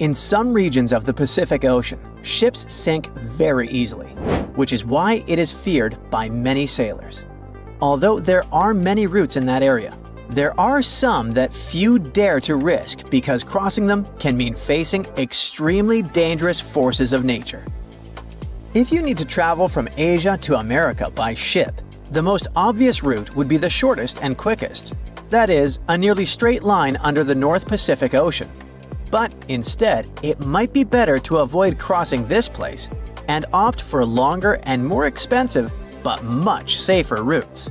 In some regions of the Pacific Ocean, ships sink very easily, which is why it is feared by many sailors. Although there are many routes in that area, there are some that few dare to risk because crossing them can mean facing extremely dangerous forces of nature. If you need to travel from Asia to America by ship, the most obvious route would be the shortest and quickest. That is, a nearly straight line under the North Pacific Ocean. But instead, it might be better to avoid crossing this place and opt for longer and more expensive, but much safer routes.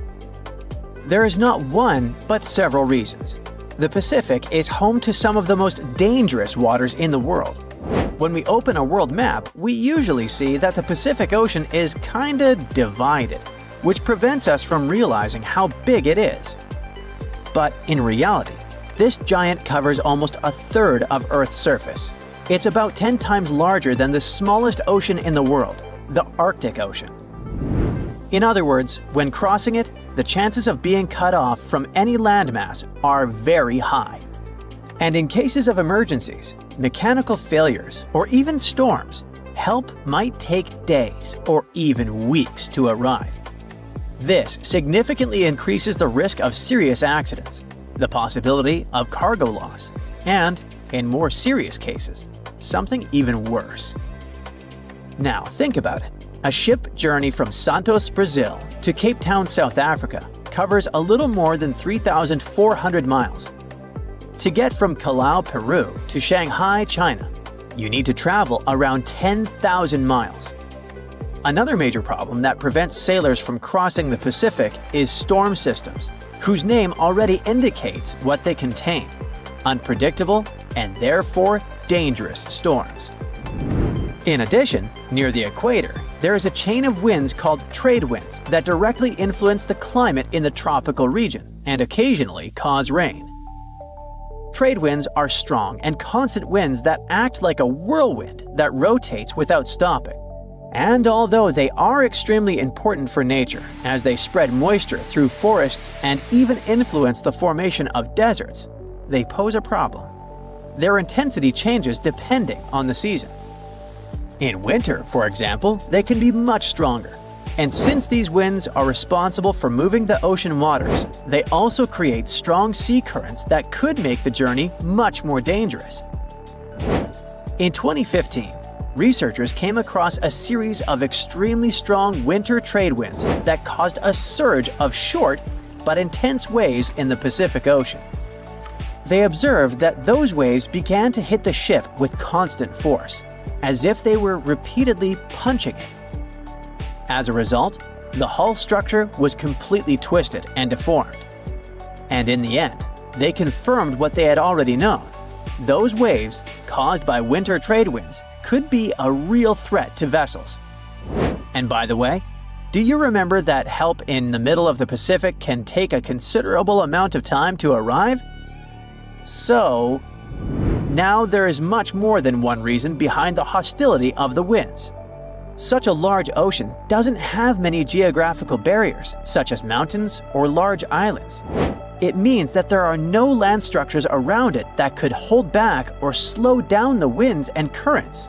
There is not one, but several reasons. The Pacific is home to some of the most dangerous waters in the world. When we open a world map, we usually see that the Pacific Ocean is kinda divided, which prevents us from realizing how big it is. But in reality, this giant covers almost a third of Earth's surface. It's about 10 times larger than the smallest ocean in the world, the Arctic Ocean. In other words, when crossing it, the chances of being cut off from any landmass are very high. And in cases of emergencies, mechanical failures, or even storms, help might take days or even weeks to arrive. This significantly increases the risk of serious accidents, the possibility of cargo loss, and, in more serious cases, something even worse. Now think about it. A ship journey from Santos, Brazil to Cape Town, South Africa covers a little more than 3,400 miles. To get from Callao, Peru to Shanghai, China, you need to travel around 10,000 miles. Another major problem that prevents sailors from crossing the Pacific is storm systems, whose name already indicates what they contain: unpredictable and therefore dangerous storms. In addition, near the equator, there is a chain of winds called trade winds that directly influence the climate in the tropical region and occasionally cause rain. Trade winds are strong and constant winds that act like a whirlwind that rotates without stopping. And although they are extremely important for nature, as they spread moisture through forests and even influence the formation of deserts, they pose a problem. Their intensity changes depending on the season. In winter, for example, they can be much stronger. And since these winds are responsible for moving the ocean waters, they also create strong sea currents that could make the journey much more dangerous. In 2015, researchers came across a series of extremely strong winter trade winds that caused a surge of short but intense waves in the Pacific Ocean. They observed that those waves began to hit the ship with constant force, as if they were repeatedly punching it. As a result, the hull structure was completely twisted and deformed. And in the end, they confirmed what they had already known. Those waves, caused by winter trade winds, could be a real threat to vessels. And by the way, do you remember that help in the middle of the Pacific can take a considerable amount of time to arrive? So, now there is much more than one reason behind the hostility of the winds. Such a large ocean doesn't have many geographical barriers, such as mountains or large islands. It means that there are no land structures around it that could hold back or slow down the winds and currents.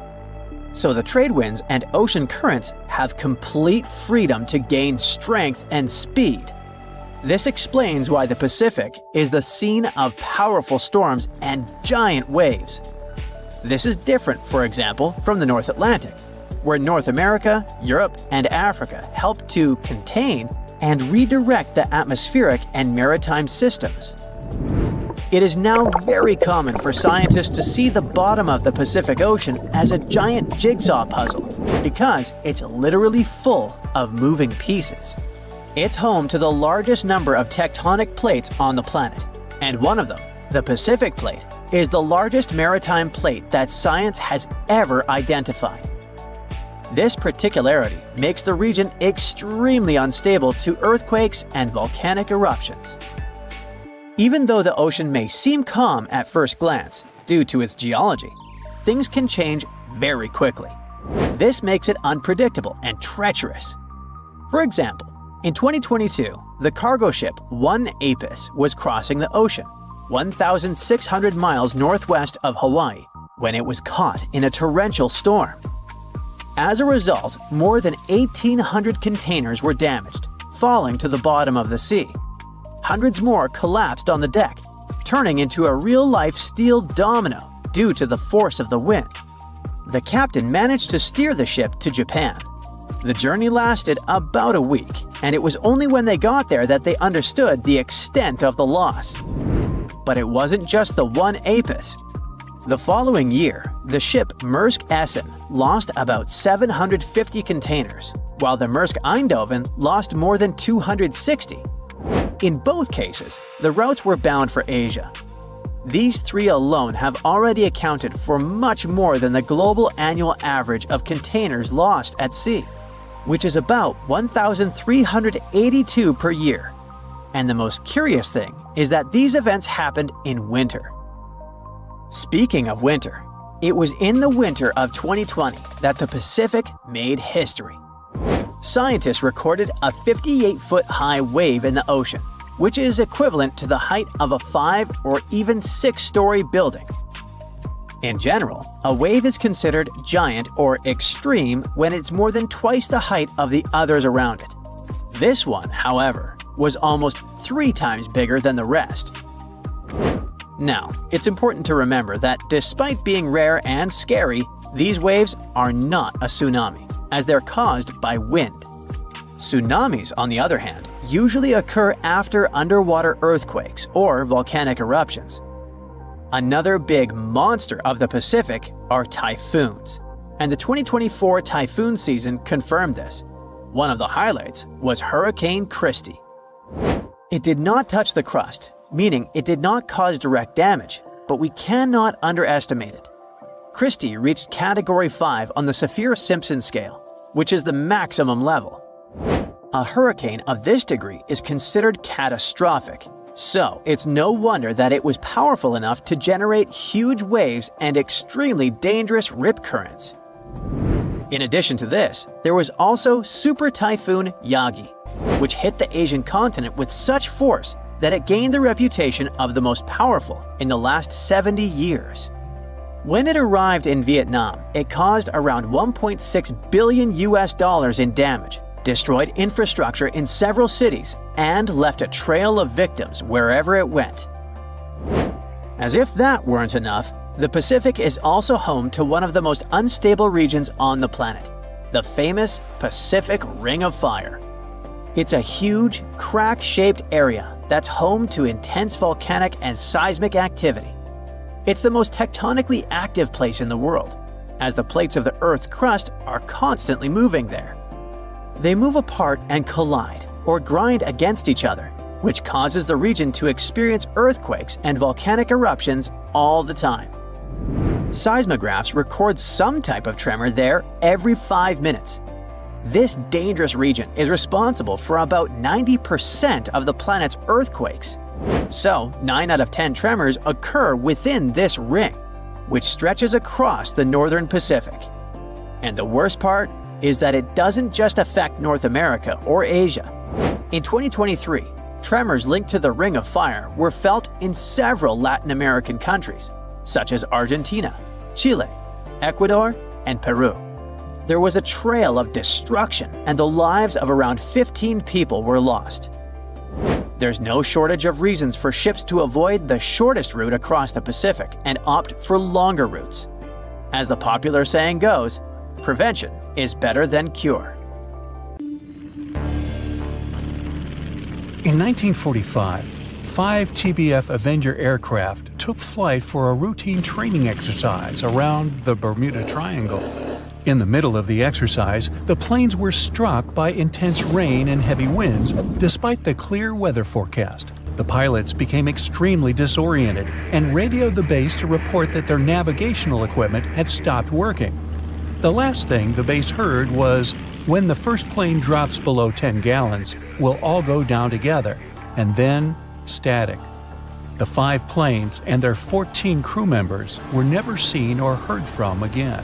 So the trade winds and ocean currents have complete freedom to gain strength and speed. This explains why the Pacific is the scene of powerful storms and giant waves. This is different, for example, from the North Atlantic, where North America, Europe, and Africa help to contain and redirect the atmospheric and maritime systems. It is now very common for scientists to see the bottom of the Pacific Ocean as a giant jigsaw puzzle because it's literally full of moving pieces. It's home to the largest number of tectonic plates on the planet, and one of them, the Pacific Plate, is the largest maritime plate that science has ever identified. This particularity makes the region extremely unstable to earthquakes and volcanic eruptions. Even though the ocean may seem calm at first glance due to its geology, things can change very quickly. This makes it unpredictable and treacherous. For example, in 2022, the cargo ship 1 Apis was crossing the ocean, 1,600 miles northwest of Hawaii, when it was caught in a torrential storm. As a result, more than 1,800 containers were damaged, falling to the bottom of the sea. Hundreds more collapsed on the deck, turning into a real-life steel domino due to the force of the wind. The captain managed to steer the ship to Japan. The journey lasted about a week, and it was only when they got there that they understood the extent of the loss. But it wasn't just the one Apis. The following year, the ship Maersk Essen lost about 750 containers, while the Maersk Eindhoven lost more than 260. In both cases, the routes were bound for Asia. These three alone have already accounted for much more than the global annual average of containers lost at sea, which is about 1,382 per year. And the most curious thing is that these events happened in winter. Speaking of winter, it was in the winter of 2020 that the Pacific made history. Scientists recorded a 58-foot-high wave in the ocean, which is equivalent to the height of a 5 or even 6-story building. In general, a wave is considered giant or extreme when it's more than twice the height of the others around it. This one, however, was almost 3 times bigger than the rest. Now, it's important to remember that despite being rare and scary, these waves are not a tsunami, as they're caused by wind. Tsunamis, on the other hand, usually occur after underwater earthquakes or volcanic eruptions. Another big monster of the Pacific are typhoons, and the 2024 typhoon season confirmed this. One of the highlights was Hurricane Christy. It did not touch the crust, meaning it did not cause direct damage, but we cannot underestimate it. Christy reached Category 5 on the Saffir-Simpson scale, which is the maximum level. A hurricane of this degree is considered catastrophic, so it's no wonder that it was powerful enough to generate huge waves and extremely dangerous rip currents. In addition to this, there was also Super Typhoon Yagi, which hit the Asian continent with such force that it gained the reputation of the most powerful in the last 70 years. When it arrived in Vietnam, it caused around $1.6 billion in damage, destroyed infrastructure in several cities, and left a trail of victims wherever it went. As if that weren't enough, the Pacific is also home to one of the most unstable regions on the planet, the famous Pacific Ring of Fire. It's a huge, crack-shaped area that's home to intense volcanic and seismic activity. It's the most tectonically active place in the world, as the plates of the Earth's crust are constantly moving there. They move apart and collide, or grind against each other, which causes the region to experience earthquakes and volcanic eruptions all the time. Seismographs record some type of tremor there every 5 minutes. This dangerous region is responsible for about 90% of the planet's earthquakes. So, 9 out of 10 tremors occur within this ring, which stretches across the northern Pacific. And the worst part is that it doesn't just affect North America or Asia. In 2023, tremors linked to the Ring of Fire were felt in several Latin American countries, such as Argentina, Chile, Ecuador, and Peru. There was a trail of destruction, and the lives of around 15 people were lost. There's no shortage of reasons for ships to avoid the shortest route across the Pacific and opt for longer routes. As the popular saying goes, prevention is better than cure. In 1945, 5 TBF Avenger aircraft took flight for a routine training exercise around the Bermuda Triangle. In the middle of the exercise, the planes were struck by intense rain and heavy winds, despite the clear weather forecast. The pilots became extremely disoriented and radioed the base to report that their navigational equipment had stopped working. The last thing the base heard was, "When the first plane drops below 10 gallons, we'll all go down together," and then static. The 5 planes and their 14 crew members were never seen or heard from again.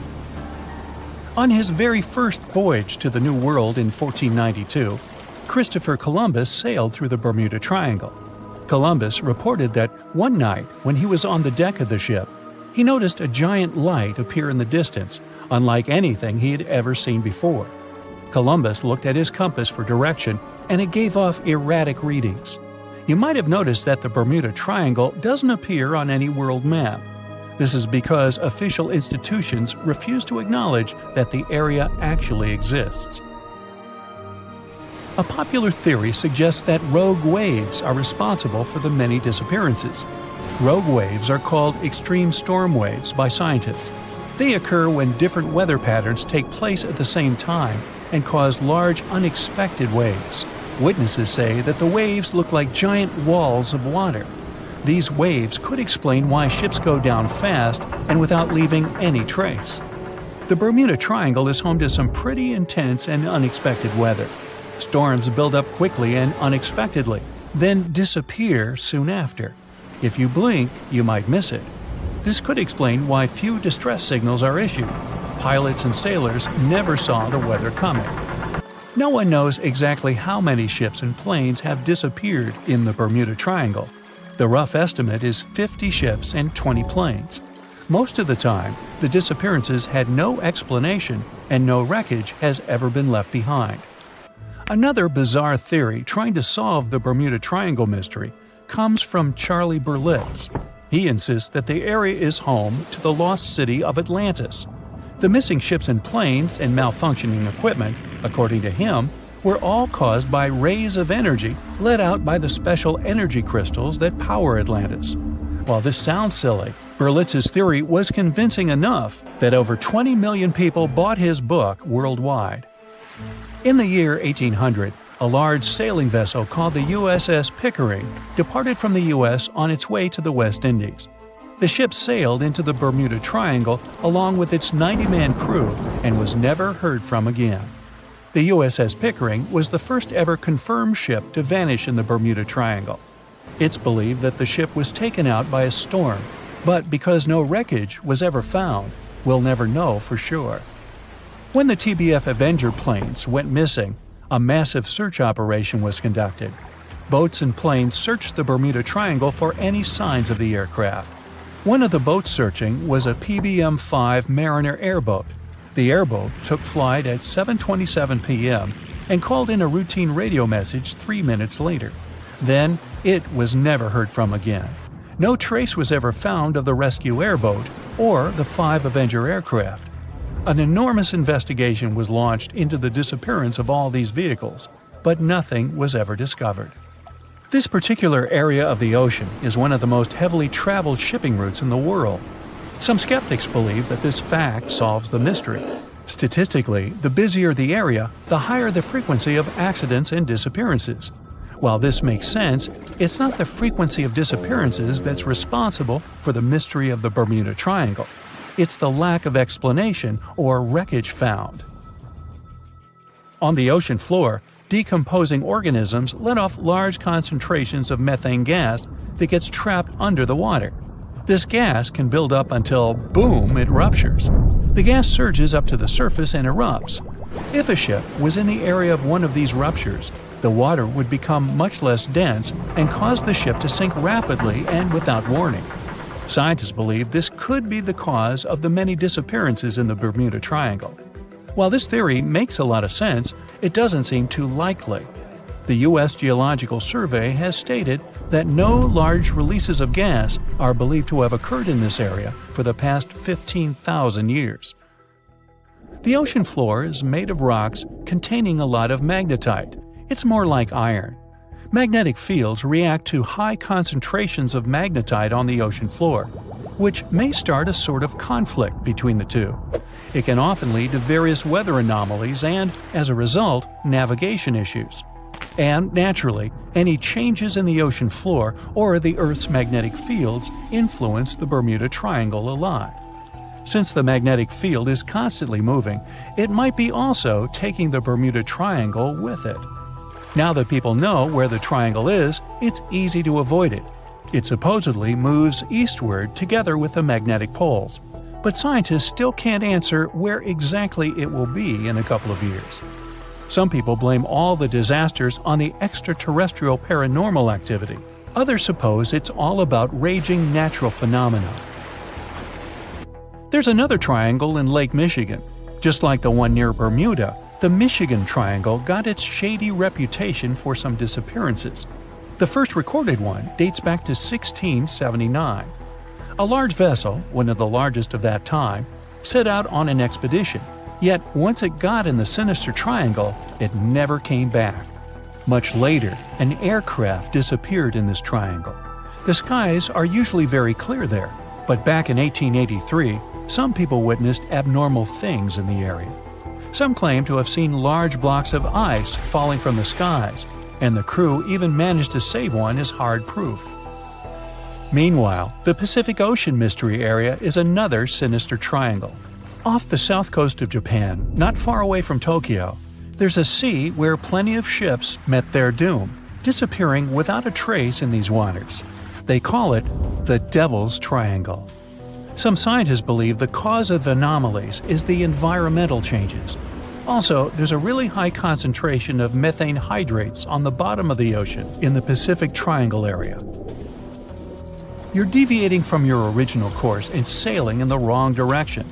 On his very first voyage to the New World in 1492, Christopher Columbus sailed through the Bermuda Triangle. Columbus reported that one night when he was on the deck of the ship, He noticed a giant light appear in the distance, unlike anything he had ever seen before. Columbus looked at his compass for direction, and it gave off erratic readings. You might have noticed that the Bermuda Triangle doesn't appear on any world map. This is because official institutions refuse to acknowledge that the area actually exists. A popular theory suggests that rogue waves are responsible for the many disappearances. Rogue waves are called extreme storm waves by scientists. They occur when different weather patterns take place at the same time and cause large, unexpected waves. Witnesses say that the waves look like giant walls of water. These waves could explain why ships go down fast and without leaving any trace. The Bermuda Triangle is home to some pretty intense and unexpected weather. Storms build up quickly and unexpectedly, then disappear soon after. If you blink, you might miss it. This could explain why few distress signals are issued. Pilots and sailors never saw the weather coming. No one knows exactly how many ships and planes have disappeared in the Bermuda Triangle. The rough estimate is 50 ships and 20 planes. Most of the time, the disappearances had no explanation and no wreckage has ever been left behind. Another bizarre theory trying to solve the Bermuda Triangle mystery comes from Charlie Berlitz. He insists that the area is home to the lost city of Atlantis. The missing ships and planes and malfunctioning equipment, according to him, were all caused by rays of energy let out by the special energy crystals that power Atlantis. While this sounds silly, Berlitz's theory was convincing enough that over 20 million people bought his book worldwide. In the year 1800, a large sailing vessel called the USS Pickering departed from the U.S. on its way to the West Indies. The ship sailed into the Bermuda Triangle along with its 90-man crew and was never heard from again. The USS Pickering was the first ever confirmed ship to vanish in the Bermuda Triangle. It's believed that the ship was taken out by a storm, but because no wreckage was ever found, we'll never know for sure. When the TBF Avenger planes went missing, a massive search operation was conducted. Boats and planes searched the Bermuda Triangle for any signs of the aircraft. One of the boats searching was a PBM-5 Mariner airboat. The airboat took flight at 7:27 p.m. and called in a routine radio message 3 minutes later. Then, it was never heard from again. No trace was ever found of the rescue airboat or the 5 Avenger aircraft. An enormous investigation was launched into the disappearance of all these vehicles, but nothing was ever discovered. This particular area of the ocean is one of the most heavily traveled shipping routes in the world. Some skeptics believe that this fact solves the mystery. Statistically, the busier the area, the higher the frequency of accidents and disappearances. While this makes sense, it's not the frequency of disappearances that's responsible for the mystery of the Bermuda Triangle. It's the lack of explanation or wreckage found. On the ocean floor, decomposing organisms let off large concentrations of methane gas that gets trapped under the water. This gas can build up until, boom, it ruptures. The gas surges up to the surface and erupts. If a ship was in the area of one of these ruptures, the water would become much less dense and cause the ship to sink rapidly and without warning. Scientists believe this could be the cause of the many disappearances in the Bermuda Triangle. While this theory makes a lot of sense, it doesn't seem too likely. The U.S. Geological Survey has stated that no large releases of gas are believed to have occurred in this area for the past 15,000 years. The ocean floor is made of rocks containing a lot of magnetite. It's more like iron. Magnetic fields react to high concentrations of magnetite on the ocean floor, which may start a sort of conflict between the two. It can often lead to various weather anomalies and, as a result, navigation issues. And, naturally, any changes in the ocean floor or the Earth's magnetic fields influence the Bermuda Triangle a lot. Since the magnetic field is constantly moving, it might be also taking the Bermuda Triangle with it. Now that people know where the triangle is, it's easy to avoid it. It supposedly moves eastward together with the magnetic poles, but scientists still can't answer where exactly it will be in a couple of years. Some people blame all the disasters on the extraterrestrial paranormal activity. Others suppose it's all about raging natural phenomena. There's another triangle in Lake Michigan. Just like the one near Bermuda, the Michigan Triangle got its shady reputation for some disappearances. The first recorded one dates back to 1679. A large vessel, one of the largest of that time, set out on an expedition, yet once it got in the sinister triangle, it never came back. Much later, an aircraft disappeared in this triangle. The skies are usually very clear there, but back in 1883, some people witnessed abnormal things in the area. Some claim to have seen large blocks of ice falling from the skies, and the crew even managed to save one as hard proof. Meanwhile, the Pacific Ocean Mystery Area is another sinister triangle. Off the south coast of Japan, not far away from Tokyo, there's a sea where plenty of ships met their doom, disappearing without a trace in these waters. They call it the Devil's Triangle. Some scientists believe the cause of anomalies is the environmental changes. Also, there's a really high concentration of methane hydrates on the bottom of the ocean in the Pacific Triangle area. You're deviating from your original course and sailing in the wrong direction.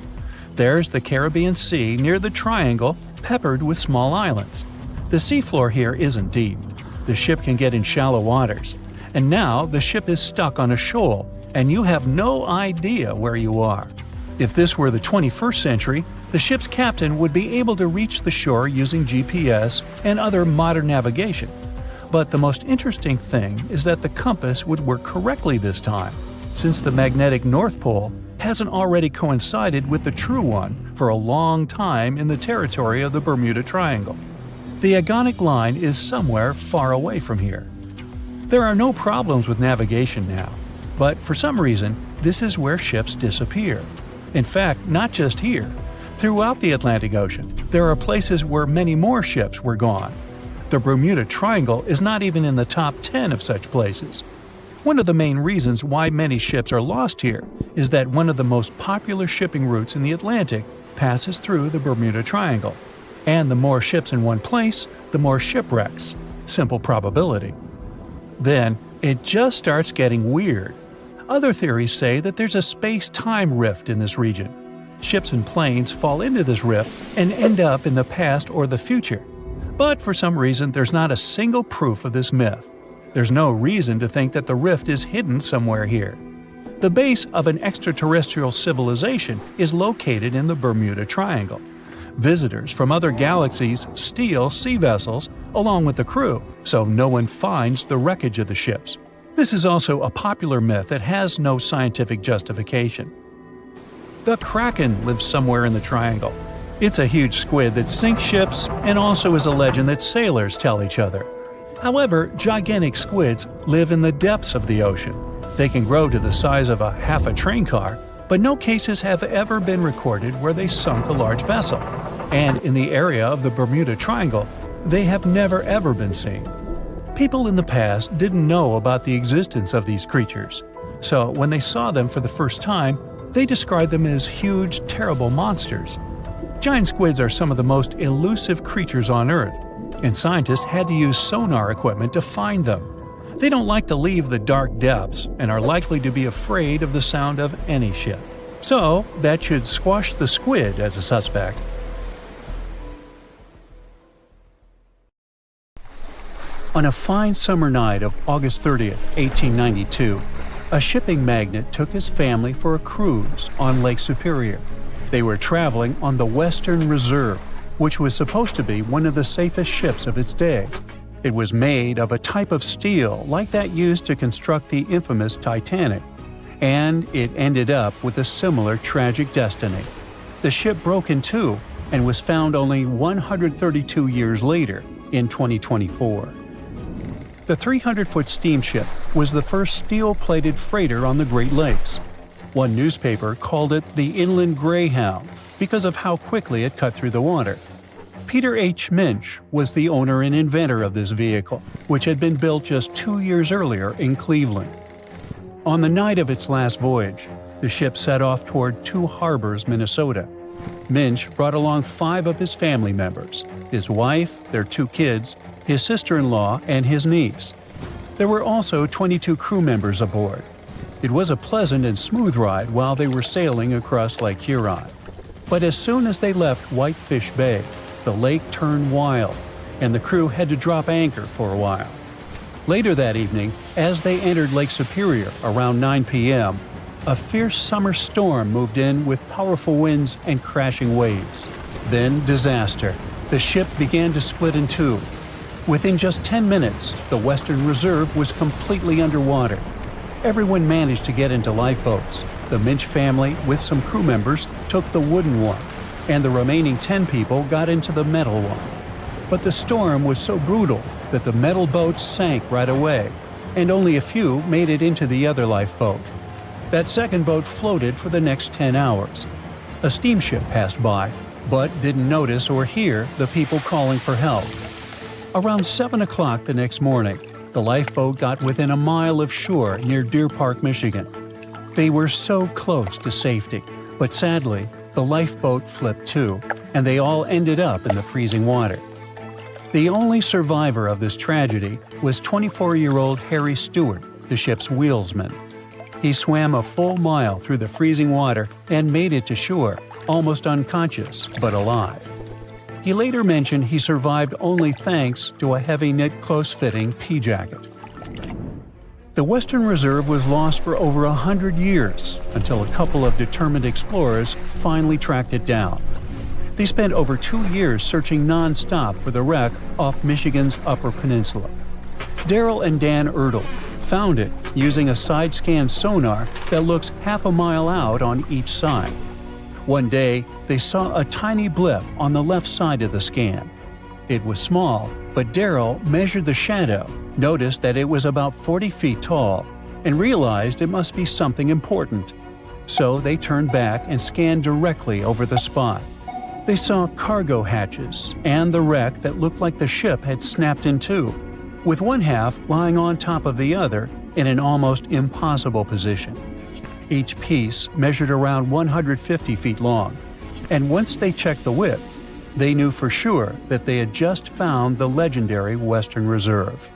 There's the Caribbean Sea near the triangle, peppered with small islands. The seafloor here isn't deep. The ship can get in shallow waters. And now the ship is stuck on a shoal, and you have no idea where you are. If this were the 21st century, the ship's captain would be able to reach the shore using GPS and other modern navigation. But the most interesting thing is that the compass would work correctly this time, since the magnetic North Pole hasn't already coincided with the true one for a long time in the territory of the Bermuda Triangle. The agonic line is somewhere far away from here. There are no problems with navigation now, but for some reason, this is where ships disappear. In fact, not just here. Throughout the Atlantic Ocean, there are places where many more ships were gone. The Bermuda Triangle is not even in the top 10 of such places. One of the main reasons why many ships are lost here is that one of the most popular shipping routes in the Atlantic passes through the Bermuda Triangle. And the more ships in one place, the more shipwrecks. Simple probability. Then, it just starts getting weird. Other theories say that there's a space-time rift in this region. Ships and planes fall into this rift and end up in the past or the future. But for some reason, there's not a single proof of this myth. There's no reason to think that the rift is hidden somewhere here. The base of an extraterrestrial civilization is located in the Bermuda Triangle. Visitors from other galaxies steal sea vessels along with the crew, so no one finds the wreckage of the ships. This is also a popular myth that has no scientific justification. The Kraken lives somewhere in the triangle. It's a huge squid that sinks ships and also is a legend that sailors tell each other. However, gigantic squids live in the depths of the ocean. They can grow to the size of half a train car, but no cases have ever been recorded where they sunk a large vessel. And in the area of the Bermuda Triangle, they have never ever been seen. People in the past didn't know about the existence of these creatures, so when they saw them for the first time, they described them as huge, terrible monsters. Giant squids are some of the most elusive creatures on Earth, and scientists had to use sonar equipment to find them. They don't like to leave the dark depths and are likely to be afraid of the sound of any ship. So, that should squash the squid as a suspect. On a fine summer night of August 30th, 1892, a shipping magnate took his family for a cruise on Lake Superior. They were traveling on the Western Reserve, which was supposed to be one of the safest ships of its day. It was made of a type of steel like that used to construct the infamous Titanic, and it ended up with a similar tragic destiny. The ship broke in two and was found only 132 years later, in 2024. The 300-foot steamship was the first steel-plated freighter on the Great Lakes. One newspaper called it the Inland Greyhound because of how quickly it cut through the water. Peter H. Minch was the owner and inventor of this vehicle, which had been built just 2 years earlier in Cleveland. On the night of its last voyage, the ship set off toward Two Harbors, Minnesota. Minch brought along 5 of his family members: his wife, their 2 kids, his sister-in-law, and his niece. There were also 22 crew members aboard. It was a pleasant and smooth ride while they were sailing across Lake Huron. But as soon as they left Whitefish Bay, the lake turned wild, and the crew had to drop anchor for a while. Later that evening, as they entered Lake Superior around 9 p.m., a fierce summer storm moved in with powerful winds and crashing waves. Then disaster. The ship began to split in two. Within just 10 minutes, the Western Reserve was completely underwater. Everyone managed to get into lifeboats. The Minch family, with some crew members, took the wooden one, and the remaining 10 people got into the metal one. But the storm was so brutal that the metal boats sank right away, and only a few made it into the other lifeboat. That second boat floated for the next 10 hours. A steamship passed by, but didn't notice or hear the people calling for help. Around 7 o'clock the next morning, the lifeboat got within a mile of shore near Deer Park, Michigan. They were so close to safety, but sadly, the lifeboat flipped too, and they all ended up in the freezing water. The only survivor of this tragedy was 24-year-old Harry Stewart, the ship's wheelsman. He swam a full mile through the freezing water and made it to shore, almost unconscious but alive. He later mentioned he survived only thanks to a heavy-knit, close-fitting pea jacket. The Western Reserve was lost for over 100 years until a couple of determined explorers finally tracked it down. They spent over 2 years searching non-stop for the wreck off Michigan's Upper Peninsula. Daryl and Dan Ertl found it using a side-scan sonar that looks half a mile out on each side. One day, they saw a tiny blip on the left side of the scan. It was small, but Daryl measured the shadow, noticed that it was about 40 feet tall, and realized it must be something important. So they turned back and scanned directly over the spot. They saw cargo hatches and the wreck that looked like the ship had snapped in two, with one half lying on top of the other in an almost impossible position. Each piece measured around 150 feet long, and once they checked the width, they knew for sure that they had just found the legendary Western Reserve.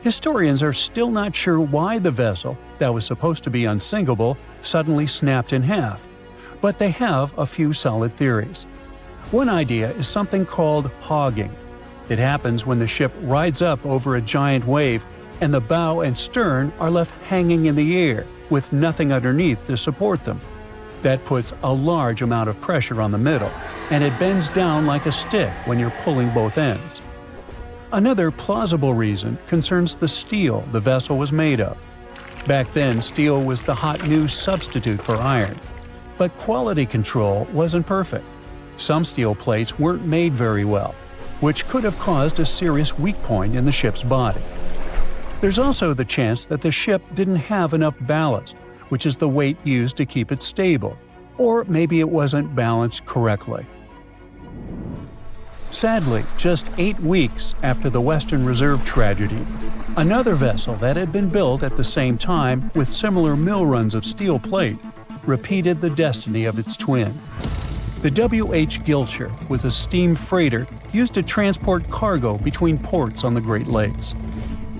Historians are still not sure why the vessel, that was supposed to be unsinkable, suddenly snapped in half, but they have a few solid theories. One idea is something called hogging. It happens when the ship rides up over a giant wave and the bow and stern are left hanging in the air with nothing underneath to support them. That puts a large amount of pressure on the middle, and it bends down like a stick when you're pulling both ends. Another plausible reason concerns the steel the vessel was made of. Back then, steel was the hot new substitute for iron. But quality control wasn't perfect. Some steel plates weren't made very well, which could have caused a serious weak point in the ship's body. There's also the chance that the ship didn't have enough ballast, which is the weight used to keep it stable, or maybe it wasn't balanced correctly. Sadly, just 8 weeks after the Western Reserve tragedy, another vessel that had been built at the same time with similar mill runs of steel plate repeated the destiny of its twin. The W.H. Gilcher was a steam freighter used to transport cargo between ports on the Great Lakes.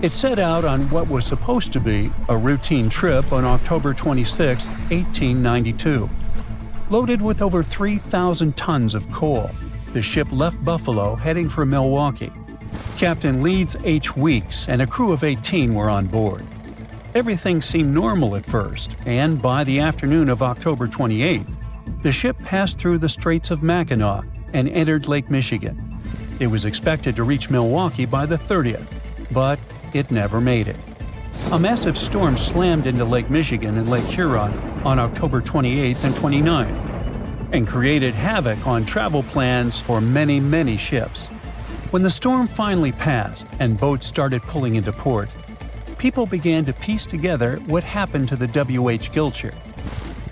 It set out on what was supposed to be a routine trip on October 26, 1892. Loaded with over 3,000 tons of coal, the ship left Buffalo heading for Milwaukee. Captain Leeds H. Weeks and a crew of 18 were on board. Everything seemed normal at first, and by the afternoon of October 28th, the ship passed through the Straits of Mackinac and entered Lake Michigan. It was expected to reach Milwaukee by the 30th, but it never made it. A massive storm slammed into Lake Michigan and Lake Huron on October 28th and 29th, and created havoc on travel plans for many, many ships. When the storm finally passed and boats started pulling into port, people began to piece together what happened to the W.H. Gilcher.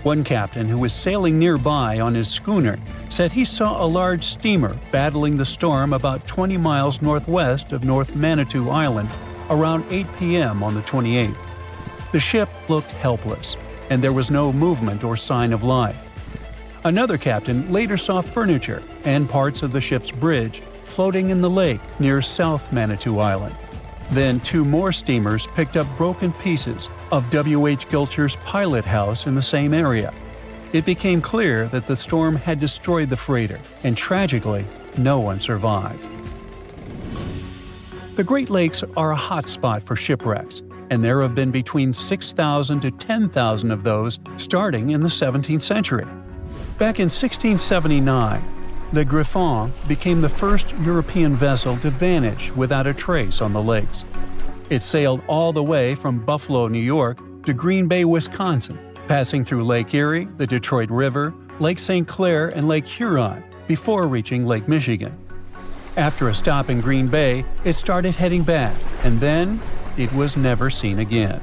One captain who was sailing nearby on his schooner said he saw a large steamer battling the storm about 20 miles northwest of North Manitou Island around 8 p.m. on the 28th. The ship looked helpless, and there was no movement or sign of life. Another captain later saw furniture and parts of the ship's bridge floating in the lake near South Manitou Island. Then 2 more steamers picked up broken pieces of W.H. Gilcher's pilot house in the same area. It became clear that the storm had destroyed the freighter, and tragically, no one survived. The Great Lakes are a hot spot for shipwrecks, and there have been between 6,000 to 10,000 of those starting in the 17th century. Back in 1679, the Griffon became the first European vessel to vanish without a trace on the lakes. It sailed all the way from Buffalo, New York, to Green Bay, Wisconsin, passing through Lake Erie, the Detroit River, Lake St. Clair, and Lake Huron before reaching Lake Michigan. After a stop in Green Bay, it started heading back, and then it was never seen again.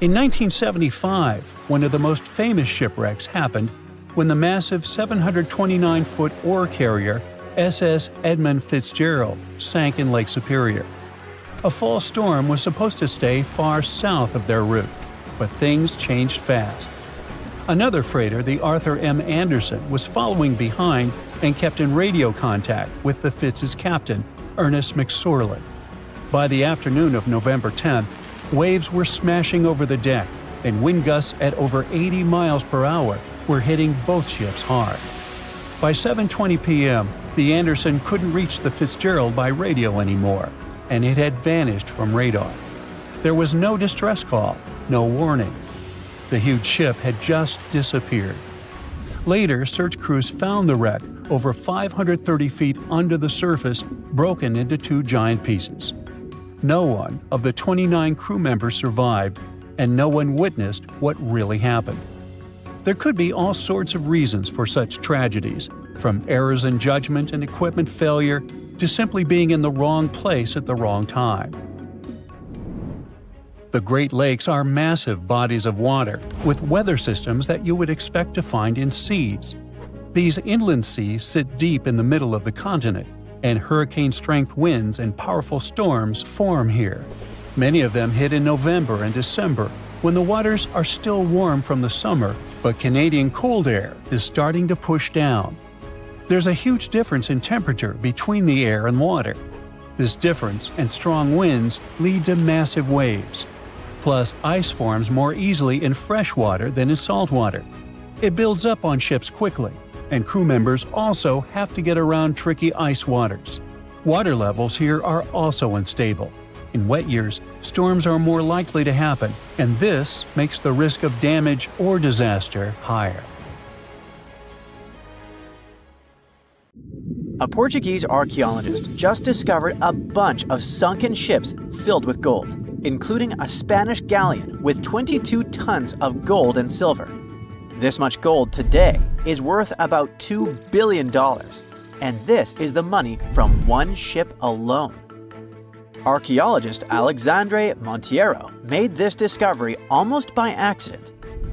In 1975, one of the most famous shipwrecks happened when the massive 729-foot ore carrier SS Edmund Fitzgerald sank in Lake Superior. A fall storm was supposed to stay far south of their route, but things changed fast. Another freighter, the Arthur M. Anderson, was following behind and kept in radio contact with the Fitz's captain, Ernest McSorley. By the afternoon of November 10th, waves were smashing over the deck, and wind gusts at over 80 miles per hour were hitting both ships hard. By 7:20 p.m., the Anderson couldn't reach the Fitzgerald by radio anymore, and it had vanished from radar. There was no distress call, no warning. The huge ship had just disappeared. Later, search crews found the wreck over 530 feet under the surface, broken into 2 giant pieces. No one of the 29 crew members survived, and no one witnessed what really happened. There could be all sorts of reasons for such tragedies, from errors in judgment and equipment failure to simply being in the wrong place at the wrong time. The Great Lakes are massive bodies of water with weather systems that you would expect to find in seas. These inland seas sit deep in the middle of the continent, and hurricane-strength winds and powerful storms form here. Many of them hit in November and December, when the waters are still warm from the summer, but Canadian cold air is starting to push down. There's a huge difference in temperature between the air and water. This difference and strong winds lead to massive waves. Plus, ice forms more easily in fresh water than in salt water. It builds up on ships quickly, and crew members also have to get around tricky ice waters. Water levels here are also unstable. In wet years, storms are more likely to happen, and this makes the risk of damage or disaster higher. A Portuguese archaeologist just discovered a bunch of sunken ships filled with gold, including a Spanish galleon with 22 tons of gold and silver. This much gold today is worth about $2 billion, and this is the money from one ship alone. Archaeologist Alexandre Monteiro made this discovery almost by accident.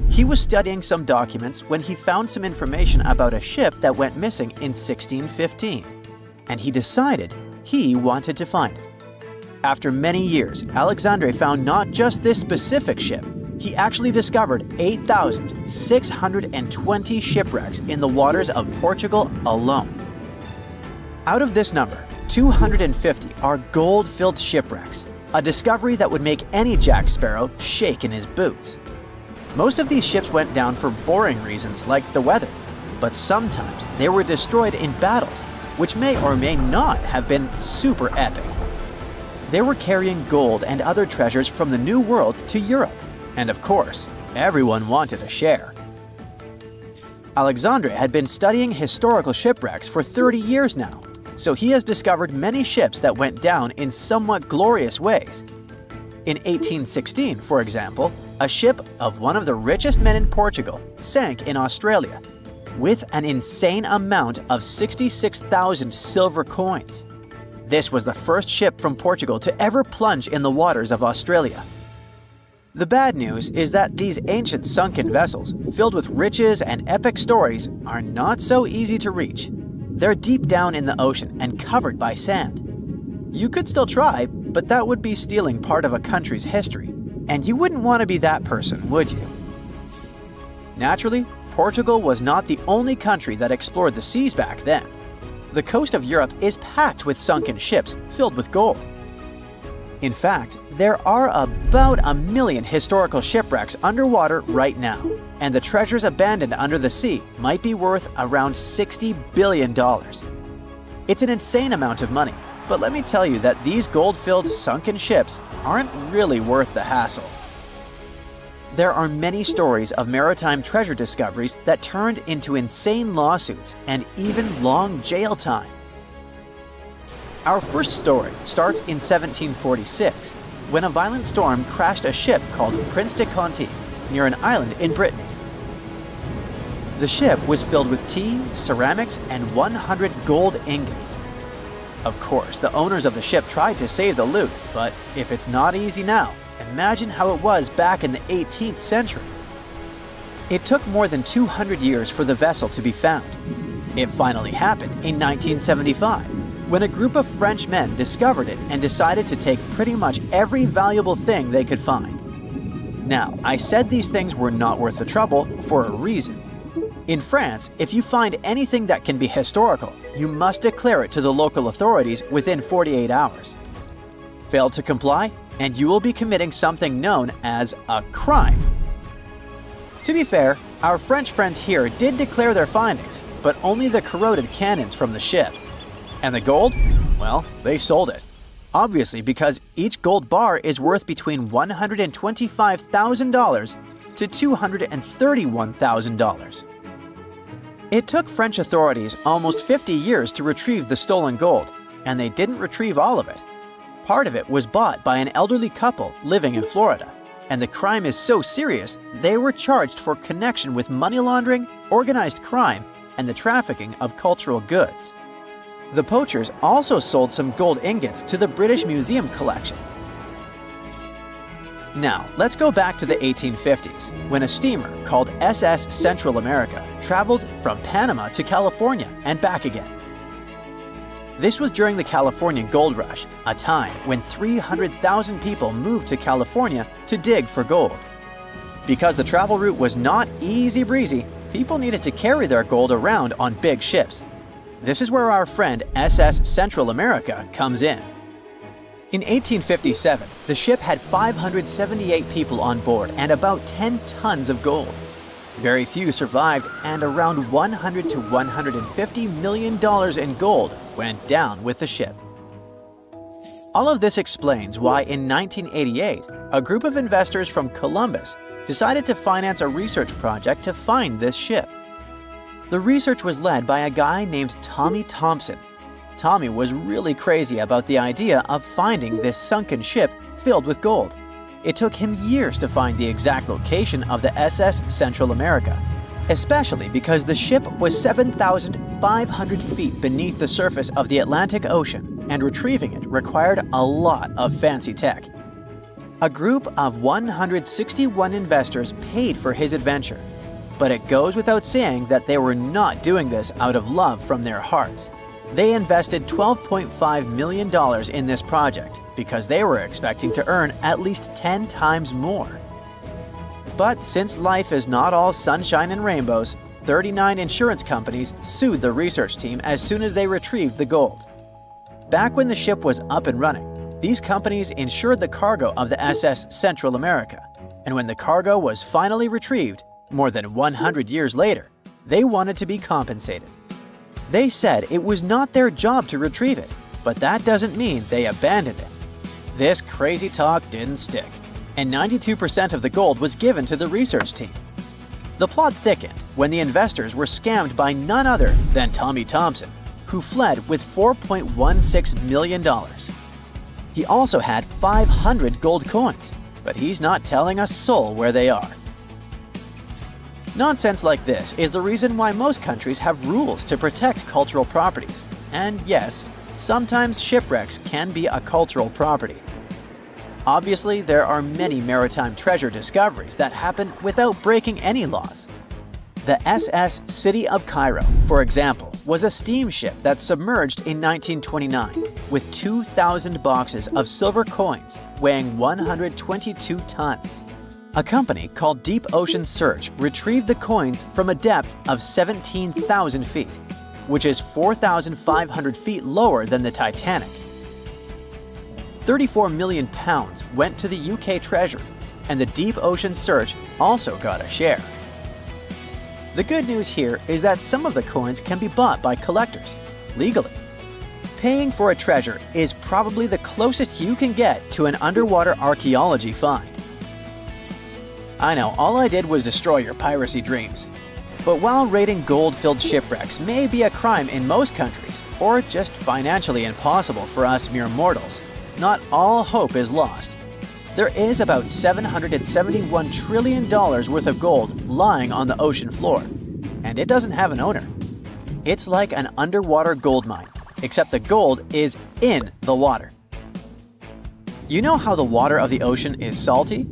He was studying some documents when he found some information about a ship that went missing in 1615, and he decided he wanted to find it. After many years, Alexandre found not just this specific ship, he actually discovered 8,620 shipwrecks in the waters of Portugal alone. Out of this number, 250 are gold-filled shipwrecks, a discovery that would make any Jack Sparrow shake in his boots. Most of these ships went down for boring reasons like the weather, but sometimes they were destroyed in battles, which may or may not have been super epic. They were carrying gold and other treasures from the New World to Europe, and of course, everyone wanted a share. Alexandre had been studying historical shipwrecks for 30 years now, so he has discovered many ships that went down in somewhat glorious ways. In 1816, for example, a ship of one of the richest men in Portugal sank in Australia, with an insane amount of 66,000 silver coins. This was the first ship from Portugal to ever plunge in the waters of Australia. The bad news is that these ancient sunken vessels, filled with riches and epic stories, are not so easy to reach. They're deep down in the ocean and covered by sand. You could still try, but that would be stealing part of a country's history, and you wouldn't want to be that person, would you? Naturally, Portugal was not the only country that explored the seas back then. The coast of Europe is packed with sunken ships filled with gold. In fact, there are about 1 million historical shipwrecks underwater right now, and the treasures abandoned under the sea might be worth around $60 billion. It's an insane amount of money, but let me tell you that these gold-filled sunken ships aren't really worth the hassle. There are many stories of maritime treasure discoveries that turned into insane lawsuits and even long jail time. Our first story starts in 1746, when a violent storm crashed a ship called Prince de Conti near an island in Brittany. The ship was filled with tea, ceramics, and 100 gold ingots. Of course, the owners of the ship tried to save the loot, but if it's not easy now, imagine how it was back in the 18th century. It took more than 200 years for the vessel to be found. It finally happened in 1975, when a group of French men discovered it and decided to take pretty much every valuable thing they could find. Now, I said these things were not worth the trouble for a reason. In France, if you find anything that can be historical, you must declare it to the local authorities within 48 hours. Fail to comply, and you will be committing something known as a crime. To be fair, our French friends here did declare their findings, but only the corroded cannons from the ship. And the gold? Well, they sold it. Obviously, because each gold bar is worth between $125,000 to $231,000. It took French authorities almost 50 years to retrieve the stolen gold, and they didn't retrieve all of it. Part of it was bought by an elderly couple living in Florida, and the crime is so serious they were charged for connection with money laundering, organized crime, and the trafficking of cultural goods. The poachers also sold some gold ingots to the British Museum collection. Now, let's go back to the 1850s, when a steamer called SS Central America traveled from Panama to California and back again. This was during the Californian Gold Rush, a time when 300,000 people moved to California to dig for gold. Because the travel route was not easy breezy, people needed to carry their gold around on big ships. This is where our friend SS Central America comes in. In 1857, the ship had 578 people on board and about 10 tons of gold. Very few survived, and around $100 to $150 million in gold went down with the ship. All of this explains why in 1988, a group of investors from Columbus decided to finance a research project to find this ship. The research was led by a guy named Tommy Thompson. Tommy was really crazy about the idea of finding this sunken ship filled with gold. It took him years to find the exact location of the SS Central America, especially because the ship was 7,500 feet beneath the surface of the Atlantic Ocean, and retrieving it required a lot of fancy tech. A group of 161 investors paid for his adventure, but it goes without saying that they were not doing this out of love from their hearts. They invested $12.5 million in this project because they were expecting to earn at least 10 times more. But since life is not all sunshine and rainbows, 39 insurance companies sued the research team as soon as they retrieved the gold. Back when the ship was up and running, these companies insured the cargo of the SS Central America, and when the cargo was finally retrieved, more than 100 years later, they wanted to be compensated. They said it was not their job to retrieve it, but that doesn't mean they abandoned it. This crazy talk didn't stick, and 92% of the gold was given to the research team. The plot thickened when the investors were scammed by none other than Tommy Thompson, who fled with $4.16 million. He also had 500 gold coins, but he's not telling a soul where they are. Nonsense like this is the reason why most countries have rules to protect cultural properties. And yes, sometimes shipwrecks can be a cultural property. Obviously, there are many maritime treasure discoveries that happen without breaking any laws. The SS City of Cairo, for example, was a steamship that submerged in 1929 with 2,000 boxes of silver coins weighing 122 tons. A company called Deep Ocean Search retrieved the coins from a depth of 17,000 feet, which is 4,500 feet lower than the Titanic. £34 million went to the UK Treasury, and the deep ocean search also got a share. The good news here is that some of the coins can be bought by collectors, legally. Paying for a treasure is probably the closest you can get to an underwater archaeology find. I know, all I did was destroy your piracy dreams. But while raiding gold-filled shipwrecks may be a crime in most countries, or just financially impossible for us mere mortals, not all hope is lost. There is about $771 trillion worth of gold lying on the ocean floor, and it doesn't have an owner. It's like an underwater gold mine, except the gold is in the water. You know how the water of the ocean is salty?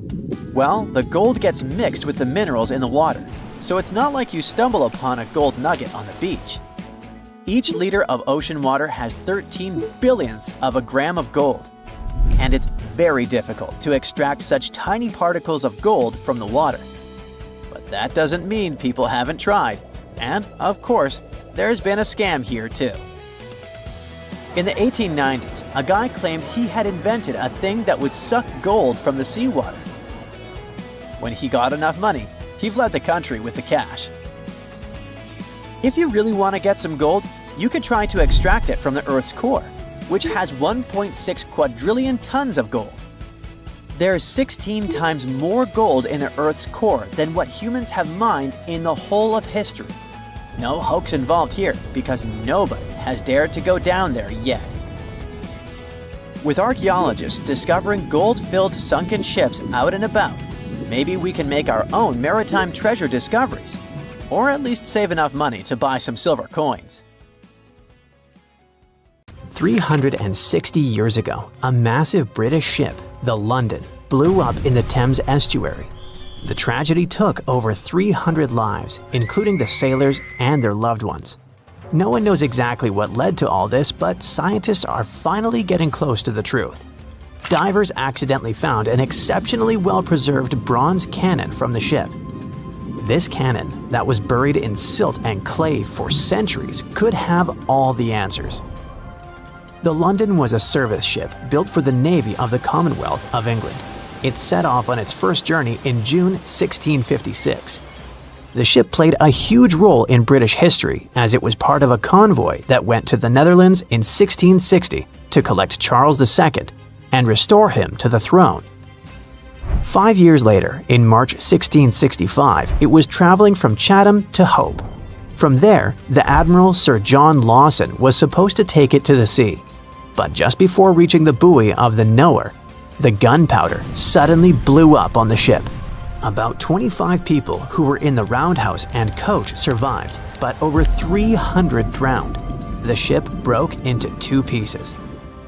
Well, the gold gets mixed with the minerals in the water, so it's not like you stumble upon a gold nugget on the beach. Each liter of ocean water has 13 billionths of a gram of gold, and it's very difficult to extract such tiny particles of gold from the water. But that doesn't mean people haven't tried, and of course, there's been a scam here too. In the 1890s, a guy claimed he had invented a thing that would suck gold from the seawater. When he got enough money, he fled the country with the cash. If you really want to get some gold, you could try to extract it from the Earth's core, which has 1.6 quadrillion tons of gold. There's 16 times more gold in the Earth's core than what humans have mined in the whole of history. No hoax involved here, because nobody has dared to go down there yet. With archaeologists discovering gold-filled sunken ships out and about, maybe we can make our own maritime treasure discoveries, or at least save enough money to buy some silver coins. 360 years ago, a massive British ship, the London, blew up in the Thames estuary. The tragedy took over 300 lives, including the sailors and their loved ones. No one knows exactly what led to all this, but scientists are finally getting close to the truth. Divers accidentally found an exceptionally well-preserved bronze cannon from the ship. This cannon, that was buried in silt and clay for centuries, could have all the answers. The London was a service ship built for the Navy of the Commonwealth of England. It set off on its first journey in June 1656. The ship played a huge role in British history as it was part of a convoy that went to the Netherlands in 1660 to collect Charles II and restore him to the throne. 5 years later, in March 1665, it was traveling from Chatham to Hope. From there, the Admiral Sir John Lawson was supposed to take it to the sea. But just before reaching the buoy of the Knower, the gunpowder suddenly blew up on the ship. About 25 people who were in the roundhouse and coach survived, but over 300 drowned. The ship broke into 2 pieces.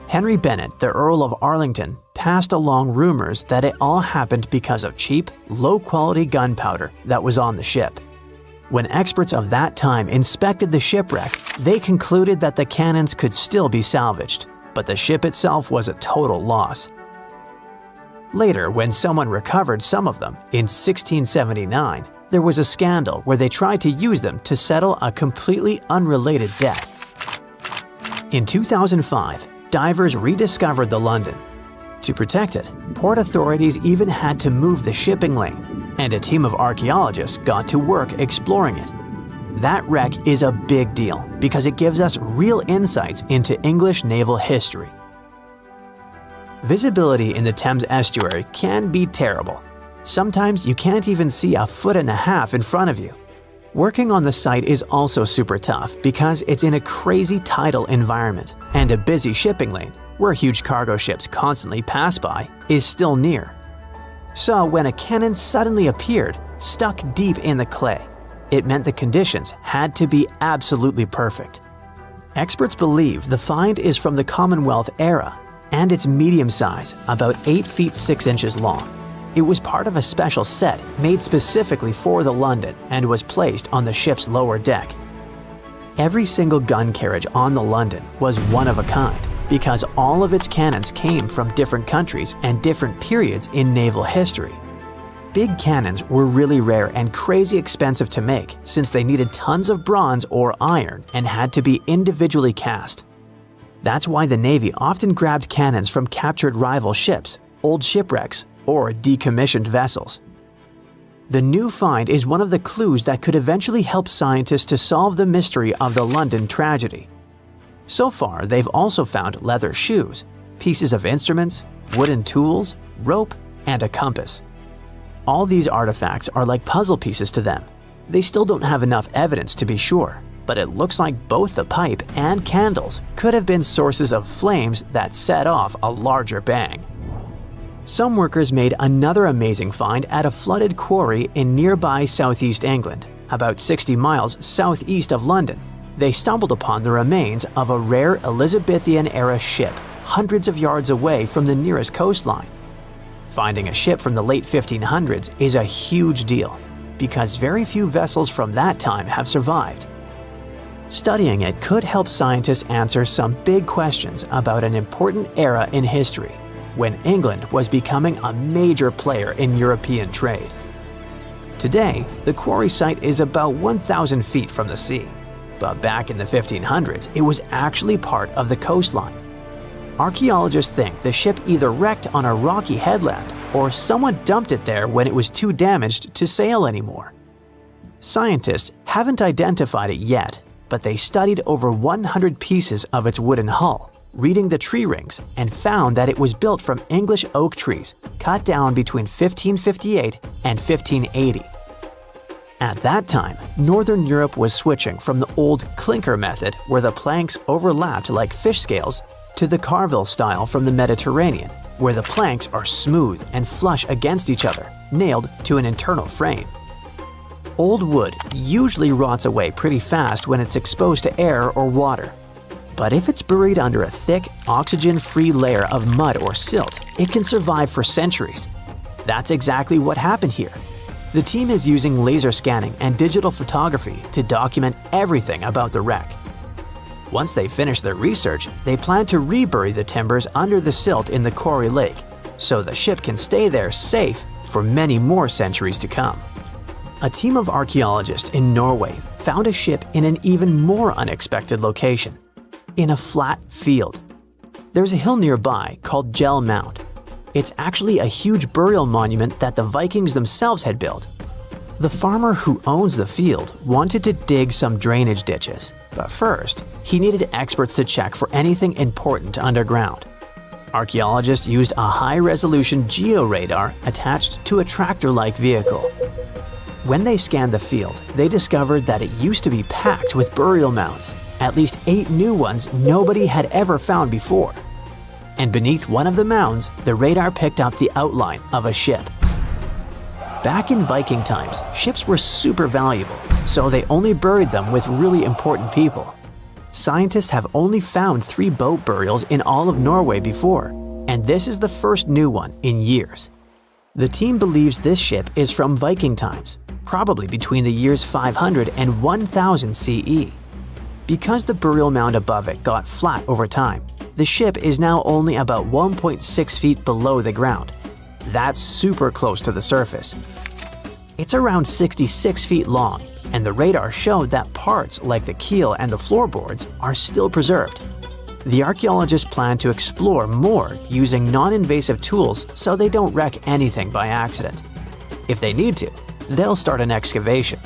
Henry Bennett, the Earl of Arlington, passed along rumors that it all happened because of cheap, low-quality gunpowder that was on the ship. When experts of that time inspected the shipwreck, they concluded that the cannons could still be salvaged, but the ship itself was a total loss. Later, when someone recovered some of them, in 1679, there was a scandal where they tried to use them to settle a completely unrelated debt. In 2005, divers rediscovered the London. To protect it, port authorities even had to move the shipping lane, and a team of archaeologists got to work exploring it. That wreck is a big deal because it gives us real insights into English naval history. Visibility in the Thames estuary can be terrible. Sometimes you can't even see 1.5 feet in front of you. Working on the site is also super tough because it's in a crazy tidal environment, and a busy shipping lane, where huge cargo ships constantly pass by, is still near. So when a cannon suddenly appeared, stuck deep in the clay, it meant the conditions had to be absolutely perfect. Experts believe the find is from the Commonwealth era, and it's medium size, about 8 feet 6 inches long. It was part of a special set made specifically for the London and was placed on the ship's lower deck. Every single gun carriage on the London was one of a kind because all of its cannons came from different countries and different periods in naval history. Big cannons were really rare and crazy expensive to make since they needed tons of bronze or iron and had to be individually cast. That's why the Navy often grabbed cannons from captured rival ships, old shipwrecks, or decommissioned vessels. The new find is one of the clues that could eventually help scientists to solve the mystery of the London tragedy. So far, they've also found leather shoes, pieces of instruments, wooden tools, rope, and a compass. All these artifacts are like puzzle pieces to them. They still don't have enough evidence to be sure, but it looks like both the pipe and candles could have been sources of flames that set off a larger bang. Some workers made another amazing find at a flooded quarry in nearby southeast England, about 60 miles southeast of London. They stumbled upon the remains of a rare Elizabethan-era ship hundreds of yards away from the nearest coastline. Finding a ship from the late 1500s is a huge deal, because very few vessels from that time have survived. Studying it could help scientists answer some big questions about an important era in history, when England was becoming a major player in European trade. Today, the quarry site is about 1,000 feet from the sea, but back in the 1500s, it was actually part of the coastline. Archaeologists think the ship either wrecked on a rocky headland or someone dumped it there when it was too damaged to sail anymore. Scientists haven't identified it yet, but they studied over 100 pieces of its wooden hull, reading the tree rings, and found that it was built from English oak trees cut down between 1558 and 1580. At that time, Northern Europe was switching from the old clinker method, where the planks overlapped like fish scales, to the carvel style from the Mediterranean, where the planks are smooth and flush against each other, nailed to an internal frame. Old wood usually rots away pretty fast when it's exposed to air or water. But if it's buried under a thick, oxygen-free layer of mud or silt, it can survive for centuries. That's exactly what happened here. The team is using laser scanning and digital photography to document everything about the wreck. Once they finish their research, they plan to rebury the timbers under the silt in the Quarry Lake, so the ship can stay there safe for many more centuries to come. A team of archaeologists in Norway found a ship in an even more unexpected location, in a flat field. There's a hill nearby called Gel Mound. It's actually a huge burial monument that the Vikings themselves had built. The farmer who owns the field wanted to dig some drainage ditches, but first, he needed experts to check for anything important underground. Archaeologists used a high-resolution georadar attached to a tractor-like vehicle. When they scanned the field, they discovered that it used to be packed with burial mounds, at least 8 new ones nobody had ever found before. And beneath one of the mounds, the radar picked up the outline of a ship. Back in Viking times, ships were super valuable, so they only buried them with really important people. Scientists have only found 3 boat burials in all of Norway before, and this is the first new one in years. The team believes this ship is from Viking times, probably between the years 500 and 1000 CE. Because the burial mound above it got flat over time, the ship is now only about 1.6 feet below the ground. That's super close to the surface. It's around 66 feet long, and the radar showed that parts like the keel and the floorboards are still preserved. The archaeologists plan to explore more using non-invasive tools so they don't wreck anything by accident. If they need to, they'll start an excavation.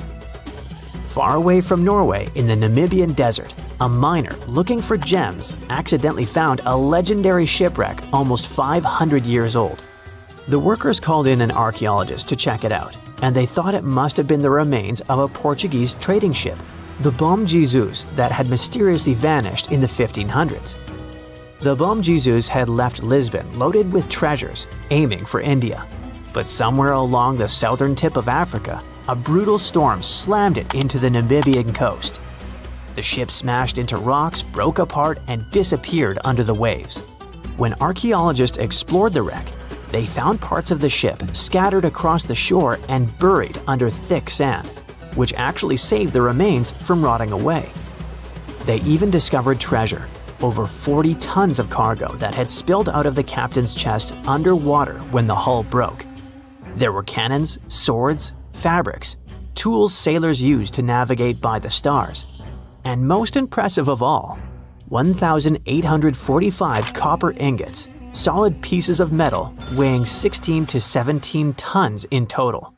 Far away from Norway in the Namibian desert, a miner looking for gems accidentally found a legendary shipwreck almost 500 years old. The workers called in an archaeologist to check it out, and they thought it must have been the remains of a Portuguese trading ship, the Bom Jesus, that had mysteriously vanished in the 1500s. The Bom Jesus had left Lisbon loaded with treasures, aiming for India. But somewhere along the southern tip of Africa, a brutal storm slammed it into the Namibian coast. The ship smashed into rocks, broke apart, and disappeared under the waves. When archaeologists explored the wreck, they found parts of the ship scattered across the shore and buried under thick sand, which actually saved the remains from rotting away. They even discovered treasure, over 40 tons of cargo that had spilled out of the captain's chest underwater when the hull broke. There were cannons, swords, fabrics, tools sailors used to navigate by the stars. And most impressive of all, 1,845 copper ingots, solid pieces of metal weighing 16 to 17 tons in total.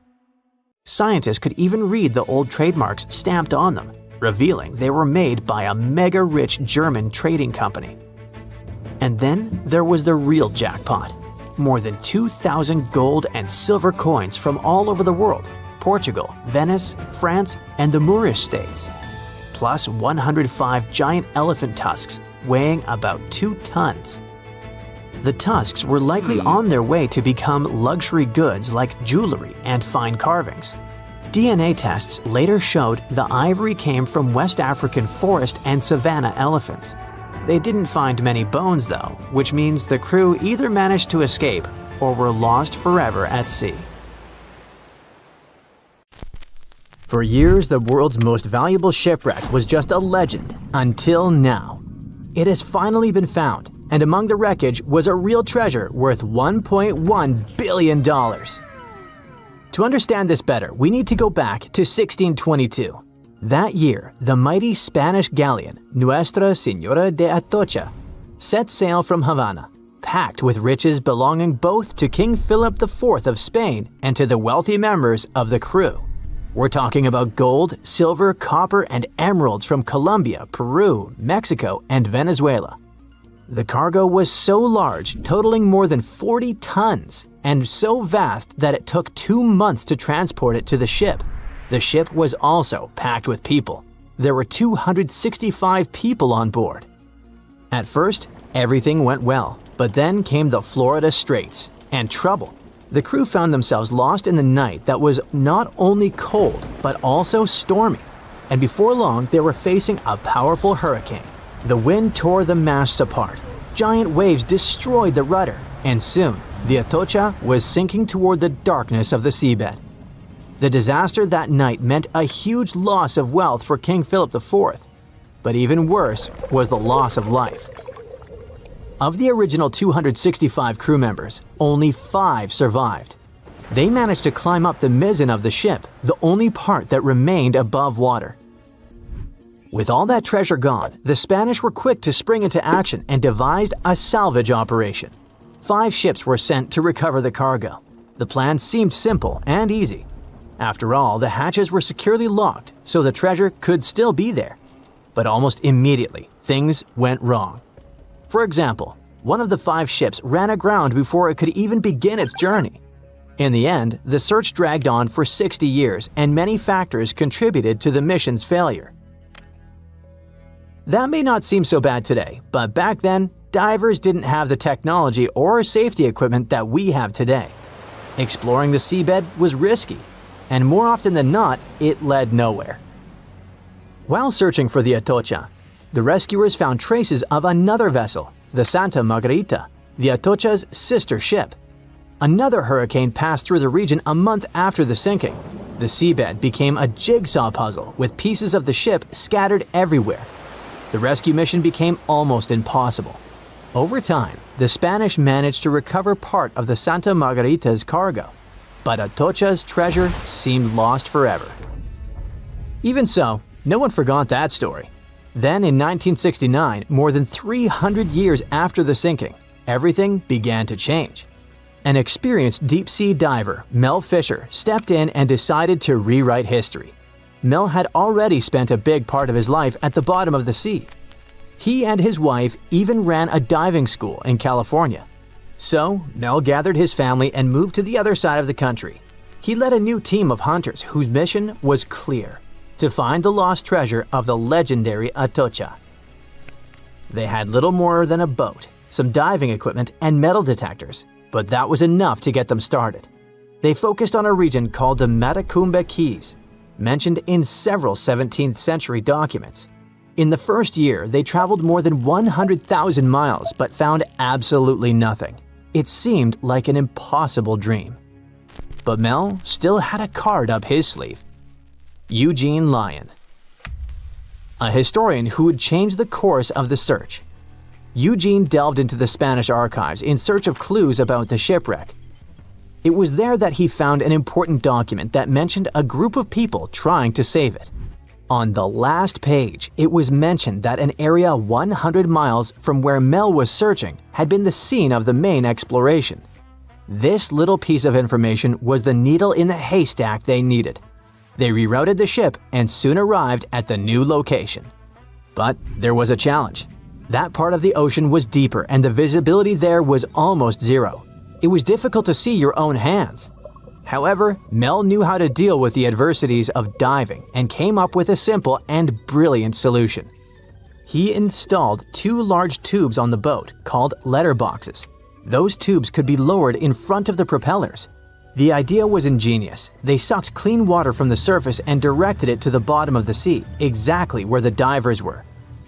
Scientists could even read the old trademarks stamped on them, revealing they were made by a mega-rich German trading company. And then there was the real jackpot. More than 2,000 gold and silver coins from all over the world, Portugal, Venice, France, and the Moorish states, plus 105 giant elephant tusks weighing about 2 tons. The tusks were likely on their way to become luxury goods like jewelry and fine carvings. DNA tests later showed the ivory came from West African forest and savanna elephants. They didn't find many bones though, which means the crew either managed to escape or were lost forever at sea. For years, the world's most valuable shipwreck was just a legend, until now. It has finally been found, and among the wreckage was a real treasure worth $1.1 billion. To understand this better, we need to go back to 1622. That year, the mighty Spanish galleon Nuestra Señora de Atocha set sail from Havana, packed with riches belonging both to King Philip IV of Spain and to the wealthy members of the crew. We're talking about gold, silver, copper, and emeralds from Colombia, Peru, Mexico, and Venezuela. The cargo was so large, totaling more than 40 tons, and so vast that it took 2 months to transport it to the ship. The ship was also packed with people. There were 265 people on board. At first, everything went well, but then came the Florida Straits and trouble. The crew found themselves lost in the night that was not only cold, but also stormy. And before long, they were facing a powerful hurricane. The wind tore the masts apart. Giant waves destroyed the rudder, and soon, the Atocha was sinking toward the darkness of the seabed. The disaster that night meant a huge loss of wealth for King Philip IV, but even worse was the loss of life. Of the original 265 crew members, only 5 survived. They managed to climb up the mizzen of the ship, the only part that remained above water. With all that treasure gone, the Spanish were quick to spring into action and devised a salvage operation. 5 ships were sent to recover the cargo. The plan seemed simple and easy. After all, the hatches were securely locked, so the treasure could still be there. But almost immediately, things went wrong. For example, one of the 5 ships ran aground before it could even begin its journey. In the end, the search dragged on for 60 years, and many factors contributed to the mission's failure. That may not seem so bad today, but back then, divers didn't have the technology or safety equipment that we have today. Exploring the seabed was risky, and more often than not, it led nowhere. While searching for the Atocha, the rescuers found traces of another vessel, the Santa Margarita, the Atocha's sister ship. Another hurricane passed through the region a month after the sinking. The seabed became a jigsaw puzzle with pieces of the ship scattered everywhere. The rescue mission became almost impossible. Over time, the Spanish managed to recover part of the Santa Margarita's cargo, but Atocha's treasure seemed lost forever. Even so, no one forgot that story. Then in 1969, more than 300 years after the sinking, everything began to change. An experienced deep-sea diver, Mel Fisher, stepped in and decided to rewrite history. Mel had already spent a big part of his life at the bottom of the sea. He and his wife even ran a diving school in California. So, Mel gathered his family and moved to the other side of the country. He led a new team of hunters whose mission was clear: to find the lost treasure of the legendary Atocha. They had little more than a boat, some diving equipment, and metal detectors, but that was enough to get them started. They focused on a region called the Matacumbe Keys, mentioned in several 17th century documents. In the first year, they traveled more than 100,000 miles but found absolutely nothing. It seemed like an impossible dream. But Mel still had a card up his sleeve. Eugene Lyon, a historian who would change the course of the search. Eugene delved into the Spanish archives in search of clues about the shipwreck. It was there that he found an important document that mentioned a group of people trying to save it. On the last page, it was mentioned that an area 100 miles from where Mel was searching had been the scene of the main exploration. This little piece of information was the needle in the haystack they needed. They rerouted the ship and soon arrived at the new location. But there was a challenge. That part of the ocean was deeper and the visibility there was almost zero. It was difficult to see your own hands. However, Mel knew how to deal with the adversities of diving and came up with a simple and brilliant solution. He installed 2 large tubes on the boat called letterboxes. Those tubes could be lowered in front of the propellers. The idea was ingenious. They sucked clean water from the surface and directed it to the bottom of the sea, exactly where the divers were.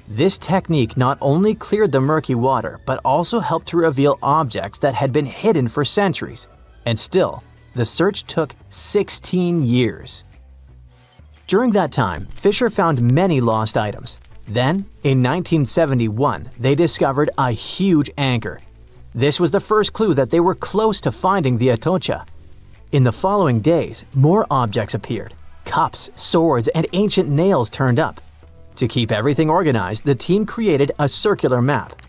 This technique not only cleared the murky water, but also helped to reveal objects that had been hidden for centuries. And still, the search took 16 years. During that time, Fisher found many lost items. Then, in 1971, they discovered a huge anchor. This was the first clue that they were close to finding the Atocha. In the following days, more objects appeared. Cups, swords, and ancient nails turned up. To keep everything organized, the team created a circular map.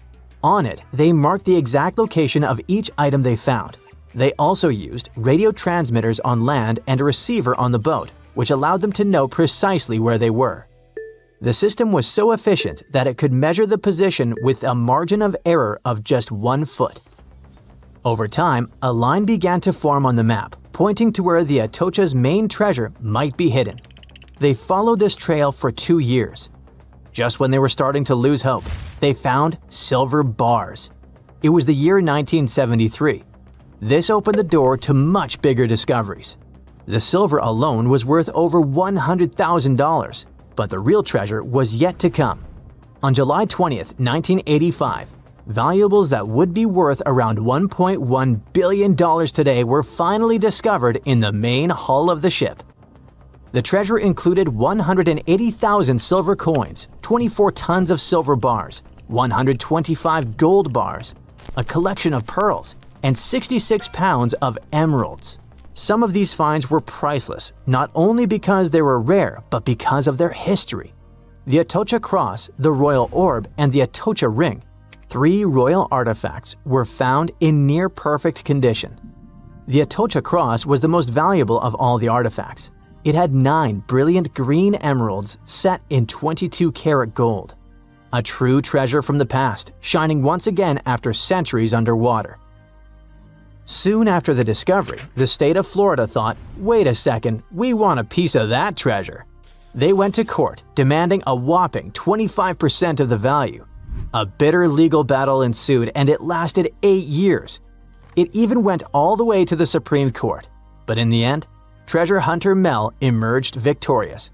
On it, they marked the exact location of each item they found. They also used radio transmitters on land and a receiver on the boat, which allowed them to know precisely where they were. The system was so efficient that it could measure the position with a margin of error of just 1 foot. Over time, a line began to form on the map, pointing to where the Atocha's main treasure might be hidden. They followed this trail for 2 years. Just when they were starting to lose hope, they found silver bars. It was the year 1973. This opened the door to much bigger discoveries. The silver alone was worth over $100,000, but the real treasure was yet to come. On July 20th, 1985, valuables that would be worth around $1.1 billion today were finally discovered in the main hull of the ship. The treasure included 180,000 silver coins, 24 tons of silver bars, 125 gold bars, a collection of pearls, and 66 pounds of emeralds. Some of these finds were priceless, not only because they were rare, but because of their history. The Atocha Cross, the Royal Orb, and the Atocha Ring, 3 royal artifacts, were found in near-perfect condition. The Atocha Cross was the most valuable of all the artifacts. It had 9 brilliant green emeralds set in 22-karat gold. A true treasure from the past, shining once again after centuries underwater. Soon after the discovery, the state of Florida thought, wait a second, we want a piece of that treasure. They went to court, demanding a whopping 25% of the value. A bitter legal battle ensued and it lasted 8 years. It even went all the way to the Supreme Court. But in the end, treasure hunter Mel emerged victorious.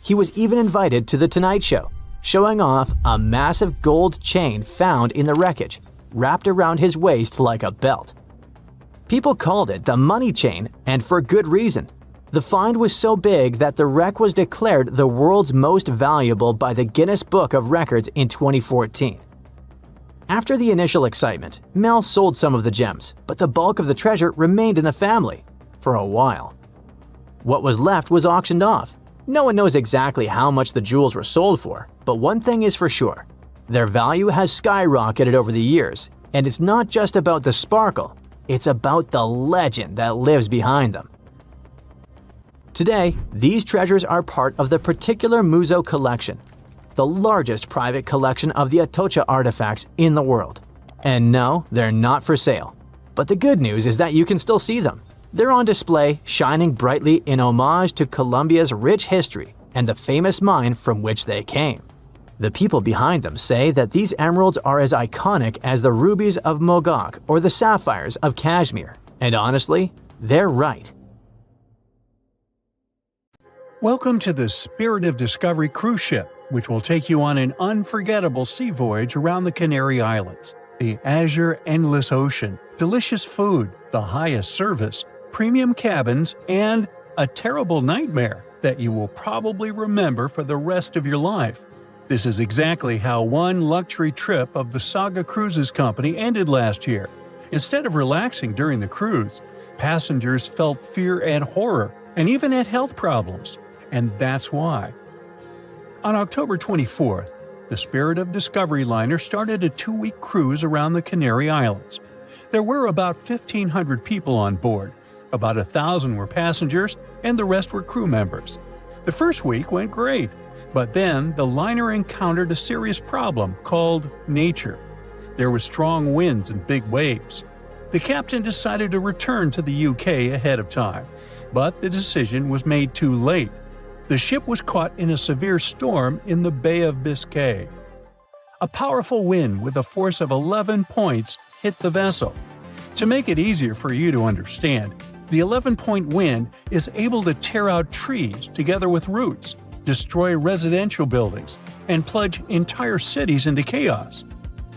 He was even invited to The Tonight Show, showing off a massive gold chain found in the wreckage, wrapped around his waist like a belt. People called it the money chain, and for good reason. The find was so big that the wreck was declared the world's most valuable by the Guinness Book of Records in 2014. After the initial excitement, Mel sold some of the gems, but the bulk of the treasure remained in the family for a while. What was left was auctioned off. No one knows exactly how much the jewels were sold for, but one thing is for sure. Their value has skyrocketed over the years, and it's not just about the sparkle, it's about the legend that lives behind them. Today, these treasures are part of the particular Museo collection, the largest private collection of the Atocha artifacts in the world. And no, they're not for sale. But the good news is that you can still see them. They're on display, shining brightly in homage to Colombia's rich history and the famous mine from which they came. The people behind them say that these emeralds are as iconic as the rubies of Mogok or the sapphires of Kashmir. And honestly, they're right. Welcome to the Spirit of Discovery cruise ship, which will take you on an unforgettable sea voyage around the Canary Islands. The azure endless ocean, delicious food, the highest service, premium cabins, and a terrible nightmare that you will probably remember for the rest of your life. This is exactly how one luxury trip of the Saga Cruises Company ended last year. Instead of relaxing during the cruise, passengers felt fear and horror, and even had health problems. And that's why. On October 24th, the Spirit of Discovery liner started a 2-week cruise around the Canary Islands. There were about 1,500 people on board. About 1,000 were passengers, and the rest were crew members. The first week went great, but then the liner encountered a serious problem called nature. There were strong winds and big waves. The captain decided to return to the UK ahead of time, but the decision was made too late. The ship was caught in a severe storm in the Bay of Biscay. A powerful wind with a force of 11 points hit the vessel. To make it easier for you to understand, the 11-point wind is able to tear out trees together with roots, destroy residential buildings, and plunge entire cities into chaos.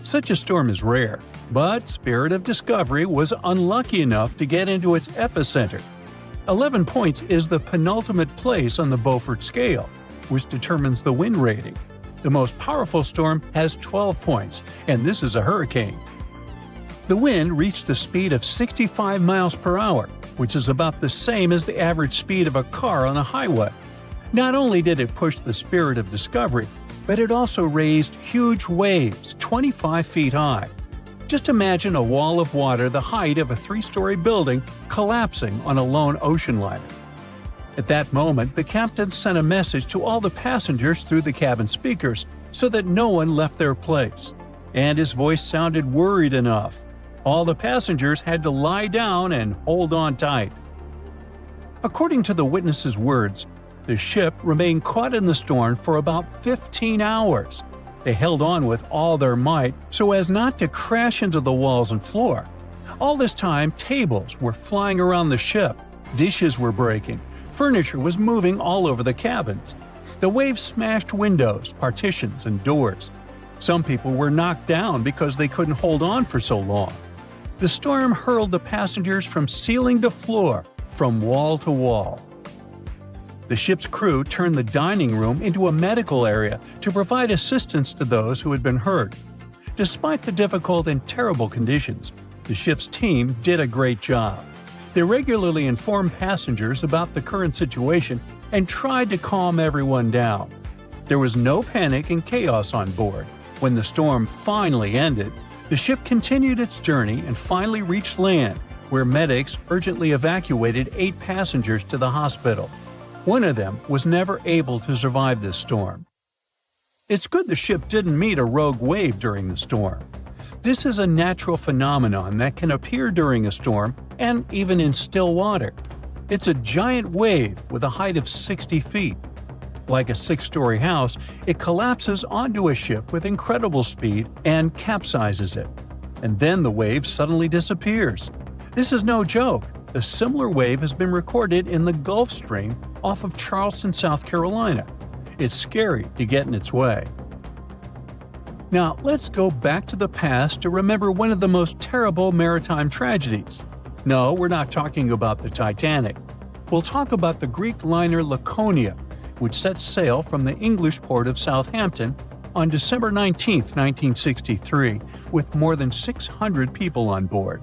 Such a storm is rare, but Spirit of Discovery was unlucky enough to get into its epicenter. 11 points is the penultimate place on the Beaufort scale, which determines the wind rating. The most powerful storm has 12 points, and this is a hurricane. The wind reached the speed of 65 miles per hour, which is about the same as the average speed of a car on a highway. Not only did it push the Spirit of Discovery, but it also raised huge waves 25 feet high. Just imagine a wall of water the height of a 3-story building collapsing on a lone ocean liner. At that moment, the captain sent a message to all the passengers through the cabin speakers so that no one left their place. And his voice sounded worried enough. All the passengers had to lie down and hold on tight. According to the witnesses' words, the ship remained caught in the storm for about 15 hours. They held on with all their might so as not to crash into the walls and floor. All this time, tables were flying around the ship, dishes were breaking, furniture was moving all over the cabins. The waves smashed windows, partitions, and doors. Some people were knocked down because they couldn't hold on for so long. The storm hurled the passengers from ceiling to floor, from wall to wall. The ship's crew turned the dining room into a medical area to provide assistance to those who had been hurt. Despite the difficult and terrible conditions, the ship's team did a great job. They regularly informed passengers about the current situation and tried to calm everyone down. There was no panic and chaos on board. When the storm finally ended, the ship continued its journey and finally reached land, where medics urgently evacuated 8 passengers to the hospital. One of them was never able to survive this storm. It's good the ship didn't meet a rogue wave during the storm. This is a natural phenomenon that can appear during a storm and even in still water. It's a giant wave with a height of 60 feet. Like a 6-story house, it collapses onto a ship with incredible speed and capsizes it. And then the wave suddenly disappears. This is no joke. A similar wave has been recorded in the Gulf Stream off of Charleston, South Carolina. It's scary to get in its way. Now, let's go back to the past to remember one of the most terrible maritime tragedies. No, we're not talking about the Titanic. We'll talk about the Greek liner Laconia, which set sail from the English port of Southampton on December 19, 1963, with more than 600 people on board.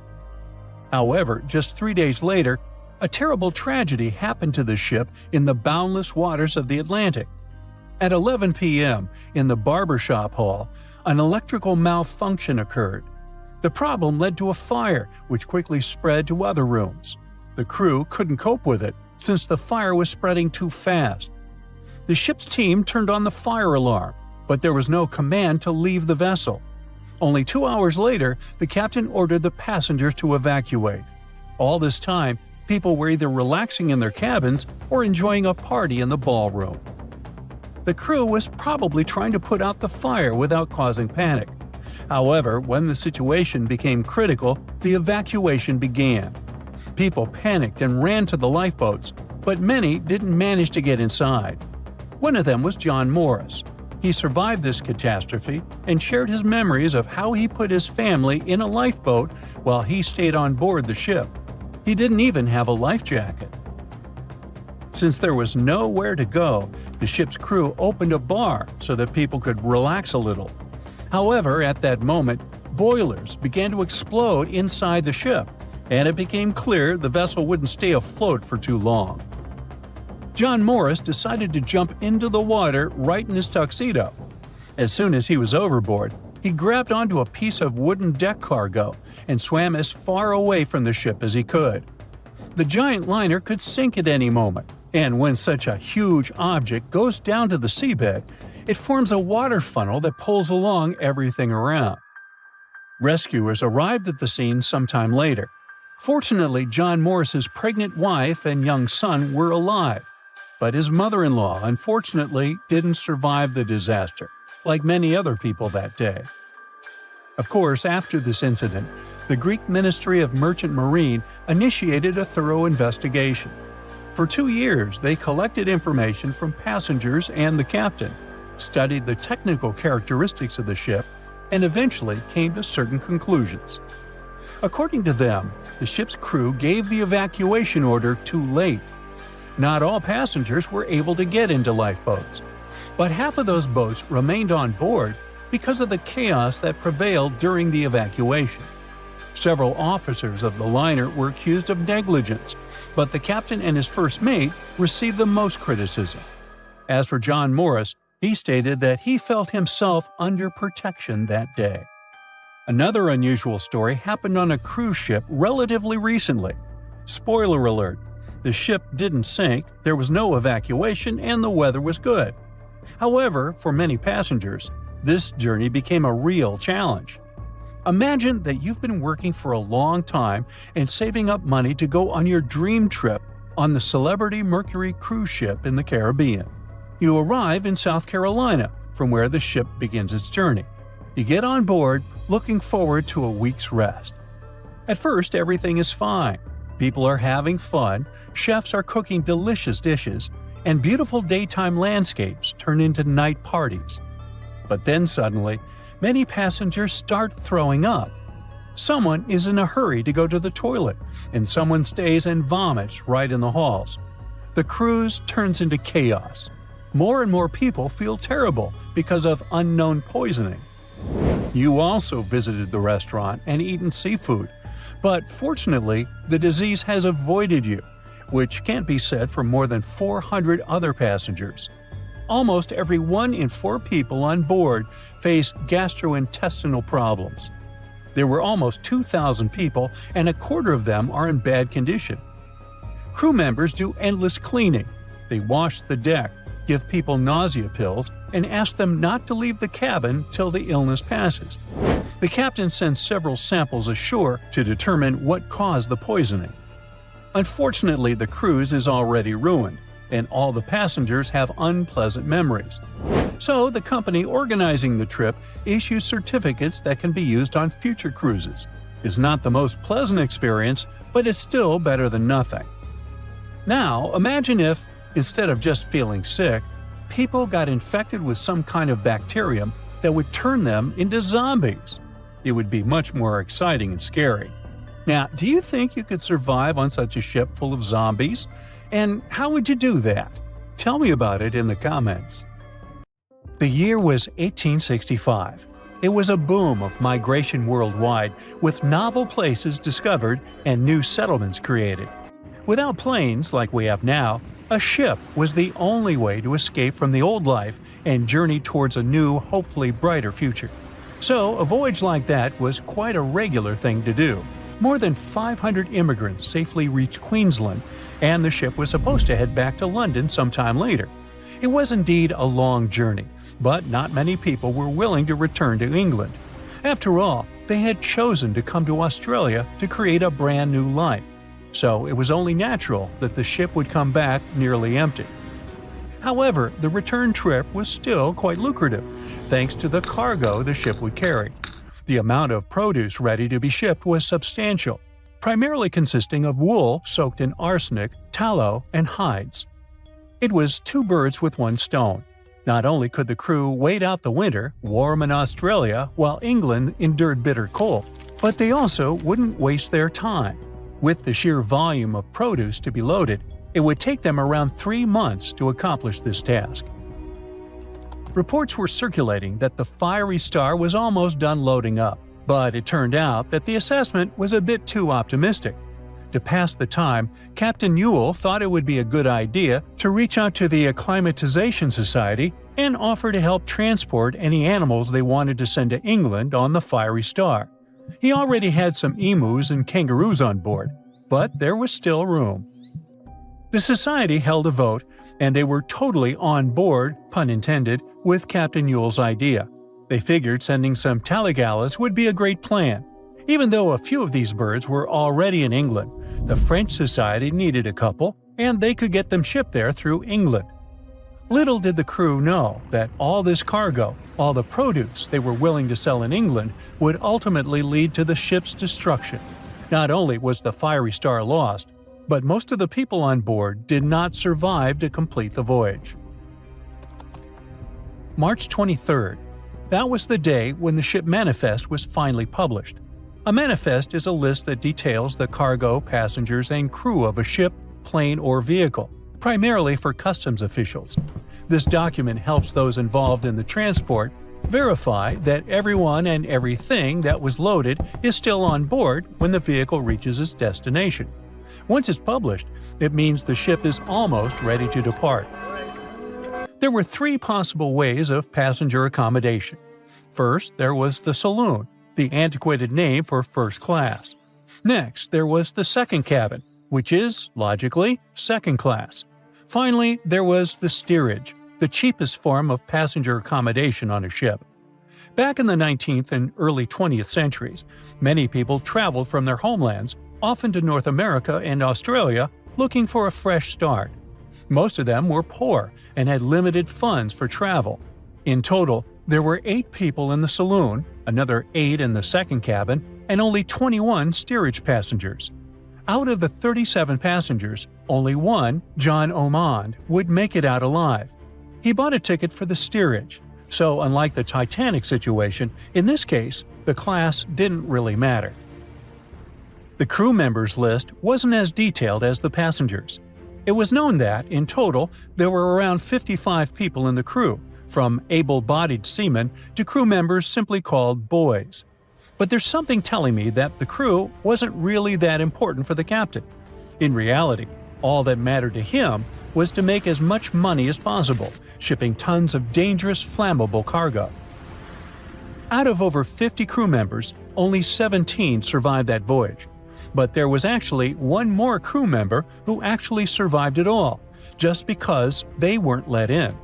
However, just 3 days later, a terrible tragedy happened to the ship in the boundless waters of the Atlantic. At 11 p.m., in the barbershop hall, an electrical malfunction occurred. The problem led to a fire, which quickly spread to other rooms. The crew couldn't cope with it, since the fire was spreading too fast. The ship's team turned on the fire alarm, but there was no command to leave the vessel. Only 2 hours later, the captain ordered the passengers to evacuate. All this time, people were either relaxing in their cabins or enjoying a party in the ballroom. The crew was probably trying to put out the fire without causing panic. However, when the situation became critical, the evacuation began. People panicked and ran to the lifeboats, but many didn't manage to get inside. One of them was John Morris. He survived this catastrophe and shared his memories of how he put his family in a lifeboat while he stayed on board the ship. He didn't even have a life jacket. Since there was nowhere to go, the ship's crew opened a bar so that people could relax a little. However, at that moment, boilers began to explode inside the ship, and it became clear the vessel wouldn't stay afloat for too long. John Morris decided to jump into the water right in his tuxedo. As soon as he was overboard, he grabbed onto a piece of wooden deck cargo and swam as far away from the ship as he could. The giant liner could sink at any moment, and when such a huge object goes down to the seabed, it forms a water funnel that pulls along everything around. Rescuers arrived at the scene sometime later. Fortunately, John Morris's pregnant wife and young son were alive, but his mother-in-law unfortunately didn't survive the disaster, like many other people that day. Of course, after this incident, the Greek Ministry of Merchant Marine initiated a thorough investigation. For 2 years, they collected information from passengers and the captain, studied the technical characteristics of the ship, and eventually came to certain conclusions. According to them, the ship's crew gave the evacuation order too late. Not all passengers were able to get into lifeboats, but half of those boats remained on board because of the chaos that prevailed during the evacuation. Several officers of the liner were accused of negligence, but the captain and his first mate received the most criticism. As for John Morris, he stated that he felt himself under protection that day. Another unusual story happened on a cruise ship relatively recently. Spoiler alert, the ship didn't sink, there was no evacuation, and the weather was good. However, for many passengers, this journey became a real challenge. Imagine that you've been working for a long time and saving up money to go on your dream trip on the Celebrity Mercury cruise ship in the Caribbean. You arrive in South Carolina, from where the ship begins its journey. You get on board, looking forward to a week's rest. At first, everything is fine. People are having fun, chefs are cooking delicious dishes, and beautiful daytime landscapes turn into night parties. But then suddenly, many passengers start throwing up. Someone is in a hurry to go to the toilet, and someone stays and vomits right in the halls. The cruise turns into chaos. More and more people feel terrible because of unknown poisoning. You also visited the restaurant and eaten seafood, but fortunately, the disease has avoided you, which can't be said for more than 400 other passengers. Almost every 1 in 4 people on board face gastrointestinal problems. There were almost 2,000 people, and a quarter of them are in bad condition. Crew members do endless cleaning. They wash the deck, give people nausea pills, and ask them not to leave the cabin till the illness passes. The captain sends several samples ashore to determine what caused the poisoning. Unfortunately, the cruise is already ruined, and all the passengers have unpleasant memories. So the company organizing the trip issues certificates that can be used on future cruises. It's not the most pleasant experience, but it's still better than nothing. Now, imagine if, instead of just feeling sick, people got infected with some kind of bacterium that would turn them into zombies. It would be much more exciting and scary. Now, do you think you could survive on such a ship full of zombies? And how would you do that? Tell me about it in the comments. The year was 1865. It was a boom of migration worldwide, with novel places discovered and new settlements created. Without planes like we have now, a ship was the only way to escape from the old life and journey towards a new, hopefully brighter future. So, a voyage like that was quite a regular thing to do. More than 500 immigrants safely reached Queensland, and the ship was supposed to head back to London sometime later. It was indeed a long journey, but not many people were willing to return to England. After all, they had chosen to come to Australia to create a brand new life. So it was only natural that the ship would come back nearly empty. However, the return trip was still quite lucrative, thanks to the cargo the ship would carry. The amount of produce ready to be shipped was substantial, primarily consisting of wool soaked in arsenic, tallow, and hides. It was 2 birds with 1 stone. Not only could the crew wait out the winter, warm in Australia, while England endured bitter cold, but they also wouldn't waste their time. With the sheer volume of produce to be loaded, it would take them around 3 months to accomplish this task. Reports were circulating that the Fiery Star was almost done loading up, but it turned out that the assessment was a bit too optimistic. To pass the time, Captain Ewell thought it would be a good idea to reach out to the Acclimatization Society and offer to help transport any animals they wanted to send to England on the Fiery Star. He already had some emus and kangaroos on board, but there was still room. The society held a vote, and they were totally on board, pun intended, with Captain Ewell's idea. They figured sending some taligalas would be a great plan. Even though a few of these birds were already in England, the French Society needed a couple, and they could get them shipped there through England. Little did the crew know that all this cargo, all the produce they were willing to sell in England, would ultimately lead to the ship's destruction. Not only was the Fiery Star lost, but most of the people on board did not survive to complete the voyage. March 23rd. That was the day when the ship manifest was finally published. A manifest is a list that details the cargo, passengers, and crew of a ship, plane, or vehicle, primarily for customs officials. This document helps those involved in the transport verify that everyone and everything that was loaded is still on board when the vehicle reaches its destination. Once it's published, it means the ship is almost ready to depart. There were 3 possible ways of passenger accommodation. First, there was the saloon, the antiquated name for first class. Next, there was the second cabin, which is, logically, second class. Finally, there was the steerage, the cheapest form of passenger accommodation on a ship. Back in the 19th and early 20th centuries, many people traveled from their homelands, often to North America and Australia, looking for a fresh start. Most of them were poor and had limited funds for travel. In total, there were 8 people in the saloon, another 8 in the second cabin, and only 21 steerage passengers. Out of the 37 passengers, only one, John Omond, would make it out alive. He bought a ticket for the steerage, so unlike the Titanic situation, in this case, the class didn't really matter. The crew members list wasn't as detailed as the passengers. It was known that, in total, there were around 55 people in the crew, from able-bodied seamen to crew members simply called boys. But there's something telling me that the crew wasn't really that important for the captain. In reality, all that mattered to him was to make as much money as possible, shipping tons of dangerous, flammable cargo. Out of over 50 crew members, only 17 survived that voyage. But there was actually one more crew member who actually survived it all, just because they weren't let in.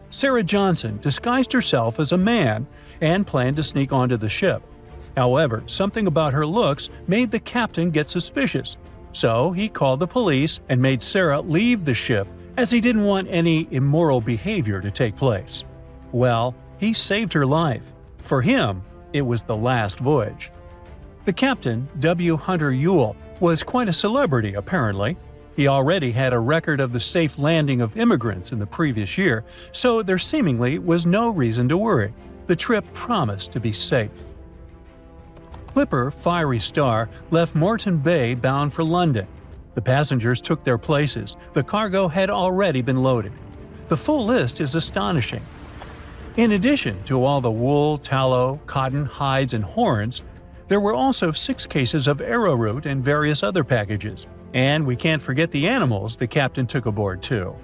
Sarah Johnson disguised herself as a man and planned to sneak onto the ship. However, something about her looks made the captain get suspicious, so he called the police and made Sarah leave the ship as he didn't want any immoral behavior to take place. Well, he saved her life. For him, it was the last voyage. The captain, W. Hunter Ewell, was quite a celebrity apparently. He already had a record of the safe landing of immigrants in the previous year, so there seemingly was no reason to worry. The trip promised to be safe. Clipper Fiery Star left Moreton Bay bound for London. The passengers took their places. The cargo had already been loaded. The full list is astonishing. In addition to all the wool, tallow, cotton, hides, and horns, there were also 6 cases of arrowroot and various other packages. And we can't forget the animals the captain took aboard too.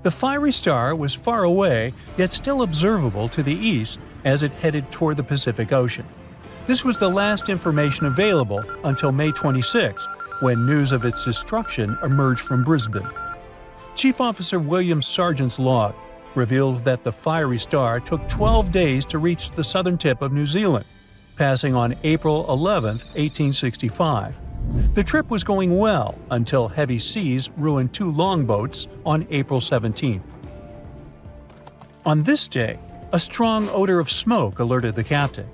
The Fiery Star was far away, yet still observable to the east as it headed toward the Pacific Ocean. This was the last information available until May 26, when news of its destruction emerged from Brisbane. Chief Officer William Sargent's log reveals that the Fiery Star took 12 days to reach the southern tip of New Zealand, passing on April 11, 1865. The trip was going well until heavy seas ruined 2 longboats on April 17th. On this day, a strong odor of smoke alerted the captain.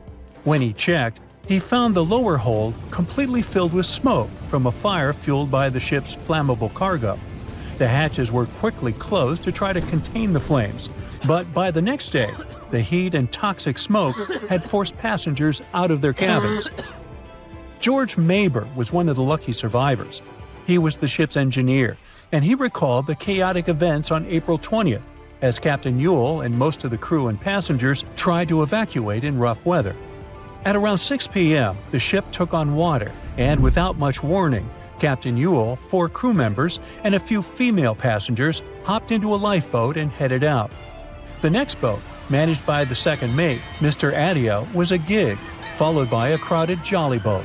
When he checked, he found the lower hold completely filled with smoke from a fire fueled by the ship's flammable cargo. The hatches were quickly closed to try to contain the flames, but by the next day, the heat and toxic smoke had forced passengers out of their cabins. George Maber was one of the lucky survivors. He was the ship's engineer, and he recalled the chaotic events on April 20th, as Captain Ewell and most of the crew and passengers tried to evacuate in rough weather. At around 6 p.m., the ship took on water, and without much warning, Captain Ewell, 4 crew members, and a few female passengers hopped into a lifeboat and headed out. The next boat, managed by the second mate, Mr. Adio, was a gig, followed by a crowded jolly boat.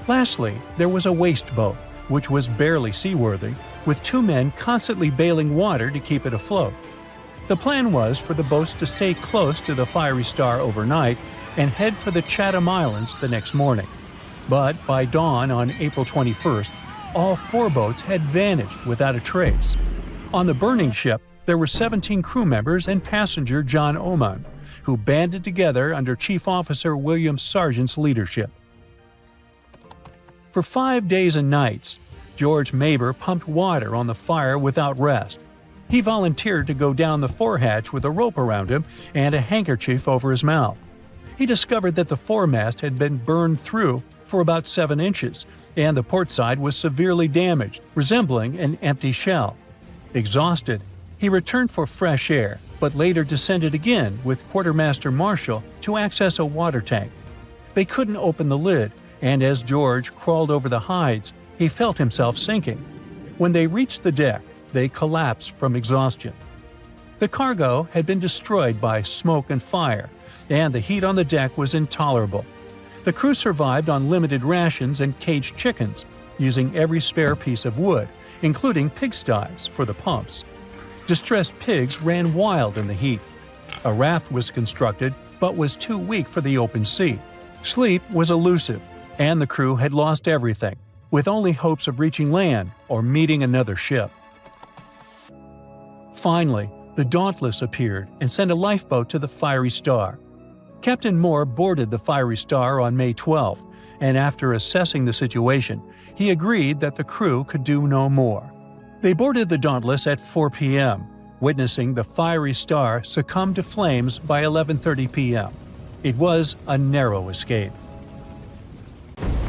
Lastly, there was a waste boat, which was barely seaworthy, with 2 men constantly bailing water to keep it afloat. The plan was for the boats to stay close to the Fiery Star overnight and head for the Chatham Islands the next morning. But by dawn on April 21st, all 4 boats had vanished without a trace. On the burning ship, there were 17 crew members and passenger John Oman, who banded together under Chief Officer William Sargent's leadership. For 5 days and nights, George Maber pumped water on the fire without rest. He volunteered to go down the forehatch with a rope around him and a handkerchief over his mouth. He discovered that the foremast had been burned through for about 7 inches, and the port side was severely damaged, resembling an empty shell. Exhausted, he returned for fresh air, but later descended again with Quartermaster Marshall to access a water tank. They couldn't open the lid, and as George crawled over the hides, he felt himself sinking. When they reached the deck, they collapsed from exhaustion. The cargo had been destroyed by smoke and fire, and the heat on the deck was intolerable. The crew survived on limited rations and caged chickens, using every spare piece of wood, including pigsties, for the pumps. Distressed pigs ran wild in the heat. A raft was constructed, but was too weak for the open sea. Sleep was elusive, and the crew had lost everything, with only hopes of reaching land or meeting another ship. Finally, the Dauntless appeared and sent a lifeboat to the Fiery Star. Captain Moore boarded the Fiery Star on May 12th, and after assessing the situation, he agreed that the crew could do no more. They boarded the Dauntless at 4 p.m., witnessing the Fiery Star succumb to flames by 11:30 p.m. It was a narrow escape.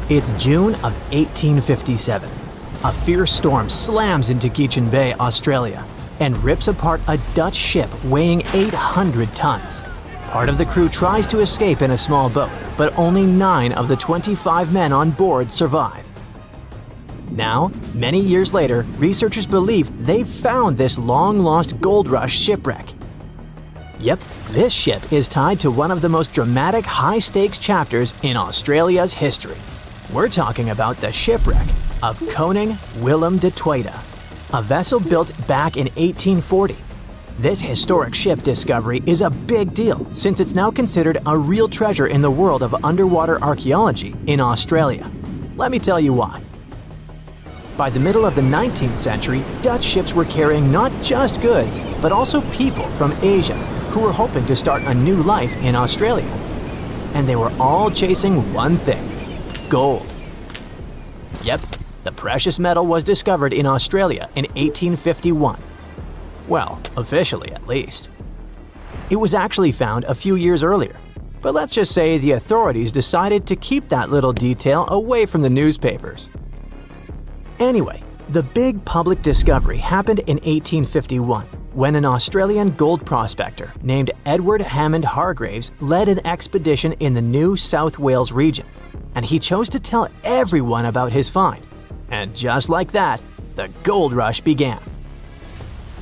It's June of 1857. A fierce storm slams into Geechin Bay, Australia, and rips apart a Dutch ship weighing 800 tons. Part of the crew tries to escape in a small boat, but only 9 of the 25 men on board survive. Now, many years later, researchers believe they've found this long-lost gold rush shipwreck. Yep, this ship is tied to one of the most dramatic high-stakes chapters in Australia's history. We're talking about the shipwreck of Koning Willem de Tweede, a vessel built back in 1840. This historic ship discovery is a big deal since it's now considered a real treasure in the world of underwater archaeology in Australia. Let me tell you why. By the middle of the 19th century, Dutch ships were carrying not just goods, but also people from Asia who were hoping to start a new life in Australia. And they were all chasing one thing: gold. Yep, the precious metal was discovered in Australia in 1851. Well, officially at least. It was actually found a few years earlier, but let's just say the authorities decided to keep that little detail away from the newspapers. Anyway, the big public discovery happened in 1851 when an Australian gold prospector named Edward Hammond Hargraves led an expedition in the New South Wales region, and he chose to tell everyone about his find. And just like that, the gold rush began.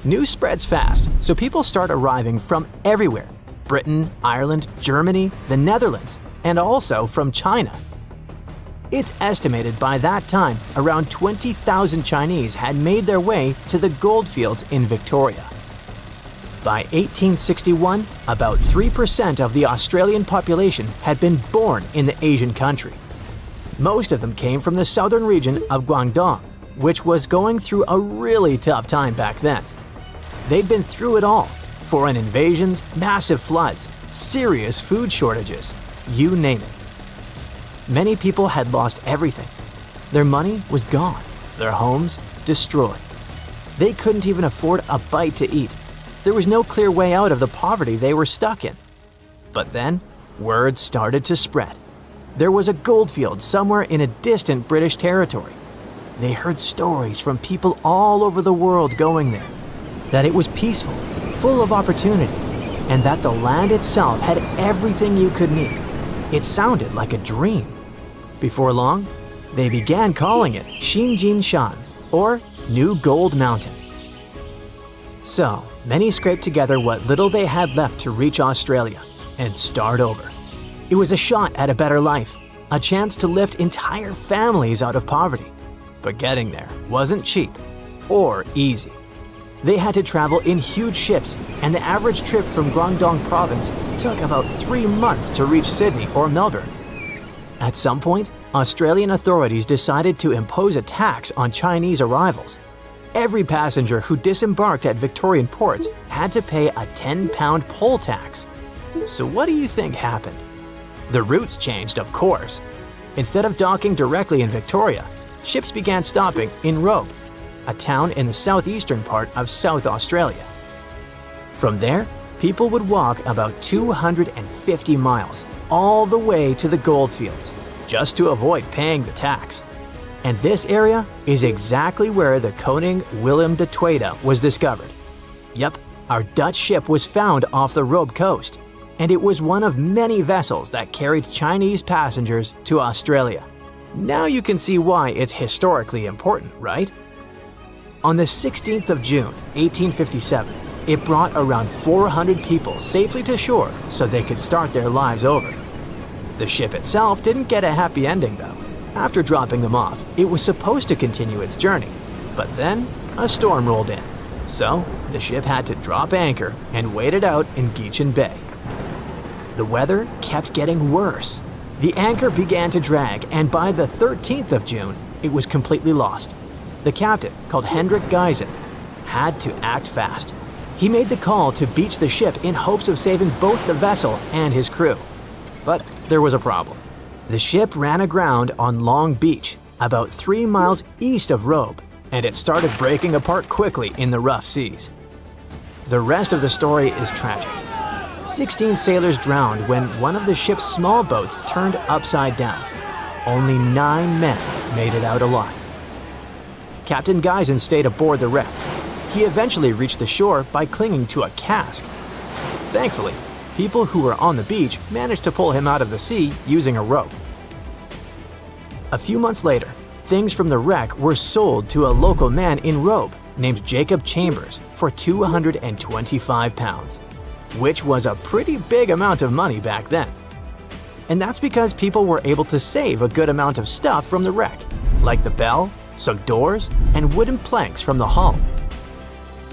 News spreads fast, so people start arriving from everywhere: Britain, Ireland, Germany, the Netherlands, and also from China. It's estimated by that time around 20,000 Chinese had made their way to the goldfields in Victoria. By 1861, about 3% of the Australian population had been born in the Asian country. Most of them came from the southern region of Guangdong, which was going through a really tough time back then. They'd been through it all: foreign invasions, massive floods, serious food shortages, you name it. Many people had lost everything. Their money was gone, their homes destroyed. They couldn't even afford a bite to eat. There was no clear way out of the poverty they were stuck in. But then, word started to spread. There was a goldfield somewhere in a distant British territory. They heard stories from people all over the world going there, that it was peaceful, full of opportunity, and that the land itself had everything you could need. It sounded like a dream. Before long, they began calling it Xinjin Shan, or New Gold Mountain. So, many scraped together what little they had left to reach Australia and start over. It was a shot at a better life, a chance to lift entire families out of poverty. But getting there wasn't cheap or easy. They had to travel in huge ships, and the average trip from Guangdong province took about 3 months to reach Sydney or Melbourne. At some point, Australian authorities decided to impose a tax on Chinese arrivals. Every passenger who disembarked at Victorian ports had to pay a £10 poll tax. So what do you think happened? The routes changed, of course. Instead of docking directly in Victoria, ships began stopping in Robe, a town in the southeastern part of South Australia. From there, people would walk about 250 miles all the way to the goldfields just to avoid paying the tax. And this area is exactly where the Koning Willem de Tweede was discovered. Yep, our Dutch ship was found off the Robe coast, and it was one of many vessels that carried Chinese passengers to Australia. Now you can see why it's historically important, right? On the 16th of June, 1857, it brought around 400 people safely to shore so they could start their lives over. The ship itself didn't get a happy ending though. After dropping them off, it was supposed to continue its journey, but then a storm rolled in. So, the ship had to drop anchor and wait it out in Geechin Bay. The weather kept getting worse. The anchor began to drag, and by the 13th of June, it was completely lost. The captain, called Hendrik Geisen, had to act fast. He made the call to beach the ship in hopes of saving both the vessel and his crew. But there was a problem. The ship ran aground on Long Beach, about 3 miles east of Robe, and it started breaking apart quickly in the rough seas. The rest of the story is tragic. 16 sailors drowned when one of the ship's small boats turned upside down. Only 9 men made it out alive. Captain Geisen stayed aboard the wreck. He eventually reached the shore by clinging to a cask. Thankfully, people who were on the beach managed to pull him out of the sea using a rope. A few months later, things from the wreck were sold to a local man in Robe named Jacob Chambers for £225, which was a pretty big amount of money back then. And that's because people were able to save a good amount of stuff from the wreck, like the bell, some doors, and wooden planks from the hull.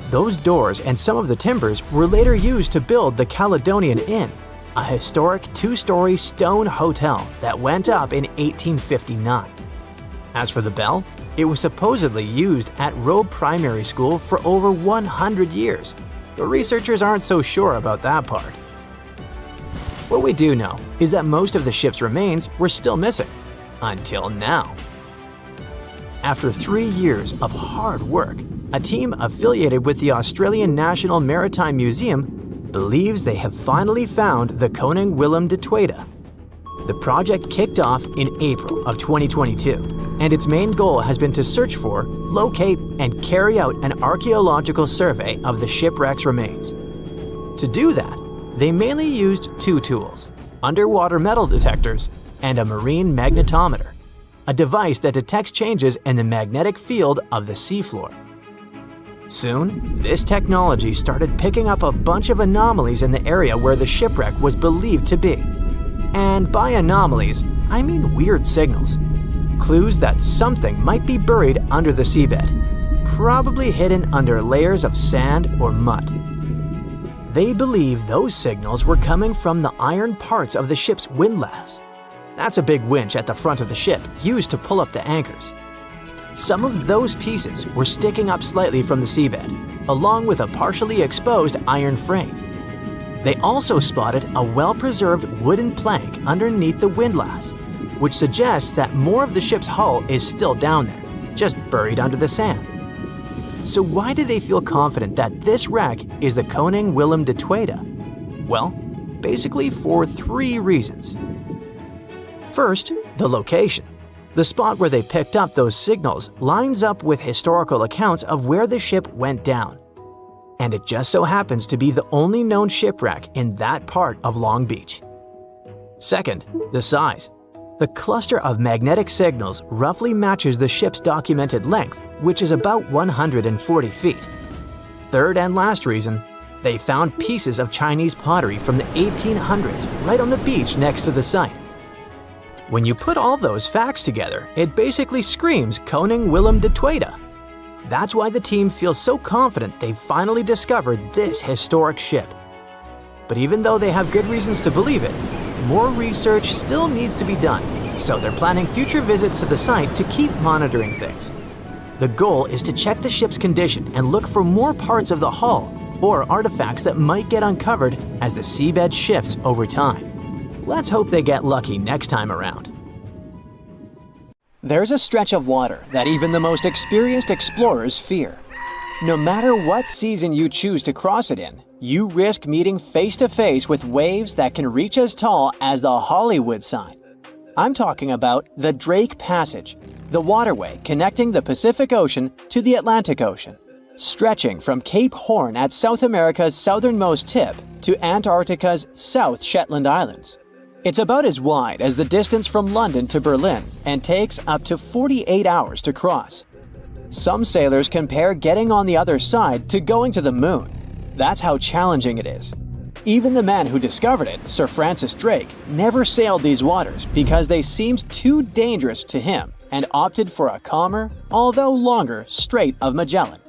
Those doors and some of the timbers were later used to build the Caledonian Inn, a historic 2-story stone hotel that went up in 1859. As for the bell, it was supposedly used at Robe Primary School for over 100 years, but researchers aren't so sure about that part. What we do know is that most of the ship's remains were still missing, until now. After 3 years of hard work, a team affiliated with the Australian National Maritime Museum believes they have finally found the Koning Willem de Tweede. The project kicked off in April of 2022, and its main goal has been to search for, locate, and carry out an archaeological survey of the shipwreck's remains. To do that, they mainly used 2 tools: underwater metal detectors and a marine magnetometer, a device that detects changes in the magnetic field of the seafloor. Soon, this technology started picking up a bunch of anomalies in the area where the shipwreck was believed to be. And by anomalies, I mean weird signals. Clues that something might be buried under the seabed, probably hidden under layers of sand or mud. They believe those signals were coming from the iron parts of the ship's windlass. That's a big winch at the front of the ship used to pull up the anchors. Some of those pieces were sticking up slightly from the seabed, along with a partially exposed iron frame. They also spotted a well-preserved wooden plank underneath the windlass, which suggests that more of the ship's hull is still down there, just buried under the sand. So why do they feel confident that this wreck is the Koning Willem de Tweede? Well, basically for 3 reasons. First, the location. The spot where they picked up those signals lines up with historical accounts of where the ship went down. And it just so happens to be the only known shipwreck in that part of Long Beach. Second, the size. The cluster of magnetic signals roughly matches the ship's documented length, which is about 140 feet. Third and last reason, they found pieces of Chinese pottery from the 1800s right on the beach next to the site. When you put all those facts together, it basically screams Koning Willem de Tweede. That's why the team feels so confident they've finally discovered this historic ship. But even though they have good reasons to believe it, more research still needs to be done, so they're planning future visits to the site to keep monitoring things. The goal is to check the ship's condition and look for more parts of the hull or artifacts that might get uncovered as the seabed shifts over time. Let's hope they get lucky next time around. There's a stretch of water that even the most experienced explorers fear. No matter what season you choose to cross it in, you risk meeting face to face with waves that can reach as tall as the Hollywood sign. I'm talking about the Drake Passage, the waterway connecting the Pacific Ocean to the Atlantic Ocean, stretching from Cape Horn at South America's southernmost tip to Antarctica's South Shetland Islands. It's about as wide as the distance from London to Berlin and takes up to 48 hours to cross. Some sailors compare getting on the other side to going to the moon. That's how challenging it is. Even the man who discovered it, Sir Francis Drake, never sailed these waters because they seemed too dangerous to him and opted for a calmer, although longer, Strait of Magellan.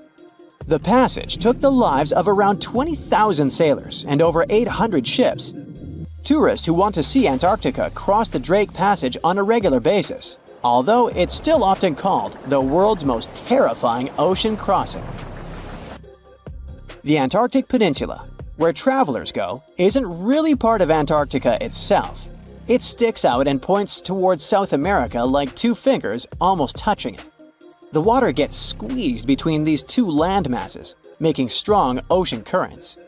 The passage took the lives of around 20,000 sailors and over 800 ships. Tourists who want to see Antarctica cross the Drake Passage on a regular basis, although it's still often called the world's most terrifying ocean crossing. The Antarctic Peninsula, where travelers go, isn't really part of Antarctica itself. It sticks out and points towards South America like two fingers almost touching it. The water gets squeezed between these two land masses, making strong ocean currents.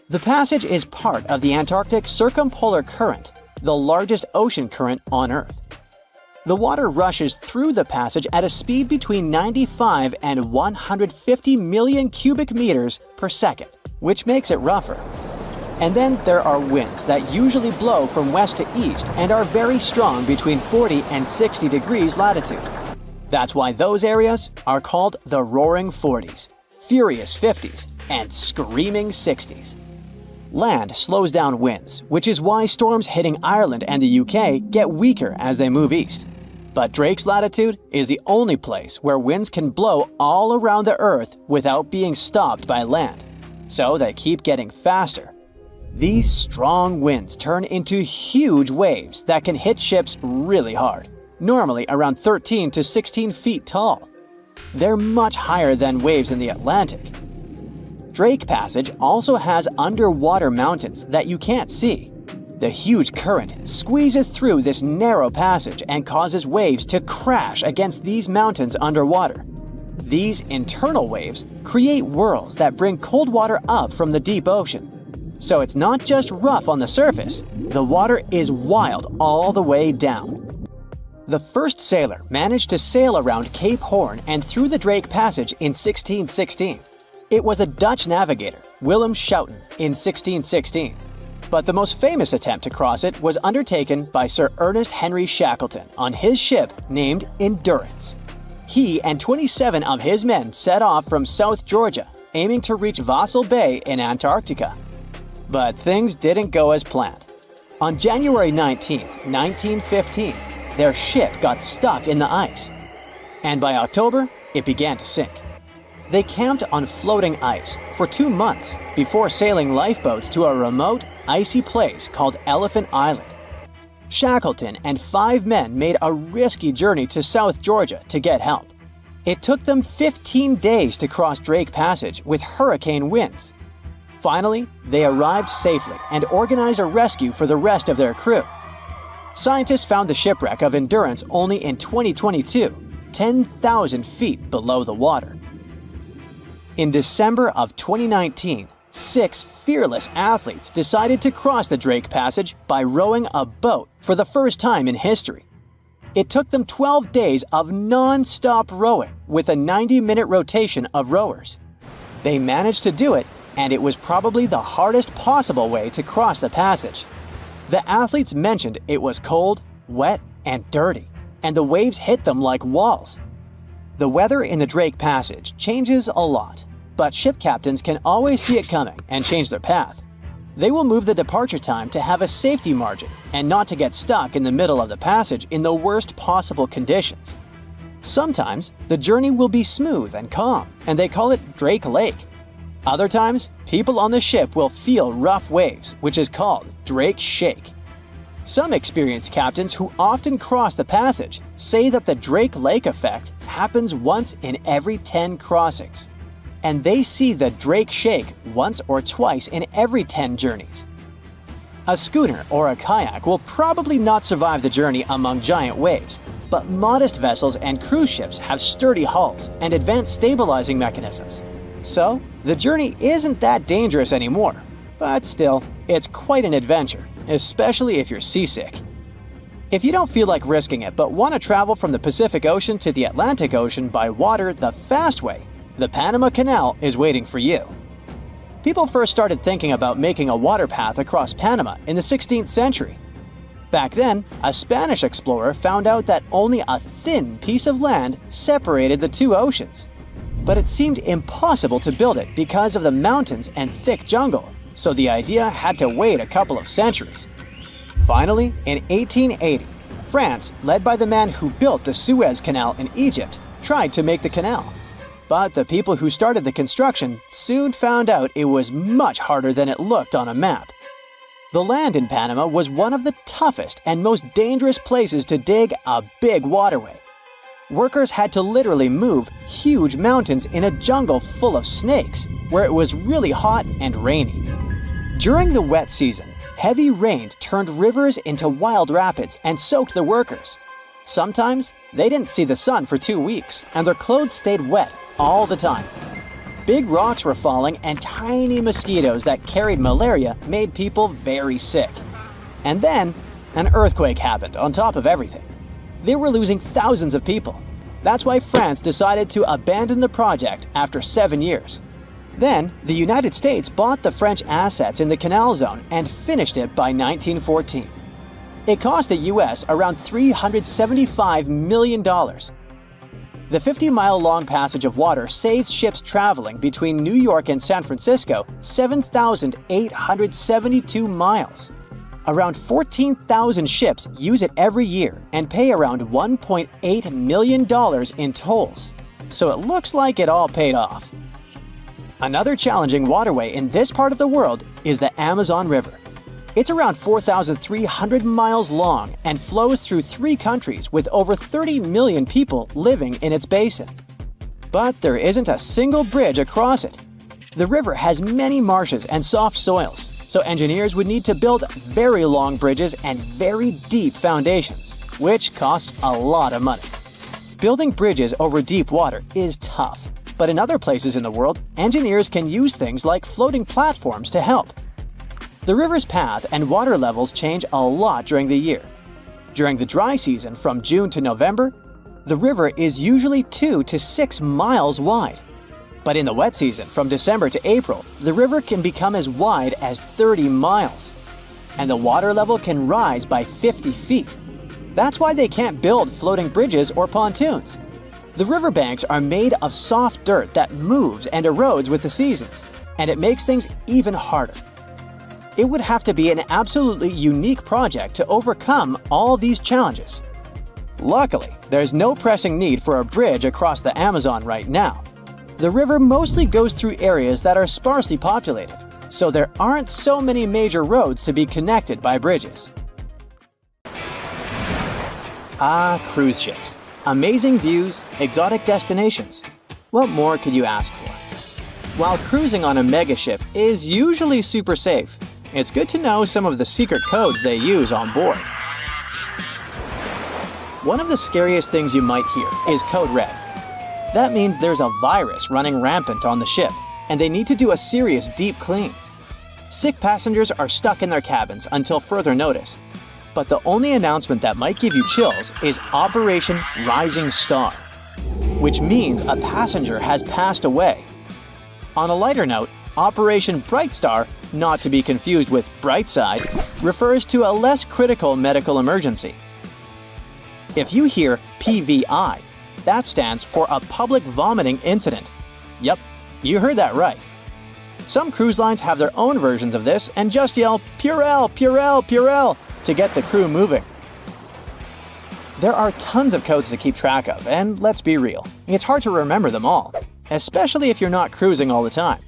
The passage is part of the Antarctic Circumpolar Current, the largest ocean current on Earth. The water rushes through the passage at a speed between 95 and 150 million cubic meters per second, which makes it rougher. And then there are winds that usually blow from west to east and are very strong between 40 and 60 degrees latitude. That's why those areas are called the Roaring Forties, Furious 50s, and Screaming 60s. Land slows down winds, which is why storms hitting Ireland and the UK get weaker as they move east. But Drake's latitude is the only place where winds can blow all around the Earth without being stopped by land. So they keep getting faster. These strong winds turn into huge waves that can hit ships really hard, normally around 13 to 16 feet tall. They're much higher than waves in the Atlantic. Drake Passage also has underwater mountains that you can't see. The huge current squeezes through this narrow passage and causes waves to crash against these mountains underwater. These internal waves create whirls that bring cold water up from the deep ocean. So it's not just rough on the surface, the water is wild all the way down. The first sailor managed to sail around Cape Horn and through the Drake Passage in 1616. It was a Dutch navigator, Willem Schouten, in 1616. But the most famous attempt to cross it was undertaken by Sir Ernest Henry Shackleton on his ship named Endurance. He and 27 of his men set off from South Georgia, aiming to reach Vassal Bay in Antarctica. But things didn't go as planned. On January 19, 1915, their ship got stuck in the ice. And by October, it began to sink. They camped on floating ice for 2 months before sailing lifeboats to a remote, icy place called Elephant Island. Shackleton and 5 men made a risky journey to South Georgia to get help. It took them 15 days to cross Drake Passage with hurricane winds. Finally, they arrived safely and organized a rescue for the rest of their crew. Scientists found the shipwreck of Endurance only in 2022, 10,000 feet below the water. In December of 2019, 6 fearless athletes decided to cross the Drake Passage by rowing a boat for the first time in history. It took them 12 days of non-stop rowing with a 90-minute rotation of rowers. They managed to do it, and it was probably the hardest possible way to cross the passage. The athletes mentioned it was cold, wet, and dirty, and the waves hit them like walls. The weather in the Drake Passage changes a lot, but ship captains can always see it coming and change their path. They will move the departure time to have a safety margin and not to get stuck in the middle of the passage in the worst possible conditions. Sometimes, the journey will be smooth and calm, and they call it Drake Lake. Other times, people on the ship will feel rough waves, which is called Drake Shake. Some experienced captains who often cross the passage say that the Drake Lake effect happens once in every 10 crossings, and they see the Drake Shake once or twice in every 10 journeys. A schooner or a kayak will probably not survive the journey among giant waves, but modest vessels and cruise ships have sturdy hulls and advanced stabilizing mechanisms. So, the journey isn't that dangerous anymore, but still, it's quite an adventure, especially if you're seasick. If you don't feel like risking it but want to travel from the Pacific Ocean to the Atlantic Ocean by water the fast way, the Panama Canal is waiting for you. People first started thinking about making a water path across Panama in the 16th century. Back then, a Spanish explorer found out that only a thin piece of land separated the two oceans. But it seemed impossible to build it because of the mountains and thick jungle, so the idea had to wait a couple of centuries. Finally, in 1880, France, led by the man who built the Suez Canal in Egypt, tried to make the canal. But the people who started the construction soon found out it was much harder than it looked on a map. The land in Panama was one of the toughest and most dangerous places to dig a big waterway. Workers had to literally move huge mountains in a jungle full of snakes, where it was really hot and rainy. During the wet season, heavy rain turned rivers into wild rapids and soaked the workers. Sometimes, they didn't see the sun for 2 weeks, and their clothes stayed wet all the time. Big rocks were falling, and tiny mosquitoes that carried malaria made people very sick. And then, an earthquake happened on top of everything. They were losing thousands of people. That's why France decided to abandon the project after 7 years. Then, the United States bought the French assets in the canal zone and finished it by 1914. It cost the US around $375 million. The 50-mile-long passage of water saves ships traveling between New York and San Francisco 7,872 miles. Around 14,000 ships use it every year and pay around $1.8 million in tolls. So it looks like it all paid off. Another challenging waterway in this part of the world is the Amazon River. It's around 4,300 miles long and flows through 3 countries with over 30 million people living in its basin. But there isn't a single bridge across it. The river has many marshes and soft soils, so engineers would need to build very long bridges and very deep foundations, which costs a lot of money. Building bridges over deep water is tough, but in other places in the world, engineers can use things like floating platforms to help. The river's path and water levels change a lot during the year. During the dry season from June to November, the river is usually 2 to 6 miles wide. But in the wet season from December to April, the river can become as wide as 30 miles. And the water level can rise by 50 feet. That's why they can't build floating bridges or pontoons. The riverbanks are made of soft dirt that moves and erodes with the seasons, and it makes things even harder. It would have to be an absolutely unique project to overcome all these challenges. Luckily, there's no pressing need for a bridge across the Amazon right now. The river mostly goes through areas that are sparsely populated, so there aren't so many major roads to be connected by bridges. Ah, cruise ships. Amazing views, exotic destinations. What more could you ask for? While cruising on a megaship is usually super safe, it's good to know some of the secret codes they use on board. One of the scariest things you might hear is Code Red. That means there's a virus running rampant on the ship, and they need to do a serious deep clean. Sick passengers are stuck in their cabins until further notice. But the only announcement that might give you chills is Operation Rising Star, which means a passenger has passed away. On a lighter note, Operation Bright Star not to be confused with bright side, refers to a less critical medical emergency. If you hear PVI, that stands for a public vomiting incident. Yep, you heard that right. Some cruise lines have their own versions of this and just yell Purell, Purell, Purell to get the crew moving. There are tons of codes to keep track of, and let's be real, it's hard to remember them all, especially if you're not cruising all the time.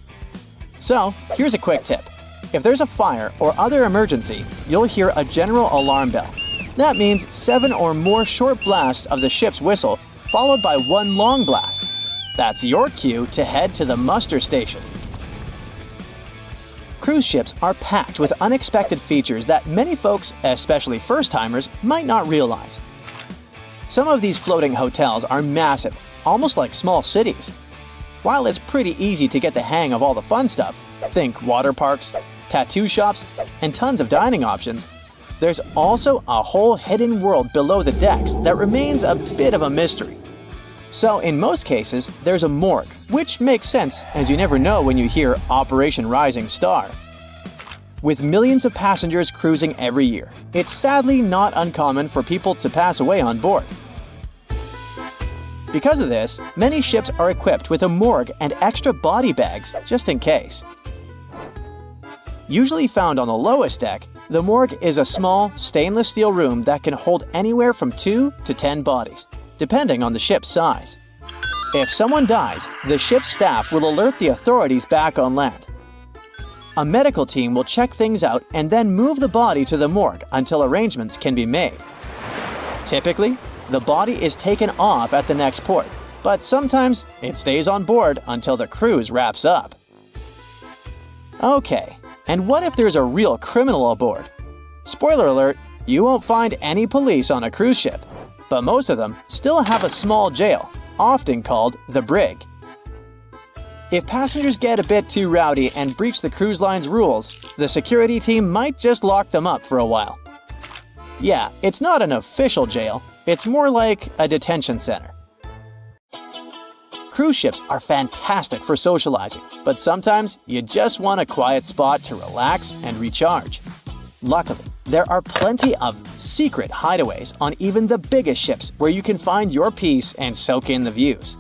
So, here's a quick tip. If there's a fire or other emergency, you'll hear a general alarm bell. That means 7 or more short blasts of the ship's whistle, followed by one long blast. That's your cue to head to the muster station. Cruise ships are packed with unexpected features that many folks, especially first-timers, might not realize. Some of these floating hotels are massive, almost like small cities. While it's pretty easy to get the hang of all the fun stuff, think water parks, tattoo shops, and tons of dining options, there's also a whole hidden world below the decks that remains a bit of a mystery. So in most cases, there's a morgue, which makes sense as you never know when you hear Operation Rising Star. With millions of passengers cruising every year, it's sadly not uncommon for people to pass away on board. Because of this, many ships are equipped with a morgue and extra body bags just in case. Usually found on the lowest deck, the morgue is a small, stainless steel room that can hold anywhere from 2 to 10 bodies, depending on the ship's size. If someone dies, the ship's staff will alert the authorities back on land. A medical team will check things out and then move the body to the morgue until arrangements can be made. Typically, the body is taken off at the next port, but sometimes it stays on board until the cruise wraps up. Okay, and what if there's a real criminal aboard? Spoiler alert, you won't find any police on a cruise ship, but most of them still have a small jail, often called the brig. If passengers get a bit too rowdy and breach the cruise line's rules, the security team might just lock them up for a while. Yeah, it's not an official jail, it's more like a detention center. Cruise ships are fantastic for socializing, but sometimes you just want a quiet spot to relax and recharge. Luckily, there are plenty of secret hideaways on even the biggest ships where you can find your peace and soak in the views.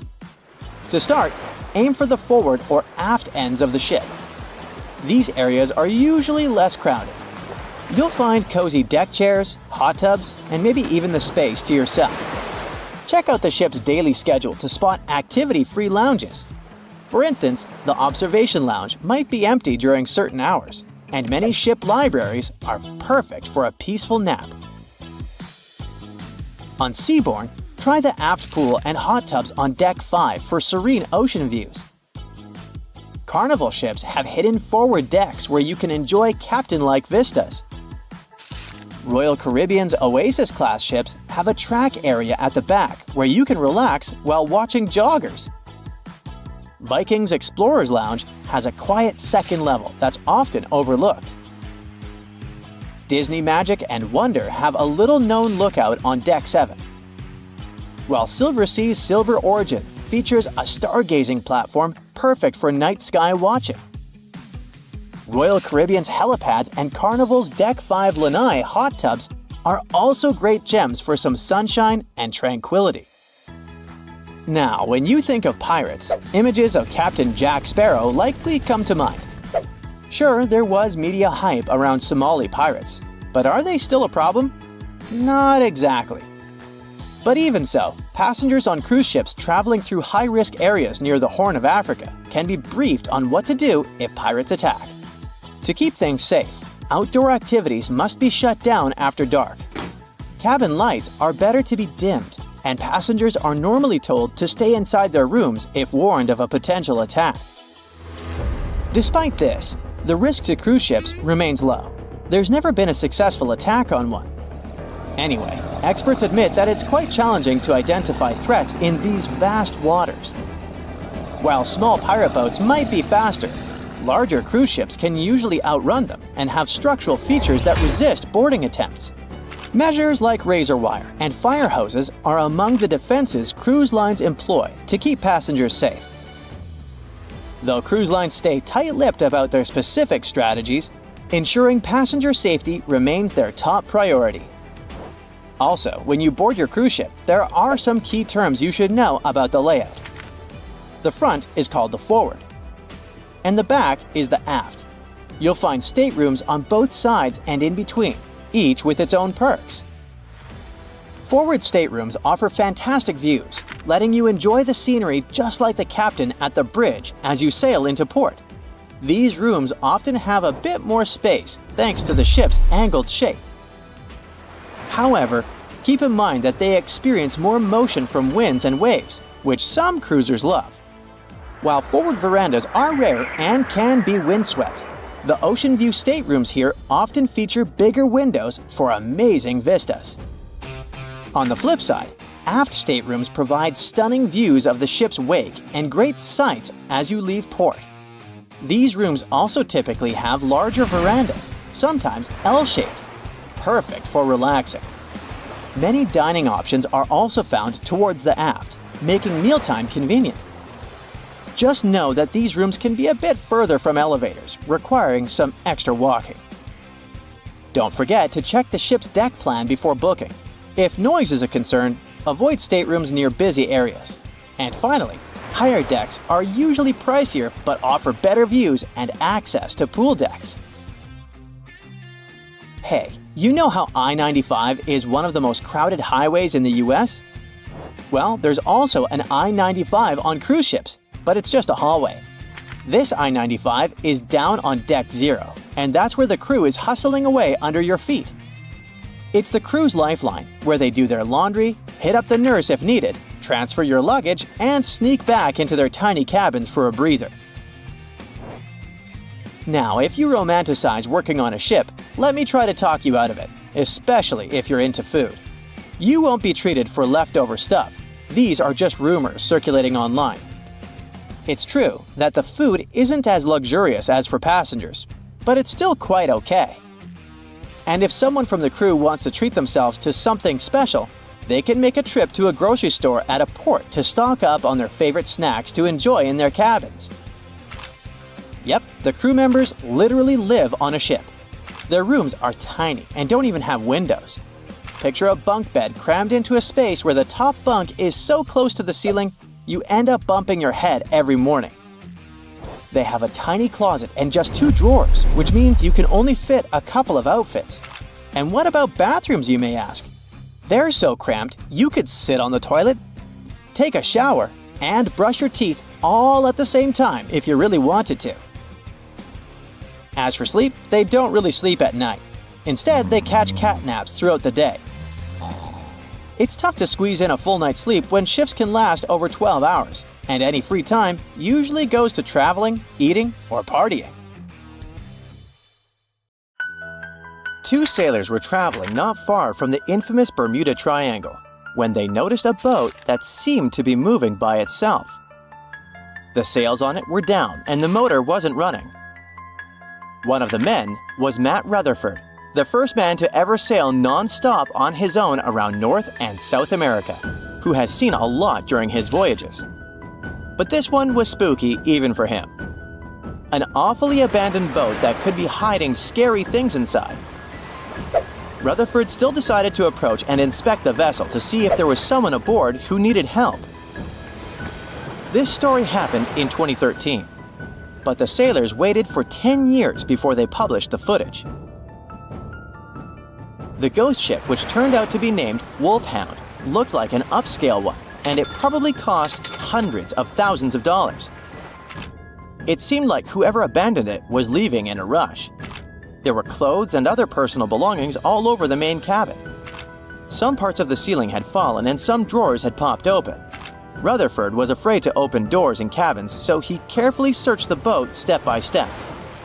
To start, aim for the forward or aft ends of the ship. These areas are usually less crowded. You'll find cozy deck chairs, hot tubs, and maybe even the space to yourself. Check out the ship's daily schedule to spot activity-free lounges. For instance, the observation lounge might be empty during certain hours, and many ship libraries are perfect for a peaceful nap. On Seabourn, try the aft pool and hot tubs on Deck 5 for serene ocean views. Carnival ships have hidden forward decks where you can enjoy captain-like vistas. Royal Caribbean's Oasis-class ships have a track area at the back where you can relax while watching joggers. Viking's Explorer's Lounge has a quiet second level that's often overlooked. Disney Magic and Wonder have a little-known lookout on Deck 7. While Silversea's Silver Origin features a stargazing platform perfect for night sky watching. Royal Caribbean's helipads and Carnival's Deck 5 Lanai hot tubs are also great gems for some sunshine and tranquility. Now, when you think of pirates, images of Captain Jack Sparrow likely come to mind. Sure, there was media hype around Somali pirates, but are they still a problem? Not exactly. But even so, passengers on cruise ships traveling through high-risk areas near the Horn of Africa can be briefed on what to do if pirates attack. To keep things safe, outdoor activities must be shut down after dark. Cabin lights are better to be dimmed, and passengers are normally told to stay inside their rooms if warned of a potential attack. Despite this, the risk to cruise ships remains low. There's never been a successful attack on one. Anyway, experts admit that it's quite challenging to identify threats in these vast waters. While small pirate boats might be faster, larger cruise ships can usually outrun them and have structural features that resist boarding attempts. Measures like razor wire and fire hoses are among the defenses cruise lines employ to keep passengers safe. Though cruise lines stay tight-lipped about their specific strategies, ensuring passenger safety remains their top priority. Also, when you board your cruise ship, there are some key terms you should know about the layout. The front is called the forward, and the back is the aft. You'll find staterooms on both sides and in between, each with its own perks. Forward staterooms offer fantastic views, letting you enjoy the scenery just like the captain at the bridge as you sail into port. These rooms often have a bit more space thanks to the ship's angled shape. However, keep in mind that they experience more motion from winds and waves, which some cruisers love. While forward verandas are rare and can be windswept, the ocean view staterooms here often feature bigger windows for amazing vistas. On the flip side, aft staterooms provide stunning views of the ship's wake and great sights as you leave port. These rooms also typically have larger verandas, sometimes L-shaped, perfect for relaxing. Many dining options are also found towards the aft, making mealtime convenient. Just know that these rooms can be a bit further from elevators, requiring some extra walking. Don't forget to check the ship's deck plan before booking. If noise is a concern, avoid staterooms near busy areas. And finally, higher decks are usually pricier but offer better views and access to pool decks. Hey, you know how I-95 is one of the most crowded highways in the US? Well, there's also an I-95 on cruise ships, but it's just a hallway. This I-95 is down on Deck 0, and that's where the crew is hustling away under your feet. It's the crew's lifeline, where they do their laundry, hit up the nurse if needed, transfer your luggage, and sneak back into their tiny cabins for a breather. Now, if you romanticize working on a ship, let me try to talk you out of it, especially if you're into food. You won't be treated for leftover stuff. These are just rumors circulating online. It's true that the food isn't as luxurious as for passengers, but it's still quite okay. And if someone from the crew wants to treat themselves to something special, they can make a trip to a grocery store at a port to stock up on their favorite snacks to enjoy in their cabins. Yep, the crew members literally live on a ship. Their rooms are tiny and don't even have windows. Picture a bunk bed crammed into a space where the top bunk is so close to the ceiling, you end up bumping your head every morning. They have a tiny closet and just 2 drawers, which means you can only fit a couple of outfits. And what about bathrooms, you may ask? They're so cramped, you could sit on the toilet, take a shower, and brush your teeth all at the same time if you really wanted to. As for sleep, they don't really sleep at night. Instead, they catch cat naps throughout the day. It's tough to squeeze in a full night's sleep when shifts can last over 12 hours, and any free time usually goes to traveling, eating, or partying. 2 sailors were traveling not far from the infamous Bermuda Triangle when they noticed a boat that seemed to be moving by itself. The sails on it were down and the motor wasn't running. One of the men was Matt Rutherford, the first man to ever sail non-stop on his own around North and South America, who has seen a lot during his voyages. But this one was spooky even for him. An awfully abandoned boat that could be hiding scary things inside. Rutherford still decided to approach and inspect the vessel to see if there was someone aboard who needed help. This story happened in 2013, but the sailors waited for 10 years before they published the footage. The ghost ship, which turned out to be named Wolfhound, looked like an upscale one, and it probably cost hundreds of thousands of dollars. It seemed like whoever abandoned it was leaving in a rush. There were clothes and other personal belongings all over the main cabin. Some parts of the ceiling had fallen and some drawers had popped open. Rutherford was afraid to open doors in cabins, so he carefully searched the boat step by step,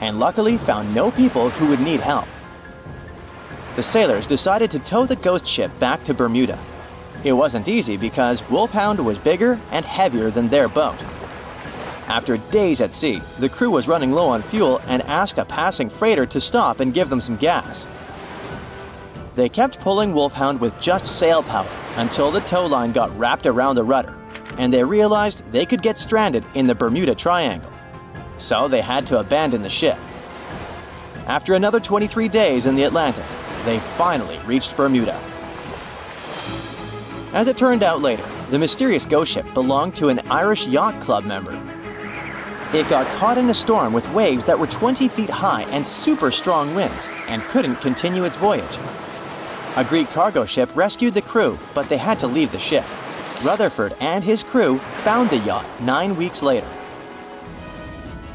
and luckily found no people who would need help. The sailors decided to tow the ghost ship back to Bermuda. It wasn't easy because Wolfhound was bigger and heavier than their boat. After days at sea, the crew was running low on fuel and asked a passing freighter to stop and give them some gas. They kept pulling Wolfhound with just sail power until the tow line got wrapped around the rudder, and they realized they could get stranded in the Bermuda Triangle. so they had to abandon the ship. After another 23 days in the Atlantic, they finally reached Bermuda. As it turned out later, the mysterious ghost ship belonged to an Irish yacht club member. It got caught in a storm with waves that were 20 feet high and super strong winds, and couldn't continue its voyage. A Greek cargo ship rescued the crew, but they had to leave the ship. Rutherford and his crew found the yacht 9 weeks later.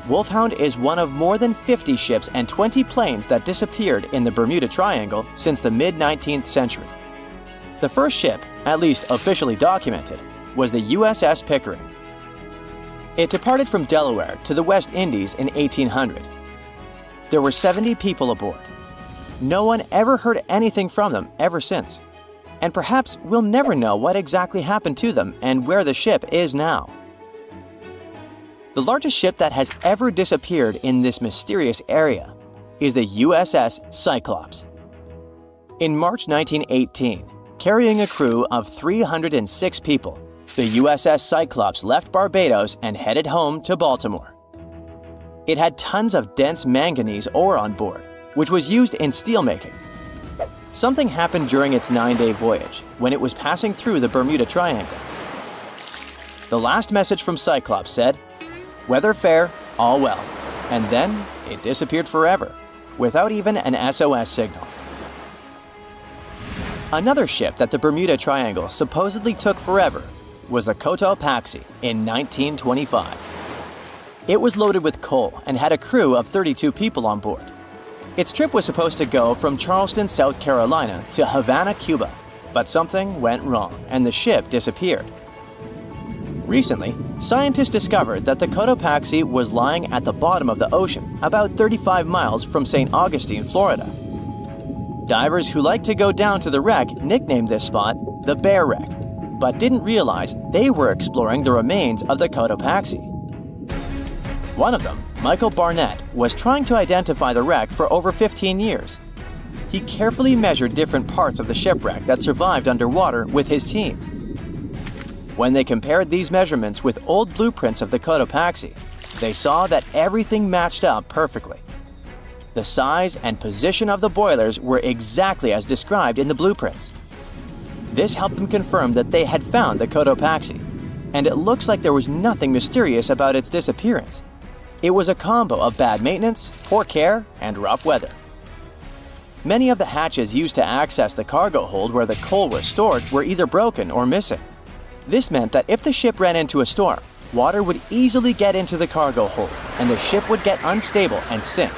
Wolfhound is one of more than 50 ships and 20 planes that disappeared in the Bermuda Triangle since the mid-19th century. The first ship, at least officially documented, was the USS Pickering. It departed from Delaware to the West Indies in 1800. There were 70 people aboard. No one ever heard anything from them ever since. And perhaps we'll never know what exactly happened to them and where the ship is now. The largest ship that has ever disappeared in this mysterious area is the USS Cyclops. In March 1918, carrying a crew of 306 people, the USS Cyclops left Barbados and headed home to Baltimore. It had tons of dense manganese ore on board, which was used in steelmaking. Something happened during its 9-day voyage when it was passing through the Bermuda Triangle. The last message from Cyclops said, "Weather fair, all well," and then it disappeared forever, without even an SOS signal. Another ship that the Bermuda Triangle supposedly took forever was the Cotopaxi in 1925. It was loaded with coal and had a crew of 32 people on board. Its trip was supposed to go from Charleston, South Carolina to Havana, Cuba, but something went wrong and the ship disappeared. Recently, scientists discovered that the Cotopaxi was lying at the bottom of the ocean about 35 miles from St. Augustine, Florida. Divers who like to go down to the wreck nicknamed this spot the Bear Wreck, but didn't realize they were exploring the remains of the Cotopaxi. One of them, Michael Barnett, was trying to identify the wreck for over 15 years. He carefully measured different parts of the shipwreck that survived underwater with his team. When they compared these measurements with old blueprints of the Cotopaxi, they saw that everything matched up perfectly. The size and position of the boilers were exactly as described in the blueprints. This helped them confirm that they had found the Cotopaxi, and it looks like there was nothing mysterious about its disappearance. It was a combo of bad maintenance, poor care, and rough weather. Many of the hatches used to access the cargo hold where the coal was stored were either broken or missing. This meant that if the ship ran into a storm, water would easily get into the cargo hold, and the ship would get unstable and sink.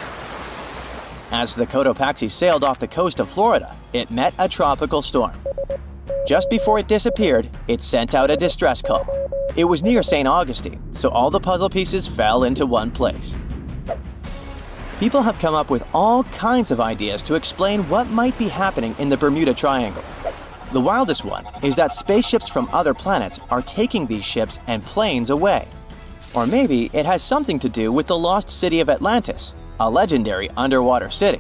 As the Cotopaxi sailed off the coast of Florida, it met a tropical storm. Just before it disappeared, it sent out a distress call. It was near St. Augustine, so all the puzzle pieces fell into one place. People have come up with all kinds of ideas to explain what might be happening in the Bermuda Triangle. The wildest one is that spaceships from other planets are taking these ships and planes away. Or maybe it has something to do with the lost city of Atlantis, a legendary underwater city.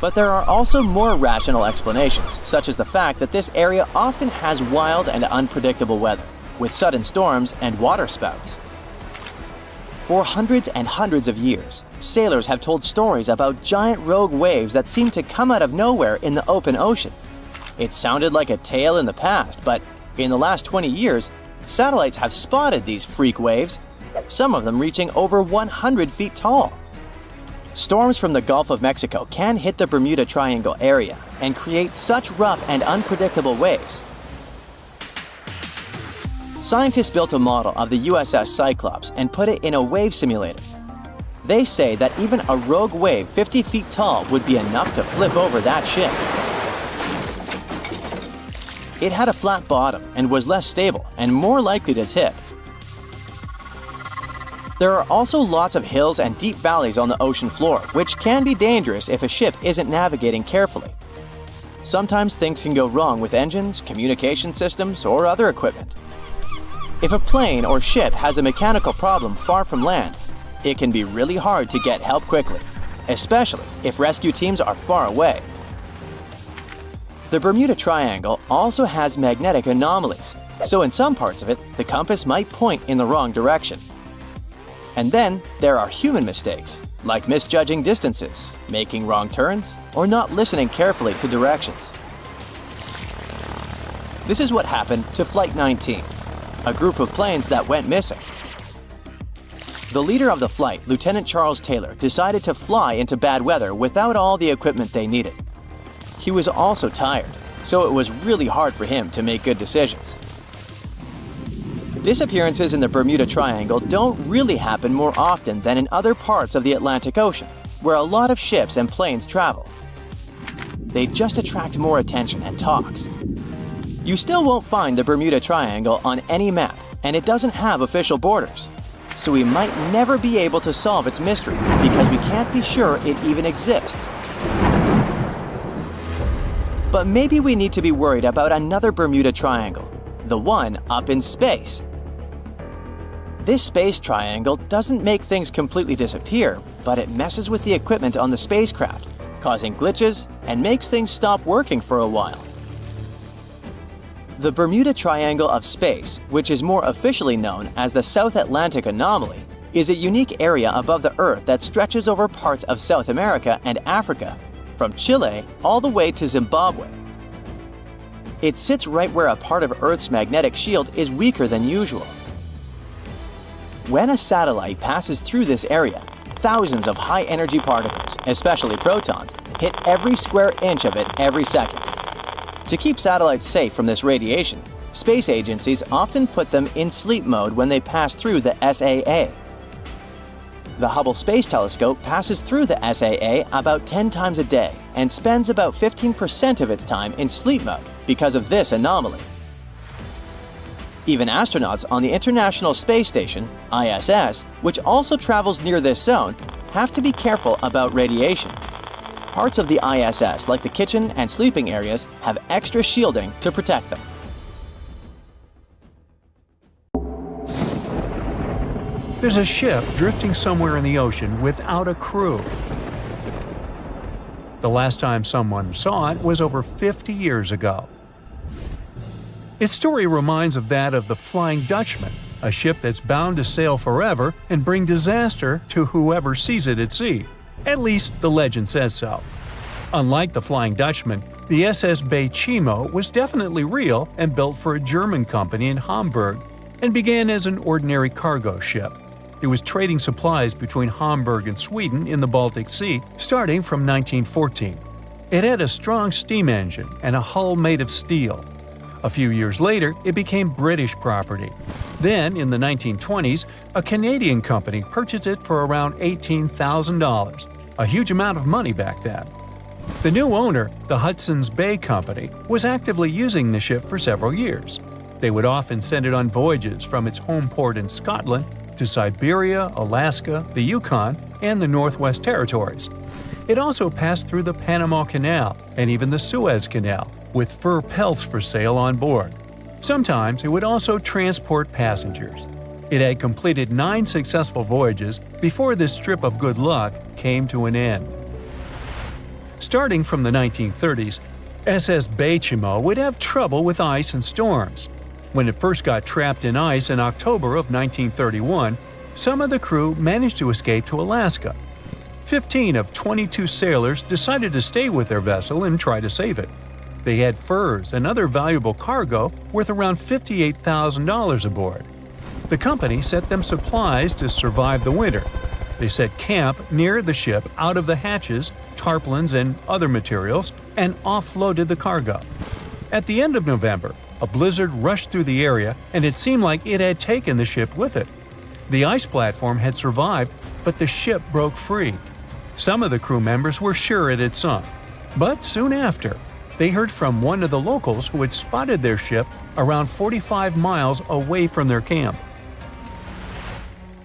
But there are also more rational explanations, such as the fact that this area often has wild and unpredictable weather, with sudden storms and water spouts. For hundreds and hundreds of years, sailors have told stories about giant rogue waves that seem to come out of nowhere in the open ocean. It sounded like a tale in the past, but in the last 20 years, satellites have spotted these freak waves, some of them reaching over 100 feet tall. Storms from the Gulf of Mexico can hit the Bermuda Triangle area and create such rough and unpredictable waves. Scientists built a model of the USS Cyclops and put it in a wave simulator. They say that even a rogue wave 50 feet tall would be enough to flip over that ship. It had a flat bottom and was less stable and more likely to tip. There are also lots of hills and deep valleys on the ocean floor, which can be dangerous if a ship isn't navigating carefully. Sometimes things can go wrong with engines, communication systems, or other equipment. If a plane or ship has a mechanical problem far from land, it can be really hard to get help quickly, especially if rescue teams are far away. The Bermuda Triangle also has magnetic anomalies, so in some parts of it, the compass might point in the wrong direction. And then there are human mistakes, like misjudging distances, making wrong turns, or not listening carefully to directions. This is what happened to Flight 19, a group of planes that went missing. The leader of the flight, Lieutenant Charles Taylor, decided to fly into bad weather without all the equipment they needed. He was also tired, so it was really hard for him to make good decisions. Disappearances in the Bermuda Triangle don't really happen more often than in other parts of the Atlantic Ocean, where a lot of ships and planes travel. They just attract more attention and talks. You still won't find the Bermuda Triangle on any map, and it doesn't have official borders. So we might never be able to solve its mystery because we can't be sure it even exists. But maybe we need to be worried about another Bermuda Triangle, the one up in space. This space triangle doesn't make things completely disappear, but it messes with the equipment on the spacecraft, causing glitches and makes things stop working for a while. The Bermuda Triangle of Space, which is more officially known as the South Atlantic Anomaly, is a unique area above the Earth that stretches over parts of South America and Africa, from Chile all the way to Zimbabwe. It sits right where a part of Earth's magnetic shield is weaker than usual. When a satellite passes through this area, thousands of high-energy particles, especially protons, hit every square inch of it every second. To keep satellites safe from this radiation, space agencies often put them in sleep mode when they pass through the SAA. The Hubble Space Telescope passes through the SAA about 10 times a day and spends about 15% of its time in sleep mode because of this anomaly. Even astronauts on the International Space Station, ISS, which also travels near this zone, have to be careful about radiation. Parts of the ISS, like the kitchen and sleeping areas, have extra shielding to protect them. There's a ship drifting somewhere in the ocean without a crew. The last time someone saw it was over 50 years ago. Its story reminds of that of the Flying Dutchman, a ship that's bound to sail forever and bring disaster to whoever sees it at sea. At least the legend says so. Unlike the Flying Dutchman, the SS Bay Chimo was definitely real and built for a German company in Hamburg and began as an ordinary cargo ship. It was trading supplies between Hamburg and Sweden in the Baltic Sea starting from 1914. It had a strong steam engine and a hull made of steel. A few years later, it became British property. Then, in the 1920s, a Canadian company purchased it for around $18,000, a huge amount of money back then. The new owner, the Hudson's Bay Company, was actively using the ship for several years. They would often send it on voyages from its home port in Scotland to Siberia, Alaska, the Yukon, and the Northwest Territories. It also passed through the Panama Canal and even the Suez Canal, with fur pelts for sale on board. Sometimes it would also transport passengers. It had completed 9 successful voyages before this strip of good luck came to an end. Starting from the 1930s, SS Bay Chimo would have trouble with ice and storms. When it first got trapped in ice in October of 1931, some of the crew managed to escape to Alaska. 15 of 22 sailors decided to stay with their vessel and try to save it. They had furs and other valuable cargo worth around $58,000 aboard. The company sent them supplies to survive the winter. They set camp near the ship out of the hatches, tarpaulins, and other materials, and offloaded the cargo. At the end of November, a blizzard rushed through the area, and it seemed like it had taken the ship with it. The ice platform had survived, but the ship broke free. Some of the crew members were sure it had sunk. But soon after, they heard from one of the locals who had spotted their ship around 45 miles away from their camp.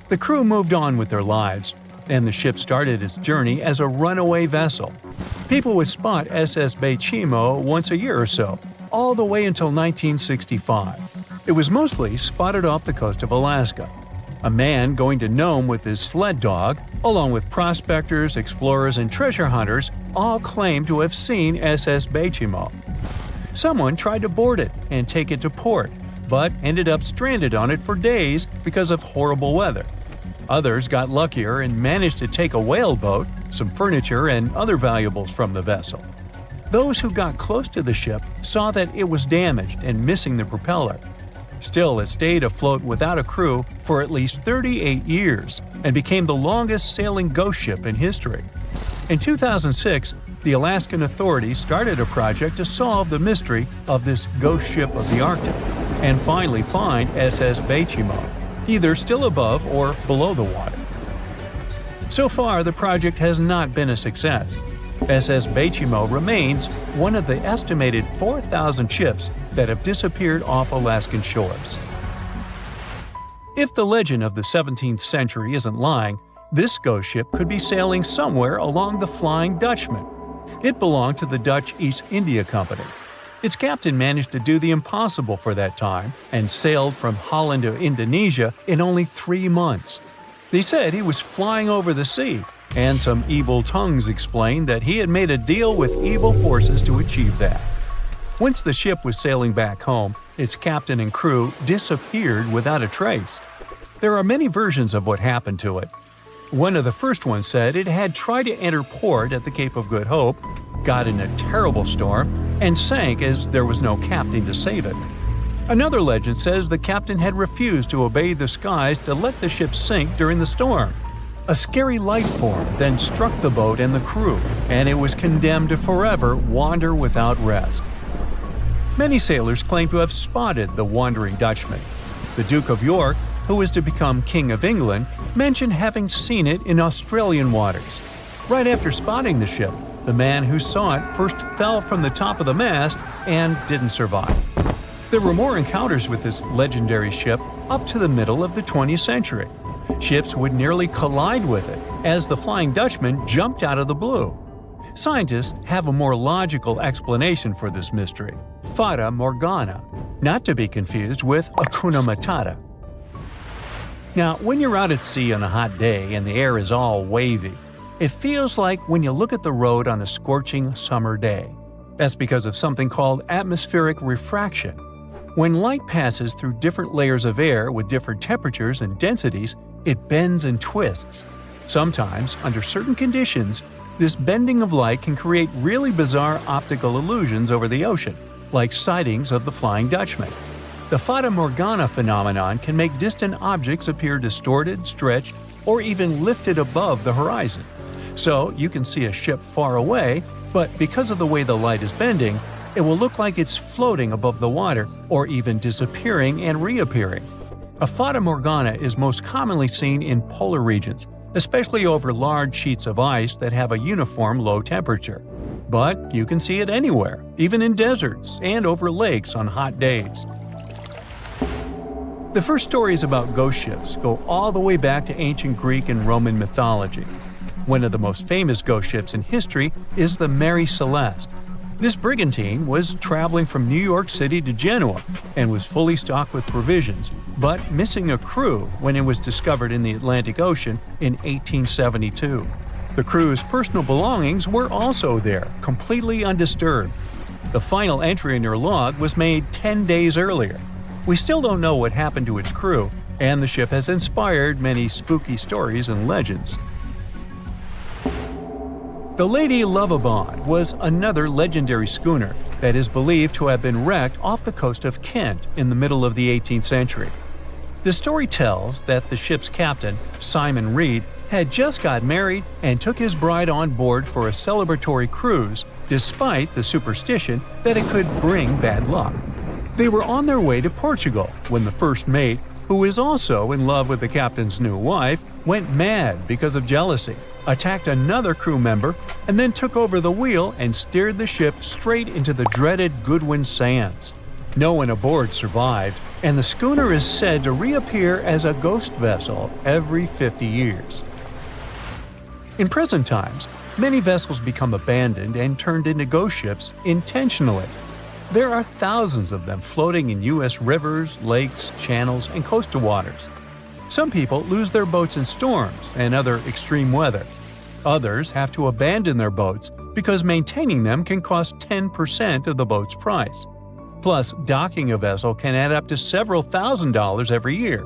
The crew moved on with their lives, and the ship started its journey as a runaway vessel. People would spot SS Bay Chimo once a year or so, all the way until 1965. It was mostly spotted off the coast of Alaska. A man going to Nome with his sled dog, along with prospectors, explorers, and treasure hunters, all claimed to have seen SS Bay Chimo. Someone tried to board it and take it to port, but ended up stranded on it for days because of horrible weather. Others got luckier and managed to take a whaleboat, some furniture, and other valuables from the vessel. Those who got close to the ship saw that it was damaged and missing the propeller. Still, it stayed afloat without a crew for at least 38 years and became the longest sailing ghost ship in history. In 2006, the Alaskan authorities started a project to solve the mystery of this ghost ship of the Arctic and finally find SS Beichimo, either still above or below the water. So far, the project has not been a success. SS Beichimo remains one of the estimated 4,000 ships that have disappeared off Alaskan shores. If the legend of the 17th century isn't lying, this ghost ship could be sailing somewhere along the Flying Dutchman. It belonged to the Dutch East India Company. Its captain managed to do the impossible for that time and sailed from Holland to Indonesia in only 3 months. They said he was flying over the sea, and some evil tongues explained that he had made a deal with evil forces to achieve that. Once the ship was sailing back home, its captain and crew disappeared without a trace. There are many versions of what happened to it. One of the first ones said it had tried to enter port at the Cape of Good Hope, got in a terrible storm, and sank as there was no captain to save it. Another legend says the captain had refused to obey the skies to let the ship sink during the storm. A scary life form then struck the boat and the crew, and it was condemned to forever wander without rest. Many sailors claim to have spotted the Wandering Dutchman. The Duke of York, who was to become King of England, mentioned having seen it in Australian waters. Right after spotting the ship, the man who saw it first fell from the top of the mast and didn't survive. There were more encounters with this legendary ship up to the middle of the 20th century. Ships would nearly collide with it as the Flying Dutchman jumped out of the blue. Scientists have a more logical explanation for this mystery: Fata Morgana, not to be confused with Hakuna Matata. Now, when you're out at sea on a hot day and the air is all wavy, it feels like when you look at the road on a scorching summer day. That's because of something called atmospheric refraction. When light passes through different layers of air with different temperatures and densities, it bends and twists. Sometimes, under certain conditions, this bending of light can create really bizarre optical illusions over the ocean, like sightings of the Flying Dutchman. The Fata Morgana phenomenon can make distant objects appear distorted, stretched, or even lifted above the horizon. So you can see a ship far away, but because of the way the light is bending, it will look like it's floating above the water or even disappearing and reappearing. A Fata Morgana is most commonly seen in polar regions, especially over large sheets of ice that have a uniform low temperature. But you can see it anywhere, even in deserts and over lakes on hot days. The first stories about ghost ships go all the way back to ancient Greek and Roman mythology. One of the most famous ghost ships in history is the Mary Celeste. This brigantine was traveling from New York City to Genoa and was fully stocked with provisions, but missing a crew when it was discovered in the Atlantic Ocean in 1872. The crew's personal belongings were also there, completely undisturbed. The final entry in their log was made 10 days earlier. We still don't know what happened to its crew, and the ship has inspired many spooky stories and legends. The Lady Lovibond was another legendary schooner that is believed to have been wrecked off the coast of Kent in the middle of the 18th century. The story tells that the ship's captain, Simon Reed, had just got married and took his bride on board for a celebratory cruise, despite the superstition that it could bring bad luck. They were on their way to Portugal when the first mate, who is also in love with the captain's new wife, went mad because of jealousy, attacked another crew member, and then took over the wheel and steered the ship straight into the dreaded Goodwin Sands. No one aboard survived, and the schooner is said to reappear as a ghost vessel every 50 years. In present times, many vessels become abandoned and turned into ghost ships intentionally. There are thousands of them floating in U.S. rivers, lakes, channels, and coastal waters. Some people lose their boats in storms and other extreme weather. Others have to abandon their boats because maintaining them can cost 10% of the boat's price. Plus, docking a vessel can add up to several $1,000s every year.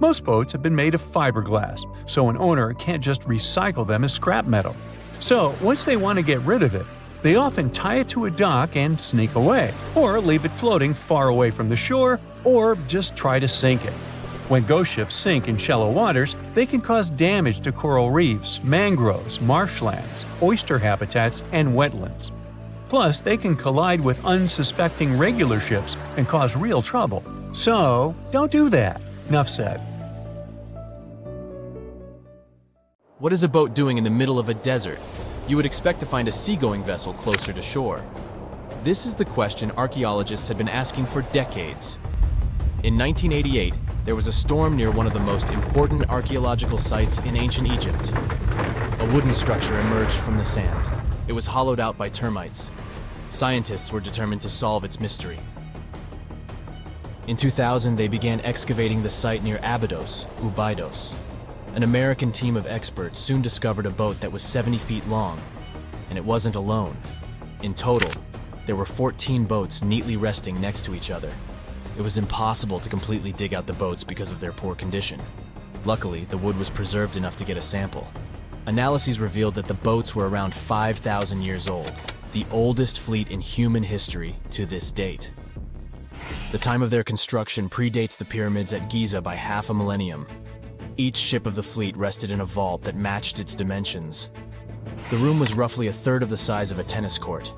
Most boats have been made of fiberglass, so an owner can't just recycle them as scrap metal. So, once they want to get rid of it, they often tie it to a dock and sneak away, or leave it floating far away from the shore, or just try to sink it. When ghost ships sink in shallow waters, they can cause damage to coral reefs, mangroves, marshlands, oyster habitats, and wetlands. Plus, they can collide with unsuspecting regular ships and cause real trouble. So, don't do that. Enough said. What is a boat doing in the middle of a desert? You would expect to find a seagoing vessel closer to shore. This is the question archaeologists have been asking for decades. In 1988, there was a storm near one of the most important archaeological sites in ancient Egypt. A wooden structure emerged from the sand. It was hollowed out by termites. Scientists were determined to solve its mystery. In 2000, they began excavating the site near Abydos, Abydos. An American team of experts soon discovered a boat that was 70 feet long, and it wasn't alone. In total, there were 14 boats neatly resting next to each other. It was impossible to completely dig out the boats because of their poor condition. Luckily, the wood was preserved enough to get a sample. Analyses revealed that the boats were around 5,000 years old, the oldest fleet in human history to this date. The time of their construction predates the pyramids at Giza by half a millennium. Each ship of the fleet rested in a vault that matched its dimensions. The room was roughly a third of the size of a tennis court.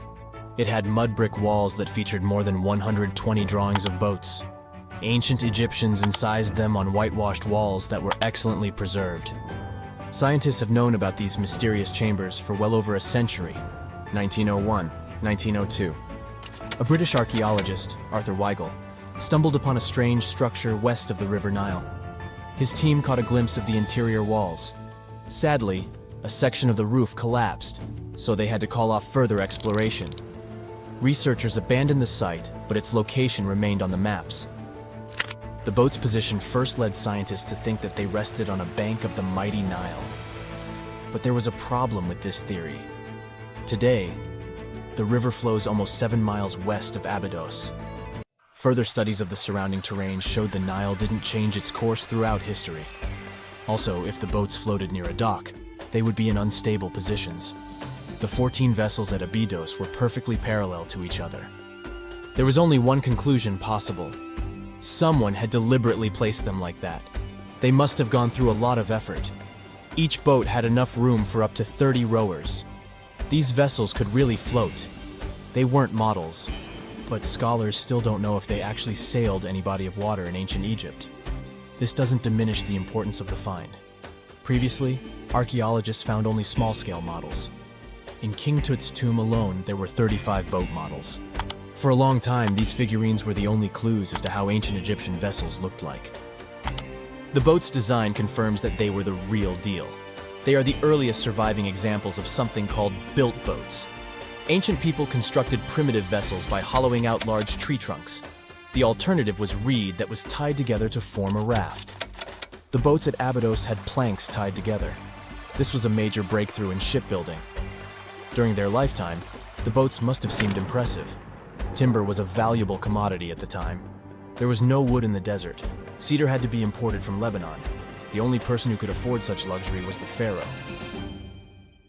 It had mud brick walls that featured more than 120 drawings of boats. Ancient Egyptians incised them on whitewashed walls that were excellently preserved. Scientists have known about these mysterious chambers for well over a century. 1901, 1902. A British archaeologist, Arthur Weigel, stumbled upon a strange structure west of the River Nile. His team caught a glimpse of the interior walls. Sadly, a section of the roof collapsed, so they had to call off further exploration. Researchers abandoned the site, but its location remained on the maps. The boat's position first led scientists to think that they rested on a bank of the mighty Nile. But there was a problem with this theory. Today, the river flows almost 7 miles west of Abydos. Further studies of the surrounding terrain showed the Nile didn't change its course throughout history. Also, if the boats floated near a dock, they would be in unstable positions. The 14 vessels at Abydos were perfectly parallel to each other. There was only one conclusion possible. Someone had deliberately placed them like that. They must have gone through a lot of effort. Each boat had enough room for up to 30 rowers. These vessels could really float. They weren't models, but scholars still don't know if they actually sailed any body of water in ancient Egypt. This doesn't diminish the importance of the find. Previously, archaeologists found only small-scale models. In King Tut's tomb alone, there were 35 boat models. For a long time, these figurines were the only clues as to how ancient Egyptian vessels looked like. The boat's design confirms that they were the real deal. They are the earliest surviving examples of something called built boats. Ancient people constructed primitive vessels by hollowing out large tree trunks. The alternative was reed that was tied together to form a raft. The boats at Abydos had planks tied together. This was a major breakthrough in shipbuilding. During their lifetime, the boats must have seemed impressive. Timber was a valuable commodity at the time. There was no wood in the desert. Cedar had to be imported from Lebanon. The only person who could afford such luxury was the pharaoh.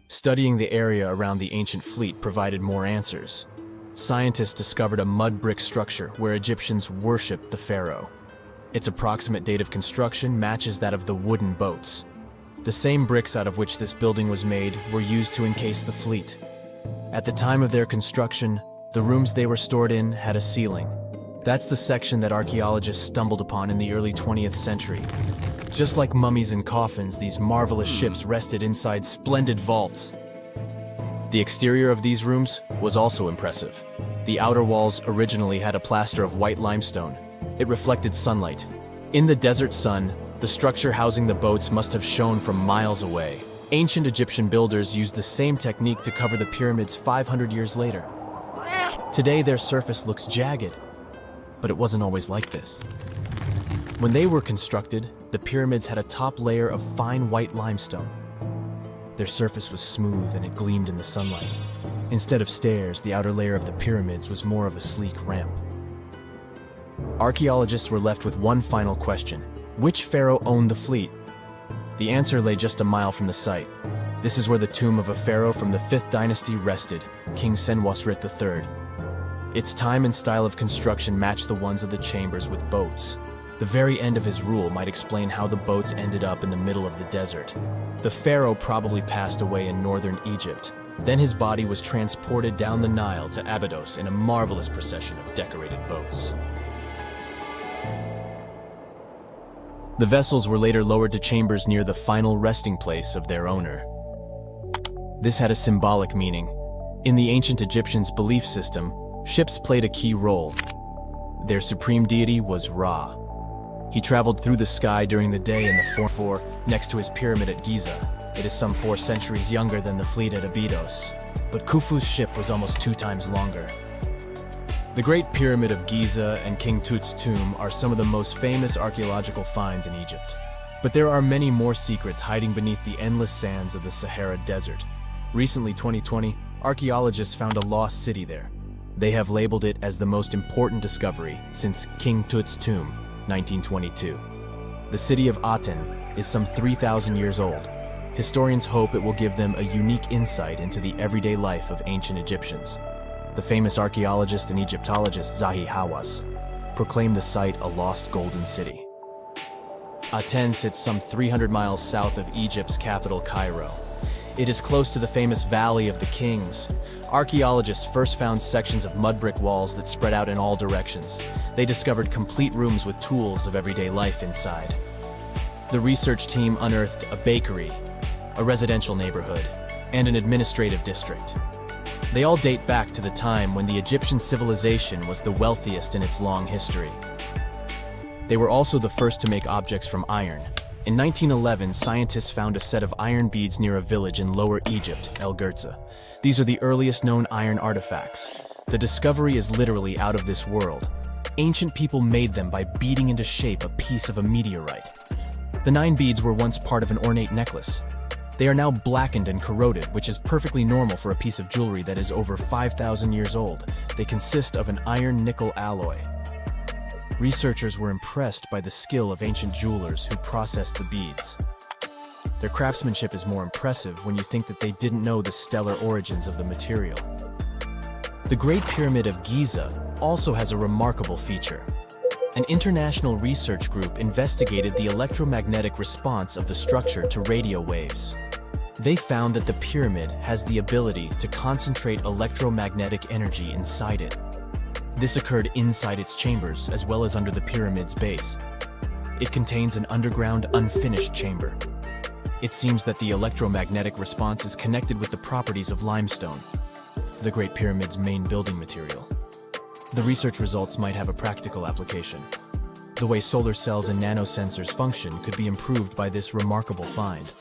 Studying the area around the ancient fleet provided more answers. Scientists discovered a mud brick structure where Egyptians worshipped the pharaoh. Its approximate date of construction matches that of the wooden boats. The same bricks out of which this building was made were used to encase the fleet. At the time of their construction, the rooms they were stored in had a ceiling. That's the section that archaeologists stumbled upon in the early 20th century. Just like mummies and coffins, these marvelous ships rested inside splendid vaults. The exterior of these rooms was also impressive. The outer walls originally had a plaster of white limestone. It reflected sunlight. In the desert sun, the structure housing the boats must have shone from miles away. Ancient Egyptian builders used the same technique to cover the pyramids 500 years later. Today, their surface looks jagged, but it wasn't always like this. When they were constructed, the pyramids had a top layer of fine white limestone. Their surface was smooth and it gleamed in the sunlight. Instead of stairs, the outer layer of the pyramids was more of a sleek ramp. Archaeologists were left with one final question. Which pharaoh owned the fleet? The answer lay just a mile from the site. This is where the tomb of a pharaoh from the 5th dynasty rested, King Senwosret III. Its time and style of construction matched the ones of the chambers with boats. The very end of his rule might explain how the boats ended up in the middle of the desert. The pharaoh probably passed away in northern Egypt. Then his body was transported down the Nile to Abydos in a marvelous procession of decorated boats. The vessels were later lowered to chambers near the final resting place of their owner. This had a symbolic meaning. In the ancient Egyptians' belief system, ships played a key role. Their supreme deity was Ra. He traveled through the sky during the day in the 4-4 next to his pyramid at Giza. It is some 4 centuries younger than the fleet at Abydos, but Khufu's ship was almost 2 times longer. The Great Pyramid of Giza and King Tut's tomb are some of the most famous archaeological finds in Egypt. But there are many more secrets hiding beneath the endless sands of the Sahara Desert. Recently, 2020, archaeologists found a lost city there. They have labeled it as the most important discovery since King Tut's tomb, 1922. The city of Aten is some 3,000 years old. Historians hope it will give them a unique insight into the everyday life of ancient Egyptians. The famous archaeologist and Egyptologist Zahi Hawass proclaimed the site a lost golden city. Aten sits some 300 miles south of Egypt's capital, Cairo. It is close to the famous Valley of the Kings. Archaeologists first found sections of mud brick walls that spread out in all directions. They discovered complete rooms with tools of everyday life inside. The research team unearthed a bakery, a residential neighborhood, and an administrative district. They all date back to the time when the Egyptian civilization was the wealthiest in its long history. They were also the first to make objects from iron. In 1911, scientists found a set of iron beads near a village in Lower Egypt, El Gerza. These are the earliest known iron artifacts. The discovery is literally out of this world. Ancient people made them by beating into shape a piece of a meteorite. The 9 beads were once part of an ornate necklace. They are now blackened and corroded, which is perfectly normal for a piece of jewelry that is over 5,000 years old. They consist of an iron-nickel alloy. Researchers were impressed by the skill of ancient jewelers who processed the beads. Their craftsmanship is more impressive when you think that they didn't know the stellar origins of the material. The Great Pyramid of Giza also has a remarkable feature. An international research group investigated the electromagnetic response of the structure to radio waves. They found that the pyramid has the ability to concentrate electromagnetic energy inside it. This occurred inside its chambers as well as under the pyramid's base. It contains an underground, unfinished chamber. It seems that the electromagnetic response is connected with the properties of limestone, the Great Pyramid's main building material. The research results might have a practical application. The way solar cells and nanosensors function could be improved by this remarkable find.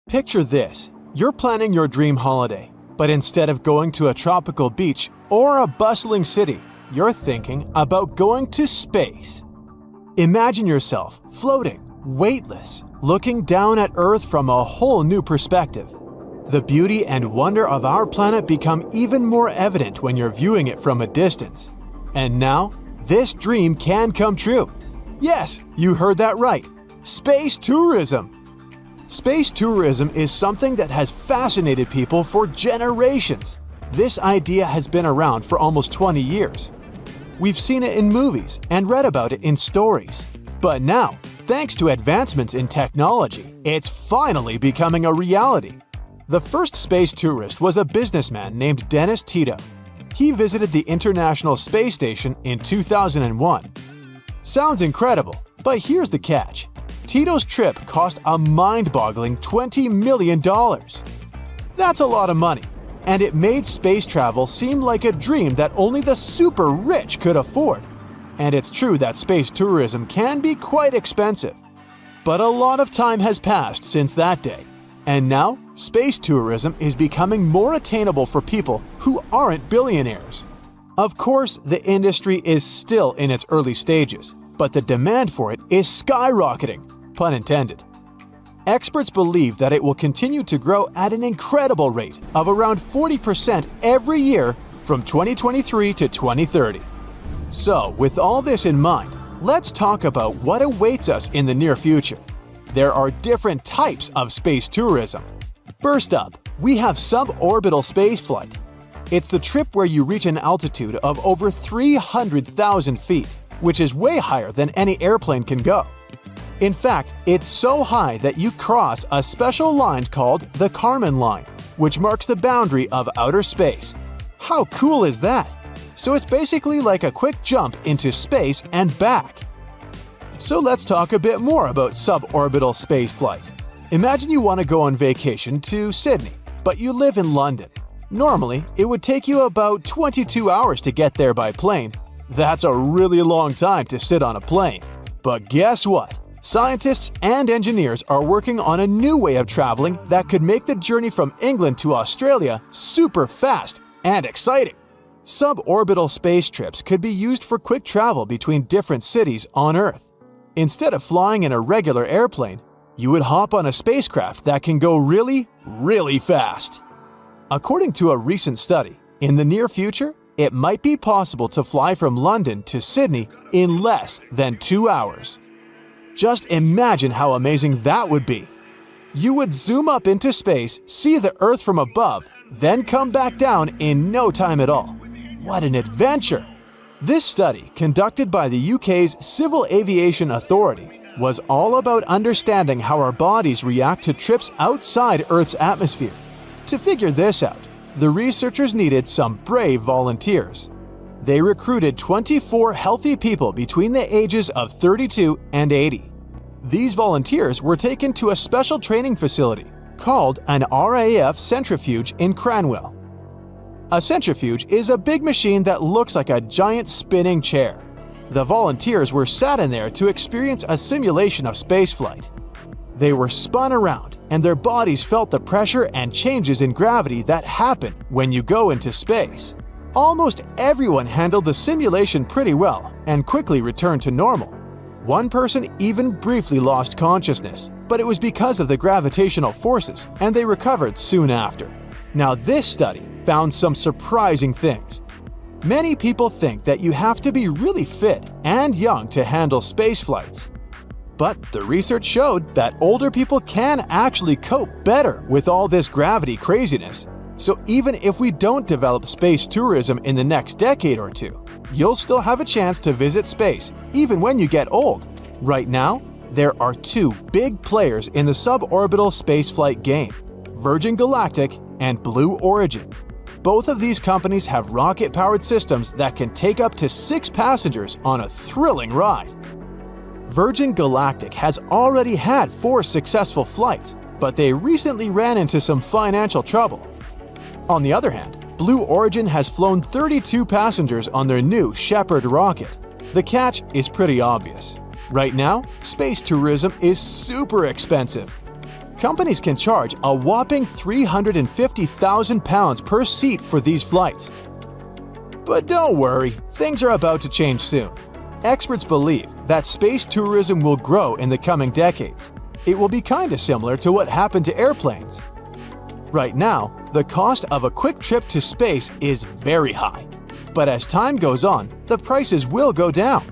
Picture this. You're planning your dream holiday, but instead of going to a tropical beach or a bustling city, you're thinking about going to space. Imagine yourself floating, weightless, looking down at Earth from a whole new perspective. The beauty and wonder of our planet become even more evident when you're viewing it from a distance. And now, this dream can come true. Yes, you heard that right. Space tourism. Space tourism is something that has fascinated people for generations. This idea has been around for almost 20 years. We've seen it in movies and read about it in stories. But now, thanks to advancements in technology, it's finally becoming a reality. The first space tourist was a businessman named Dennis Tito. He visited the International Space Station in 2001. Sounds incredible, but here's the catch. Tito's trip cost a mind-boggling $20 million. That's a lot of money, and it made space travel seem like a dream that only the super rich could afford. And it's true that space tourism can be quite expensive. But a lot of time has passed since that day, and now space tourism is becoming more attainable for people who aren't billionaires. Of course, the industry is still in its early stages, but the demand for it is skyrocketing. Pun intended. Experts believe that it will continue to grow at an incredible rate of around 40% every year from 2023 to 2030. So, with all this in mind, Let's talk about what awaits us in the near future. There are different types of space tourism. First up, we have suborbital spaceflight. It's the trip where you reach an altitude of over 300,000 feet, which is way higher than any airplane can go. In fact, it's so high that you cross a special line called the Kármán line, which marks the boundary of outer space. How cool is that? So it's basically like a quick jump into space and back. So let's talk a bit more about suborbital spaceflight. Imagine you want to go on vacation to Sydney, but you live in London. Normally, it would take you about 22 hours to get there by plane. That's a really long time to sit on a plane. But guess what? Scientists and engineers are working on a new way of traveling that could make the journey from England to Australia super fast and exciting. Suborbital space trips could be used for quick travel between different cities on Earth. Instead of flying in a regular airplane, you would hop on a spacecraft that can go really, really fast. According to a recent study, in the near future, it might be possible to fly from London to Sydney in less than 2 hours. Just imagine how amazing that would be. You would zoom up into space, see the Earth from above, then come back down in no time at all. What an adventure! This study, conducted by the UK's Civil Aviation Authority, was all about understanding how our bodies react to trips outside Earth's atmosphere. To figure this out, the researchers needed some brave volunteers. They recruited 24 healthy people between the ages of 32 and 80. These volunteers were taken to a special training facility called an RAF centrifuge in Cranwell. A centrifuge is a big machine that looks like a giant spinning chair. The volunteers were sat in there to experience a simulation of spaceflight. They were spun around, and their bodies felt the pressure and changes in gravity that happen when you go into space. Almost everyone handled the simulation pretty well and quickly returned to normal. One person even briefly lost consciousness, but it was because of the gravitational forces, and they recovered soon after. Now, this study found some surprising things. Many people think that you have to be really fit and young to handle space flights. But the research showed that older people can actually cope better with all this gravity craziness. So even if we don't develop space tourism in the next decade or two, you'll still have a chance to visit space, even when you get old. Right now, there are two big players in the suborbital spaceflight game: Virgin Galactic and Blue Origin. Both of these companies have rocket-powered systems that can take up to 6 passengers on a thrilling ride. Virgin Galactic has already had 4 successful flights, but they recently ran into some financial trouble. On the other hand, Blue Origin has flown 32 passengers on their new Shepard rocket. The catch is pretty obvious. Right now, space tourism is super expensive. Companies can charge a whopping £350,000 per seat for these flights. But don't worry, things are about to change soon. Experts believe that space tourism will grow in the coming decades. It will be kinda similar to what happened to airplanes. Right now, the cost of a quick trip to space is very high. But as time goes on, the prices will go down.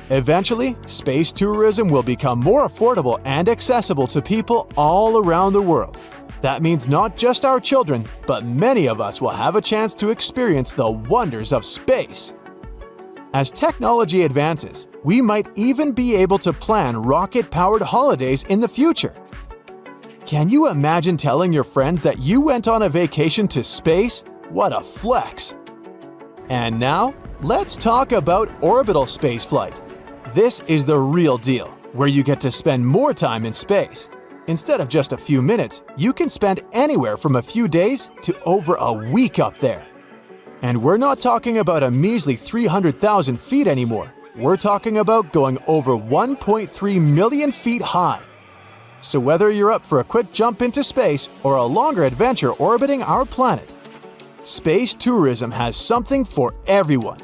Eventually, space tourism will become more affordable and accessible to people all around the world. That means not just our children, but many of us will have a chance to experience the wonders of space. As technology advances, we might even be able to plan rocket-powered holidays in the future. Can you imagine telling your friends that you went on a vacation to space? What a flex! And now, let's talk about orbital spaceflight. This is the real deal, where you get to spend more time in space. Instead of just a few minutes, you can spend anywhere from a few days to over a week up there. And we're not talking about a measly 300,000 feet anymore. We're talking about going over 1.3 million feet high. So whether you're up for a quick jump into space or a longer adventure orbiting our planet, space tourism has something for everyone.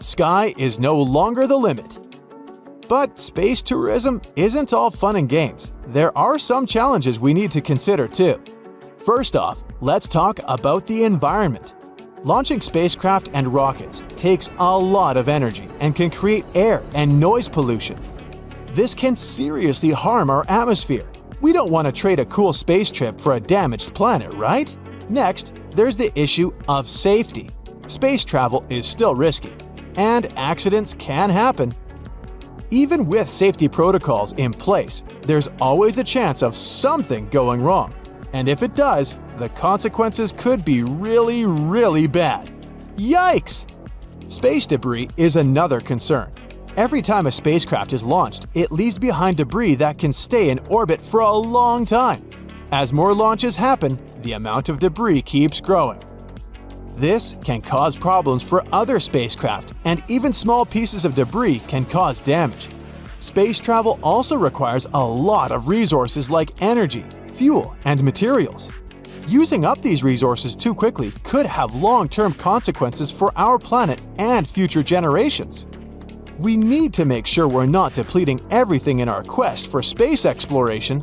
Sky is no longer the limit. But space tourism isn't all fun and games. There are some challenges we need to consider too. First off, let's talk about the environment. Launching spacecraft and rockets takes a lot of energy and can create air and noise pollution. This can seriously harm our atmosphere. We don't want to trade a cool space trip for a damaged planet, right? Next, there's the issue of safety. Space travel is still risky, and accidents can happen. Even with safety protocols in place, there's always a chance of something going wrong. And if it does, the consequences could be really, really bad. Yikes! Space debris is another concern. Every time a spacecraft is launched, it leaves behind debris that can stay in orbit for a long time. As more launches happen, the amount of debris keeps growing. This can cause problems for other spacecraft, and even small pieces of debris can cause damage. Space travel also requires a lot of resources like energy, fuel, and materials. Using up these resources too quickly could have long-term consequences for our planet and future generations. We need to make sure we're not depleting everything in our quest for space exploration.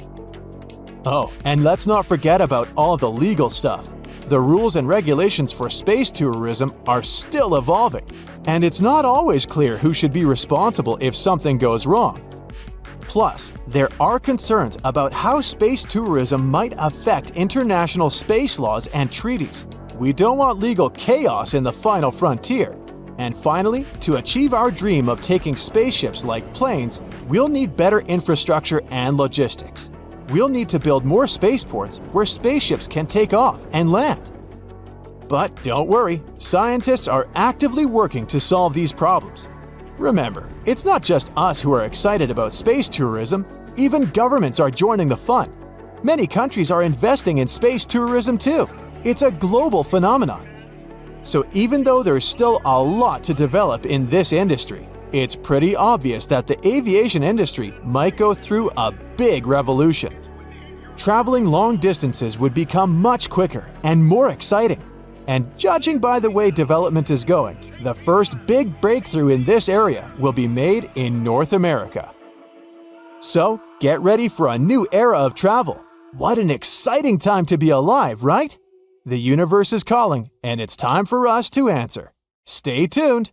Oh, and let's not forget about all the legal stuff. The rules and regulations for space tourism are still evolving, and it's not always clear who should be responsible if something goes wrong. Plus, there are concerns about how space tourism might affect international space laws and treaties. We don't want legal chaos in the final frontier. And finally, to achieve our dream of taking spaceships like planes, we'll need better infrastructure and logistics. We'll need to build more spaceports where spaceships can take off and land. But don't worry, scientists are actively working to solve these problems. Remember, it's not just us who are excited about space tourism, even governments are joining the fun. Many countries are investing in space tourism too. It's a global phenomenon. So even though there's still a lot to develop in this industry, it's pretty obvious that the aviation industry might go through a big revolution. Traveling long distances would become much quicker and more exciting. And judging by the way development is going, the first big breakthrough in this area will be made in North America. So, get ready for a new era of travel. What an exciting time to be alive, right? The universe is calling, and it's time for us to answer. Stay tuned!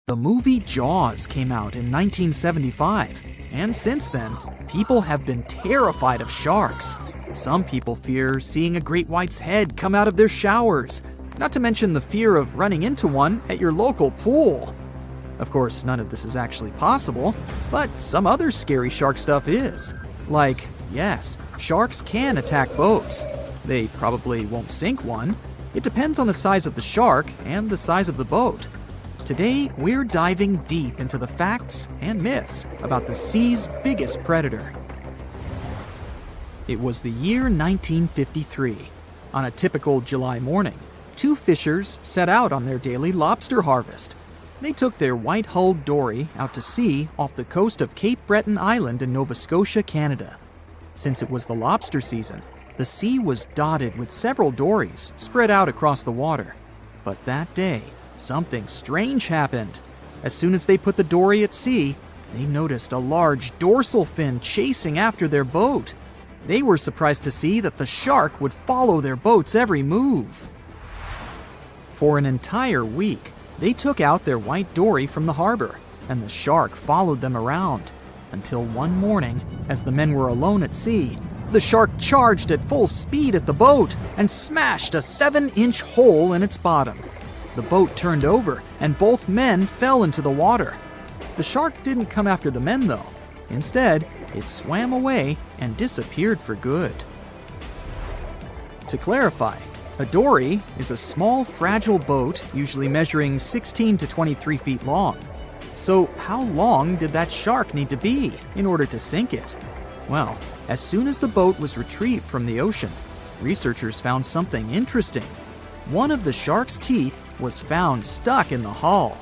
The movie Jaws came out in 1975, and since then, people have been terrified of sharks. Some people fear seeing a great white's head come out of their showers, not to mention the fear of running into one at your local pool. Of course, none of this is actually possible, but some other scary shark stuff is. Like, yes, sharks can attack boats. They probably won't sink one. It depends on the size of the shark and the size of the boat. Today, we're diving deep into the facts and myths about the sea's biggest predator. It was the year 1953. On a typical July morning, two fishers set out on their daily lobster harvest. They took their white-hulled dory out to sea off the coast of Cape Breton Island in Nova Scotia, Canada. Since it was the lobster season, the sea was dotted with several dories spread out across the water. But that day, something strange happened. As soon as they put the dory at sea, they noticed a large dorsal fin chasing after their boat. They were surprised to see that the shark would follow their boat's every move. For an entire week, they took out their white dory from the harbor, and the shark followed them around. Until one morning, as the men were alone at sea, the shark charged at full speed at the boat and smashed a 7-inch hole in its bottom. The boat turned over, and both men fell into the water. The shark didn't come after the men, though. Instead, it swam away and disappeared for good. To clarify, a dory is a small, fragile boat, usually measuring 16 to 23 feet long. So how long did that shark need to be in order to sink it? Well, as soon as the boat was retrieved from the ocean, researchers found something interesting. One of the shark's teeth was found stuck in the hull.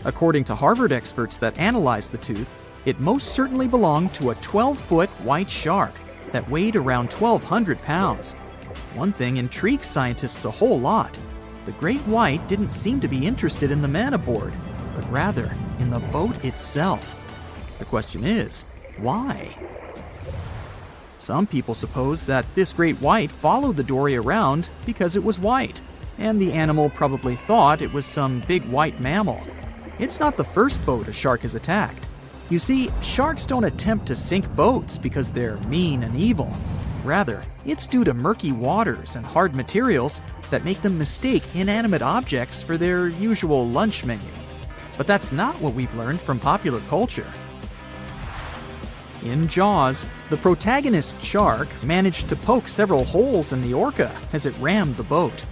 According to Harvard experts that analyzed the tooth, it most certainly belonged to a 12-foot white shark that weighed around 1,200 pounds. One thing intrigued scientists a whole lot. The great white didn't seem to be interested in the man aboard, but rather in the boat itself. The question is, why? Some people suppose that this great white followed the dory around because it was white. and the animal probably thought it was some big white mammal. It's not the first boat a shark has attacked. You see, sharks don't attempt to sink boats because they're mean and evil. Rather, it's due to murky waters and hard materials that make them mistake inanimate objects for their usual lunch menu. But that's not what we've learned from popular culture. In Jaws, the protagonist shark managed to poke several holes in the orca as it rammed the boat.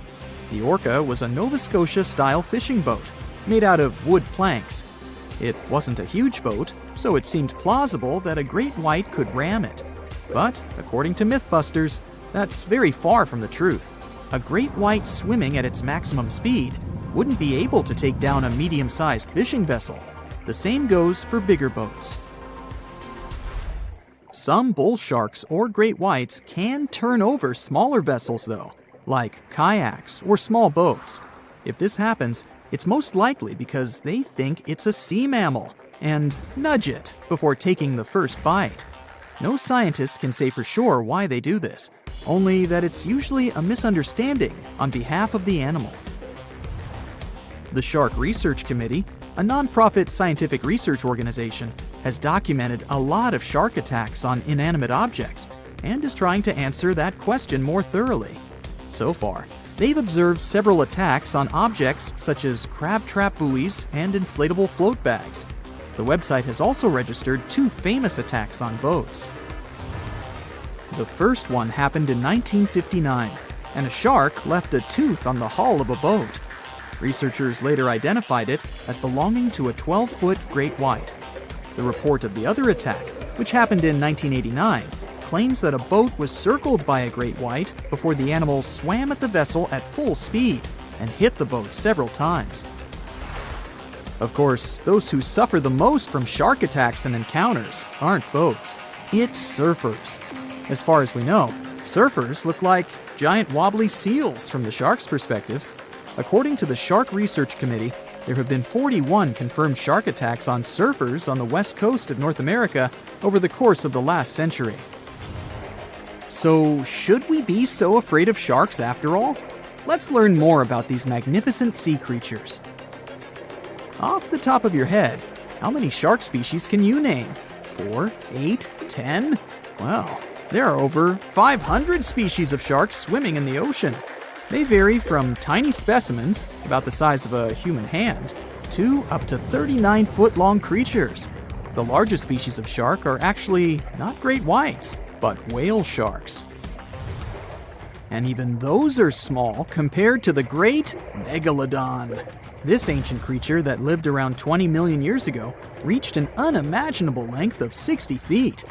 The orca was a Nova Scotia-style fishing boat made out of wood planks. It wasn't a huge boat, so it seemed plausible that a great white could ram it. But, according to Mythbusters, that's very far from the truth. A great white swimming at its maximum speed wouldn't be able to take down a medium-sized fishing vessel. The same goes for bigger boats. Some bull sharks or great whites can turn over smaller vessels though, like kayaks or small boats. If this happens, it's most likely because they think it's a sea mammal and nudge it before taking the first bite. No scientist can say for sure why they do this, only that it's usually a misunderstanding on behalf of the animal. The Shark Research Committee, a nonprofit scientific research organization, has documented a lot of shark attacks on inanimate objects and is trying to answer that question more thoroughly. So far, they've observed several attacks on objects such as crab trap buoys and inflatable float bags. The website has also registered 2 famous attacks on boats. The first one happened in 1959, and a shark left a tooth on the hull of a boat. Researchers later identified it as belonging to a 12-foot great white. The report of the other attack, which happened in 1989, claims that a boat was circled by a great white before the animal swam at the vessel at full speed and hit the boat several times. Of course, those who suffer the most from shark attacks and encounters aren't boats. It's surfers. As far as we know, surfers look like giant wobbly seals from the shark's perspective. According to the Shark Research Committee, there have been 41 confirmed shark attacks on surfers on the west coast of North America over the course of the last century. So, should we be so afraid of sharks after all? Let's learn more about these magnificent sea creatures. Off the top of your head, how many shark species can you name? 4, 8, 10? Well, there are over 500 species of sharks swimming in the ocean. They vary from tiny specimens, about the size of a human hand, to up to 39-foot-long creatures. The largest species of shark are actually not great whites, but whale sharks. And even those are small compared to the great megalodon. This ancient creature that lived around 20 million years ago reached an unimaginable length of 60 feet.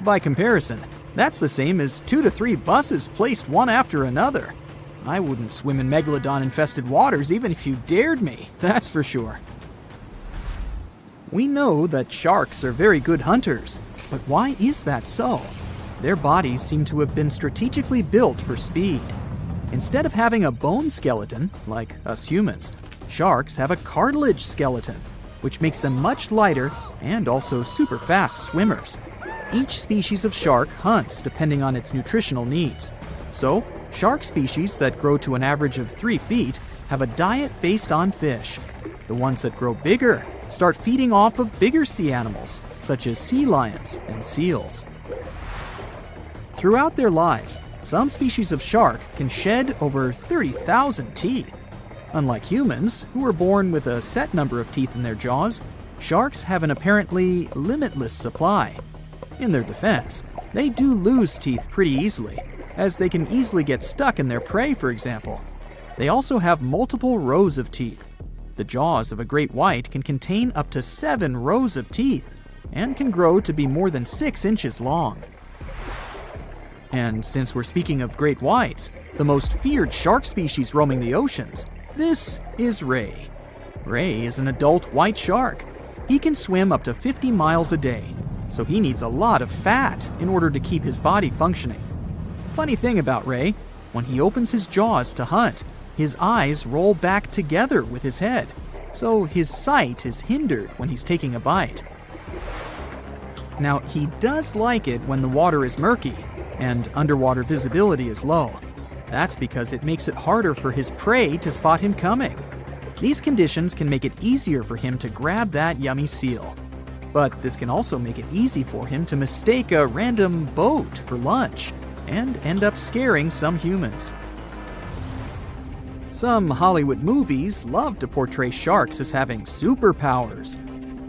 By comparison, that's the same as 2 to 3 buses placed one after another. I wouldn't swim in megalodon-infested waters even if you dared me, that's for sure. We know that sharks are very good hunters, but why is that so? Their bodies seem to have been strategically built for speed. Instead of having a bone skeleton, like us humans, sharks have a cartilage skeleton, which makes them much lighter and also super fast swimmers. Each species of shark hunts depending on its nutritional needs. So, shark species that grow to an average of 3 feet have a diet based on fish. The ones that grow bigger start feeding off of bigger sea animals, such as sea lions and seals. Throughout their lives, some species of shark can shed over 30,000 teeth. Unlike humans, who are born with a set number of teeth in their jaws, sharks have an apparently limitless supply. In their defense, they do lose teeth pretty easily, as they can easily get stuck in their prey, for example. They also have multiple rows of teeth. The jaws of a great white can contain up to 7 rows of teeth, and can grow to be more than 6 inches long. And since we're speaking of great whites, the most feared shark species roaming the oceans, this is ray. Ray is an adult white shark. He can swim up to 50 miles a day, so he needs a lot of fat in order to keep his body functioning. Funny thing about Ray, when he opens his jaws to hunt, his eyes roll back together with his head, so his sight is hindered when he's taking a bite. Now, he does like it when the water is murky and underwater visibility is low. That's because it makes it harder for his prey to spot him coming. These conditions can make it easier for him to grab that yummy seal. But this can also make it easy for him to mistake a random boat for lunch and end up scaring some humans. Some Hollywood movies love to portray sharks as having superpowers.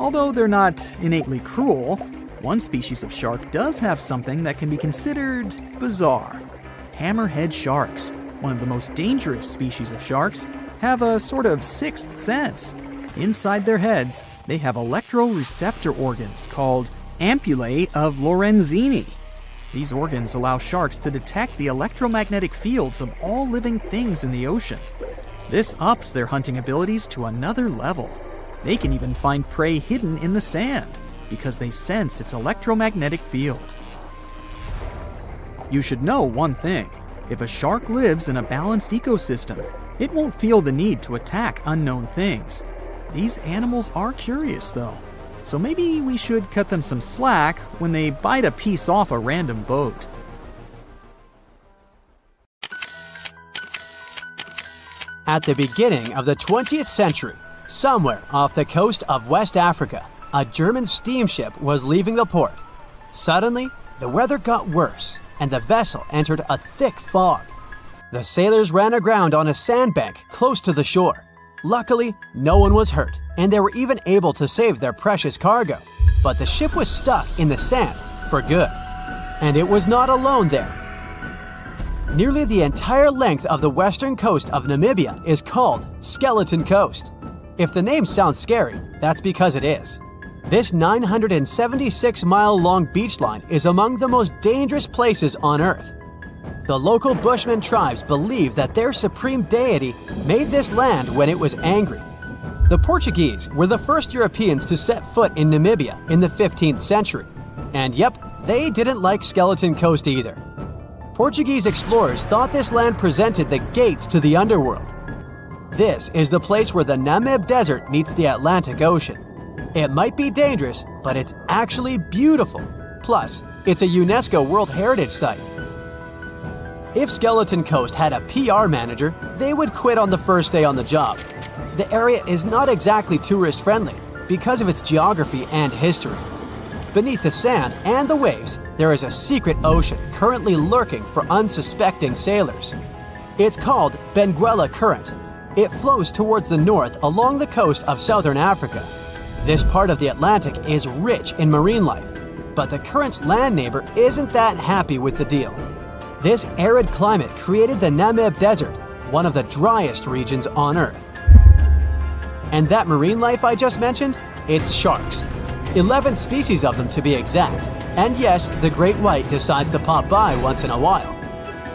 Although they're not innately cruel, one species of shark does have something that can be considered bizarre. Hammerhead sharks, one of the most dangerous species of sharks, have a sort of sixth sense. Inside their heads, they have electroreceptor organs called ampullae of Lorenzini. These organs allow sharks to detect the electromagnetic fields of all living things in the ocean. This ups their hunting abilities to another level. They can even find prey hidden in the sand because they sense its electromagnetic field. You should know one thing. If a shark lives in a balanced ecosystem, it won't feel the need to attack unknown things. These animals are curious, though, so maybe we should cut them some slack when they bite a piece off a random boat. At the beginning of the 20th century, somewhere off the coast of West Africa, a German steamship was leaving the port. Suddenly, the weather got worse, and the vessel entered a thick fog. The sailors ran aground on a sandbank close to the shore. Luckily, no one was hurt, and they were even able to save their precious cargo. But the ship was stuck in the sand for good. And it was not alone there. Nearly the entire length of the western coast of Namibia is called Skeleton Coast. If the name sounds scary, that's because it is. This 976-mile-long beach line is among the most dangerous places on Earth. The local Bushman tribes believe that their supreme deity made this land when it was angry. The Portuguese were the first Europeans to set foot in Namibia in the 15th century. And yep, they didn't like Skeleton Coast either. Portuguese explorers thought this land presented the gates to the underworld. This is the place where the Namib Desert meets the Atlantic Ocean. It might be dangerous, but it's actually beautiful. Plus, it's a UNESCO World Heritage Site. If Skeleton Coast had a PR manager, they would quit on the first day on the job. The area is not exactly tourist-friendly because of its geography and history. Beneath the sand and the waves, there is a secret ocean currently lurking for unsuspecting sailors. It's called Benguela Current. It flows towards the north along the coast of southern Africa. This part of the Atlantic is rich in marine life, but the current's land neighbor isn't that happy with the deal. This arid climate created the Namib Desert, one of the driest regions on Earth. And that marine life I just mentioned? It's sharks. 11 species of them to be exact. And yes, the great white decides to pop by once in a while.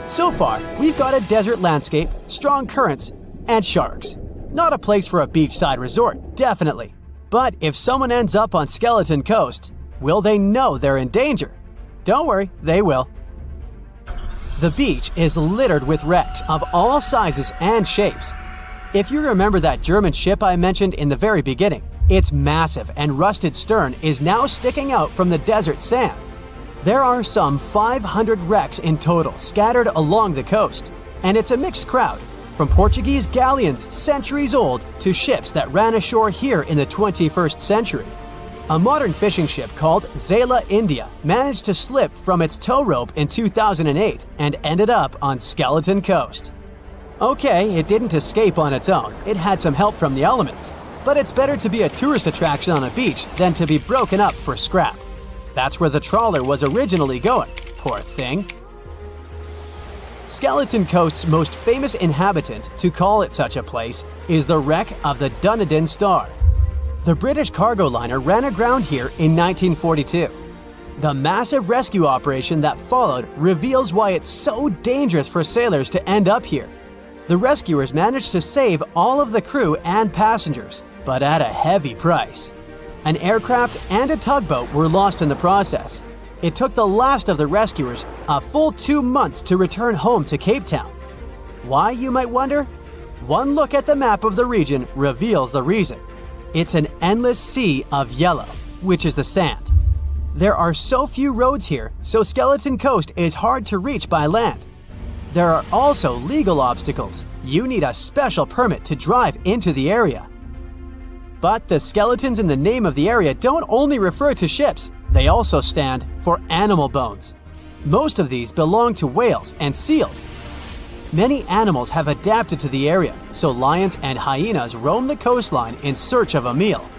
So far, we've got a desert landscape, strong currents, and sharks. Not a place for a beachside resort, definitely. But if someone ends up on Skeleton Coast, will they know they're in danger? Don't worry, they will. The beach is littered with wrecks of all sizes and shapes. If you remember that German ship I mentioned in the very beginning, its massive and rusted stern is now sticking out from the desert sand. There are some 500 wrecks in total scattered along the coast, and it's a mixed crowd, from Portuguese galleons centuries old to ships that ran ashore here in the 21st century. A modern fishing ship called Zela India managed to slip from its tow rope in 2008 and ended up on Skeleton Coast. Okay, it didn't escape on its own. It had some help from the elements. But it's better to be a tourist attraction on a beach than to be broken up for scrap. That's where the trawler was originally going, poor thing. Skeleton Coast's most famous inhabitant, to call it such a place, is the wreck of the Dunedin Star. The British cargo liner ran aground here in 1942. The massive rescue operation that followed reveals why it's so dangerous for sailors to end up here. The rescuers managed to save all of the crew and passengers, but at a heavy price. An aircraft and a tugboat were lost in the process. It took the last of the rescuers a full 2 months to return home to Cape Town. Why, you might wonder? One look at the map of the region reveals the reason. It's an endless sea of yellow, which is the sand. There are so few roads here, so Skeleton Coast is hard to reach by land. There are also legal obstacles. You need a special permit to drive into the area. But the skeletons in the name of the area don't only refer to ships, they also stand for animal bones. Most of these belong to whales and seals. Many animals have adapted to the area, so lions and hyenas roam the coastline in search of a meal.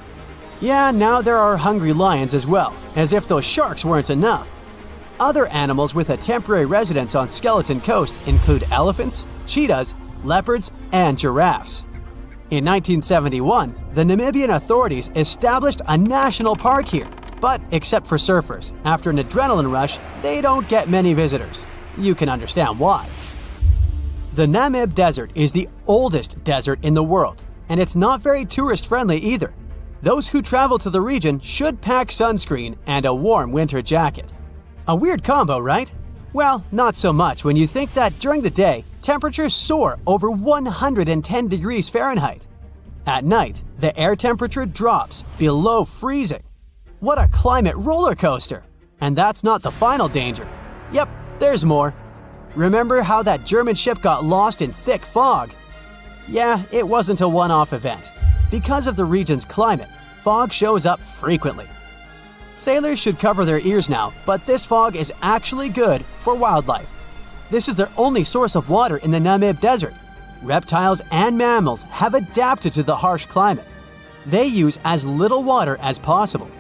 Yeah, now there are hungry lions as well, as if those sharks weren't enough. Other animals with a temporary residence on Skeleton Coast include elephants, cheetahs, leopards, and giraffes. In 1971, the Namibian authorities established a national park here, but except for surfers, after an adrenaline rush, they don't get many visitors. You can understand why. The Namib Desert is the oldest desert in the world, and it's not very tourist-friendly either. Those who travel to the region should pack sunscreen and a warm winter jacket. A weird combo, right? Well, not so much when you think that during the day, temperatures soar over 110 degrees Fahrenheit. At night, the air temperature drops below freezing. What a climate roller coaster! And that's not the final danger. Yep, there's more. Remember how that German ship got lost in thick fog? Yeah, it wasn't a one-off event. Because of the region's climate, fog shows up frequently. Sailors should cover their ears now, but this fog is actually good for wildlife. This is their only source of water in the Namib Desert. Reptiles and mammals have adapted to the harsh climate. They use as little water as possible.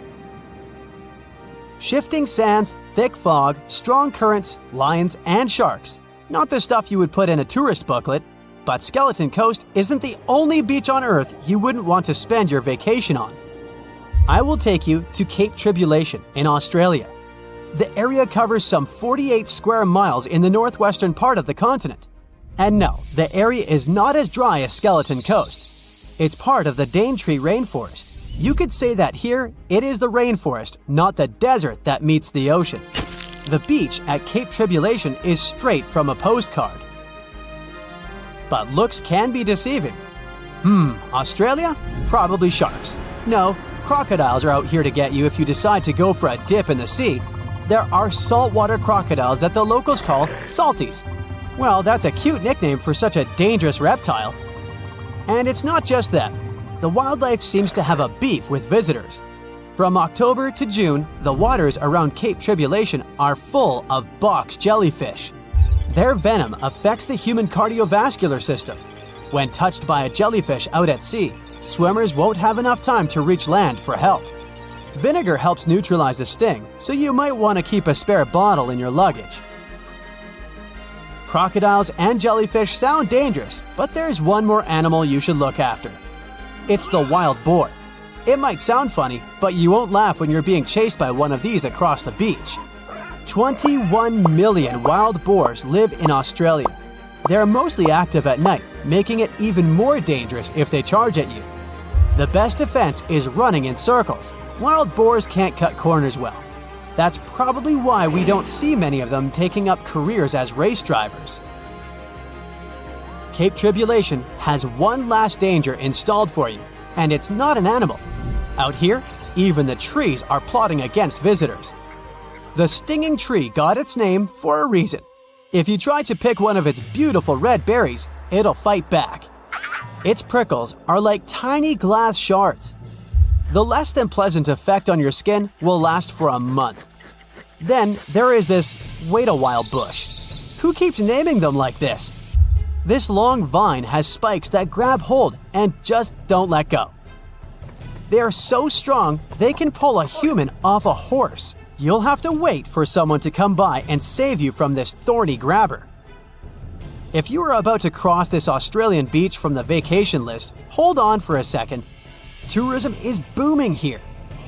Shifting sands, thick fog, strong currents, lions, and sharks. Not the stuff you would put in a tourist booklet, but Skeleton Coast isn't the only beach on Earth you wouldn't want to spend your vacation on. I will take you to Cape Tribulation in Australia. The area covers some 48 square miles in the northwestern part of the continent. And no, the area is not as dry as Skeleton Coast. It's part of the Daintree rainforest. You could say that here, it is the rainforest, not the desert that meets the ocean. The beach at Cape Tribulation is straight from a postcard. But looks can be deceiving. Australia? Probably sharks. No, crocodiles are out here to get you if you decide to go for a dip in the sea. There are saltwater crocodiles that the locals call salties. Well, that's a cute nickname for such a dangerous reptile. And it's not just that. The wildlife seems to have a beef with visitors. From October to June, the waters around Cape Tribulation are full of box jellyfish. Their venom affects the human cardiovascular system. When touched by a jellyfish out at sea, swimmers won't have enough time to reach land for help. Vinegar helps neutralize the sting, so you might want to keep a spare bottle in your luggage. Crocodiles and jellyfish sound dangerous, but there's one more animal you should look after. It's the wild boar. It might sound funny, but you won't laugh when you're being chased by one of these across the beach. 21 million wild boars live in Australia. They're mostly active at night, making it even more dangerous if they charge at you. The best defense is running in circles. Wild boars can't cut corners well. That's probably why we don't see many of them taking up careers as race drivers. Cape Tribulation has one last danger installed for you, and it's not an animal. Out here, even the trees are plotting against visitors. The stinging tree got its name for a reason. If you try to pick one of its beautiful red berries, it'll fight back. Its prickles are like tiny glass shards. The less than pleasant effect on your skin will last for a month. Then there is this wait a while bush. Who keeps naming them like this? This long vine has spikes that grab hold and just don't let go. They are so strong they can pull a human off a horse. You'll have to wait for someone to come by and save you from this thorny grabber. If you are about to cross this Australian beach from the vacation list, hold on for a second. Tourism is booming here.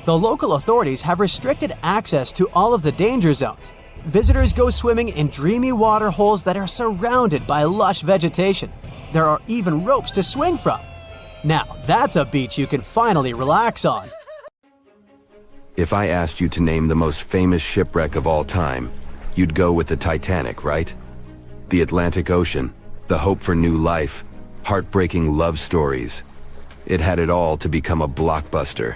The local authorities have restricted access to all of the danger zones. Visitors go swimming in dreamy water holes that are surrounded by lush vegetation. There are even ropes to swing from. Now, that's a beach you can finally relax on. If I asked you to name the most famous shipwreck of all time, you'd go with the Titanic, right? The Atlantic Ocean, the hope for new life, heartbreaking love stories. It had it all to become a blockbuster.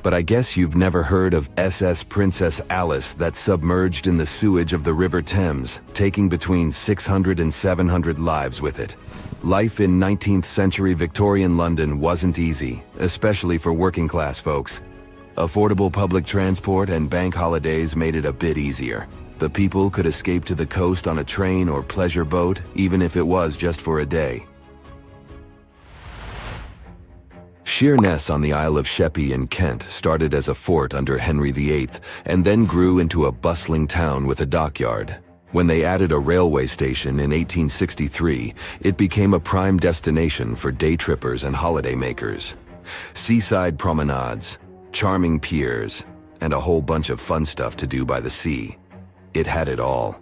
But I guess you've never heard of SS Princess Alice that submerged in the sewage of the River Thames, taking between 600 and 700 lives with it. Life in 19th century Victorian London wasn't easy, especially for working class folks. Affordable public transport and bank holidays made it a bit easier. The people could escape to the coast on a train or pleasure boat, even if it was just for a day. Sheerness on the Isle of Sheppey in Kent started as a fort under Henry VIII and then grew into a bustling town with a dockyard. When they added a railway station in 1863, it became a prime destination for day trippers and holidaymakers. Seaside promenades, charming piers, and a whole bunch of fun stuff to do by the sea. It had it all.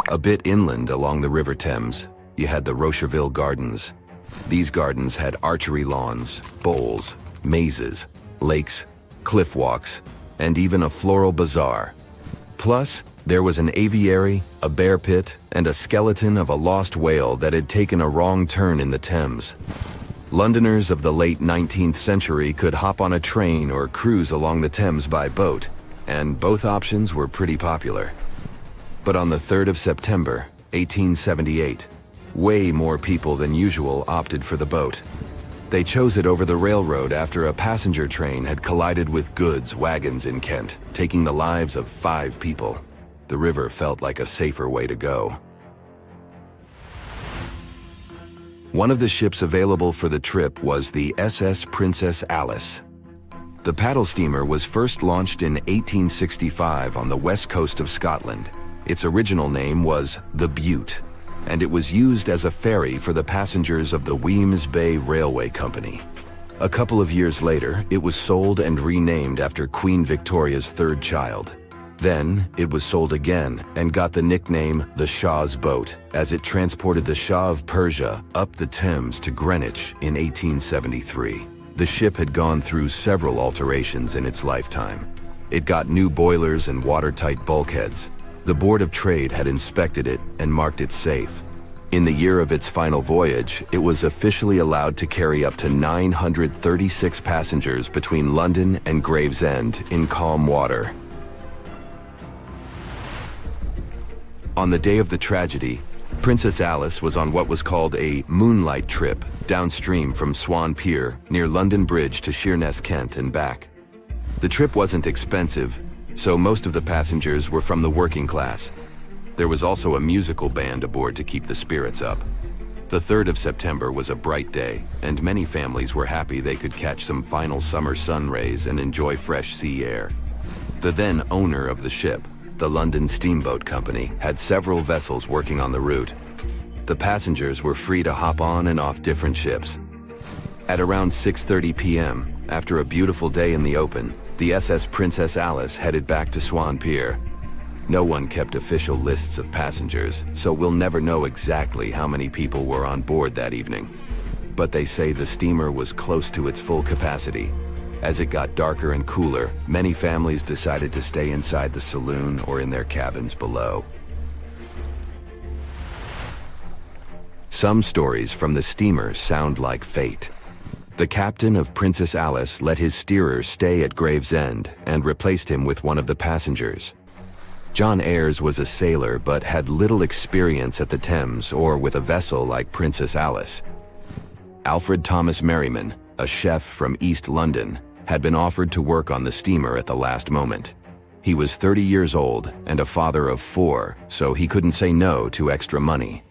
A bit inland along the River Thames, you had the Rocherville Gardens. These gardens had archery lawns, bowls, mazes, lakes, cliff walks, and even a floral bazaar. Plus, there was an aviary, a bear pit, and a skeleton of a lost whale that had taken a wrong turn in the Thames. Londoners of the late 19th century could hop on a train or cruise along the Thames by boat, and both options were pretty popular. But on the 3rd of September, 1878, way more people than usual opted for the boat. They chose it over the railroad after a passenger train had collided with goods wagons in Kent, taking the lives of 5 people. The river felt like a safer way to go. One of the ships available for the trip was the SS Princess Alice. The paddle steamer was first launched in 1865 on the west coast of Scotland. Its original name was the Bute, and it was used as a ferry for the passengers of the Wemyss Bay Railway Company. A couple of years later, it was sold and renamed after Queen Victoria's 3rd child. Then, it was sold again and got the nickname the Shah's Boat, as it transported the Shah of Persia up the Thames to Greenwich in 1873. The ship had gone through several alterations in its lifetime. It got new boilers and watertight bulkheads. The Board of Trade had inspected it and marked it safe. In the year of its final voyage, it was officially allowed to carry up to 936 passengers between London and Gravesend in calm water. On the day of the tragedy, Princess Alice was on what was called a moonlight trip downstream from Swan Pier near London Bridge to Sheerness, Kent and back. The trip wasn't expensive, so most of the passengers were from the working class. There was also a musical band aboard to keep the spirits up. The 3rd of September was a bright day, and many families were happy they could catch some final summer sun rays and enjoy fresh sea air. The then owner of the ship, the London Steamboat Company, had several vessels working on the route. The passengers were free to hop on and off different ships. At around 6:30 p.m., after a beautiful day in the open, the SS Princess Alice headed back to Swan Pier. No one kept official lists of passengers, so we'll never know exactly how many people were on board that evening. But they say the steamer was close to its full capacity. As it got darker and cooler, many families decided to stay inside the saloon or in their cabins below. Some stories from the steamer sound like fate. The captain of Princess Alice let his steerer stay at Gravesend and replaced him with one of the passengers. John Ayres was a sailor but had little experience at the Thames or with a vessel like Princess Alice. Alfred Thomas Merriman, a chef from East London, had been offered to work on the steamer at the last moment. He was 30 years old and a father of 4, so he couldn't say no to extra money.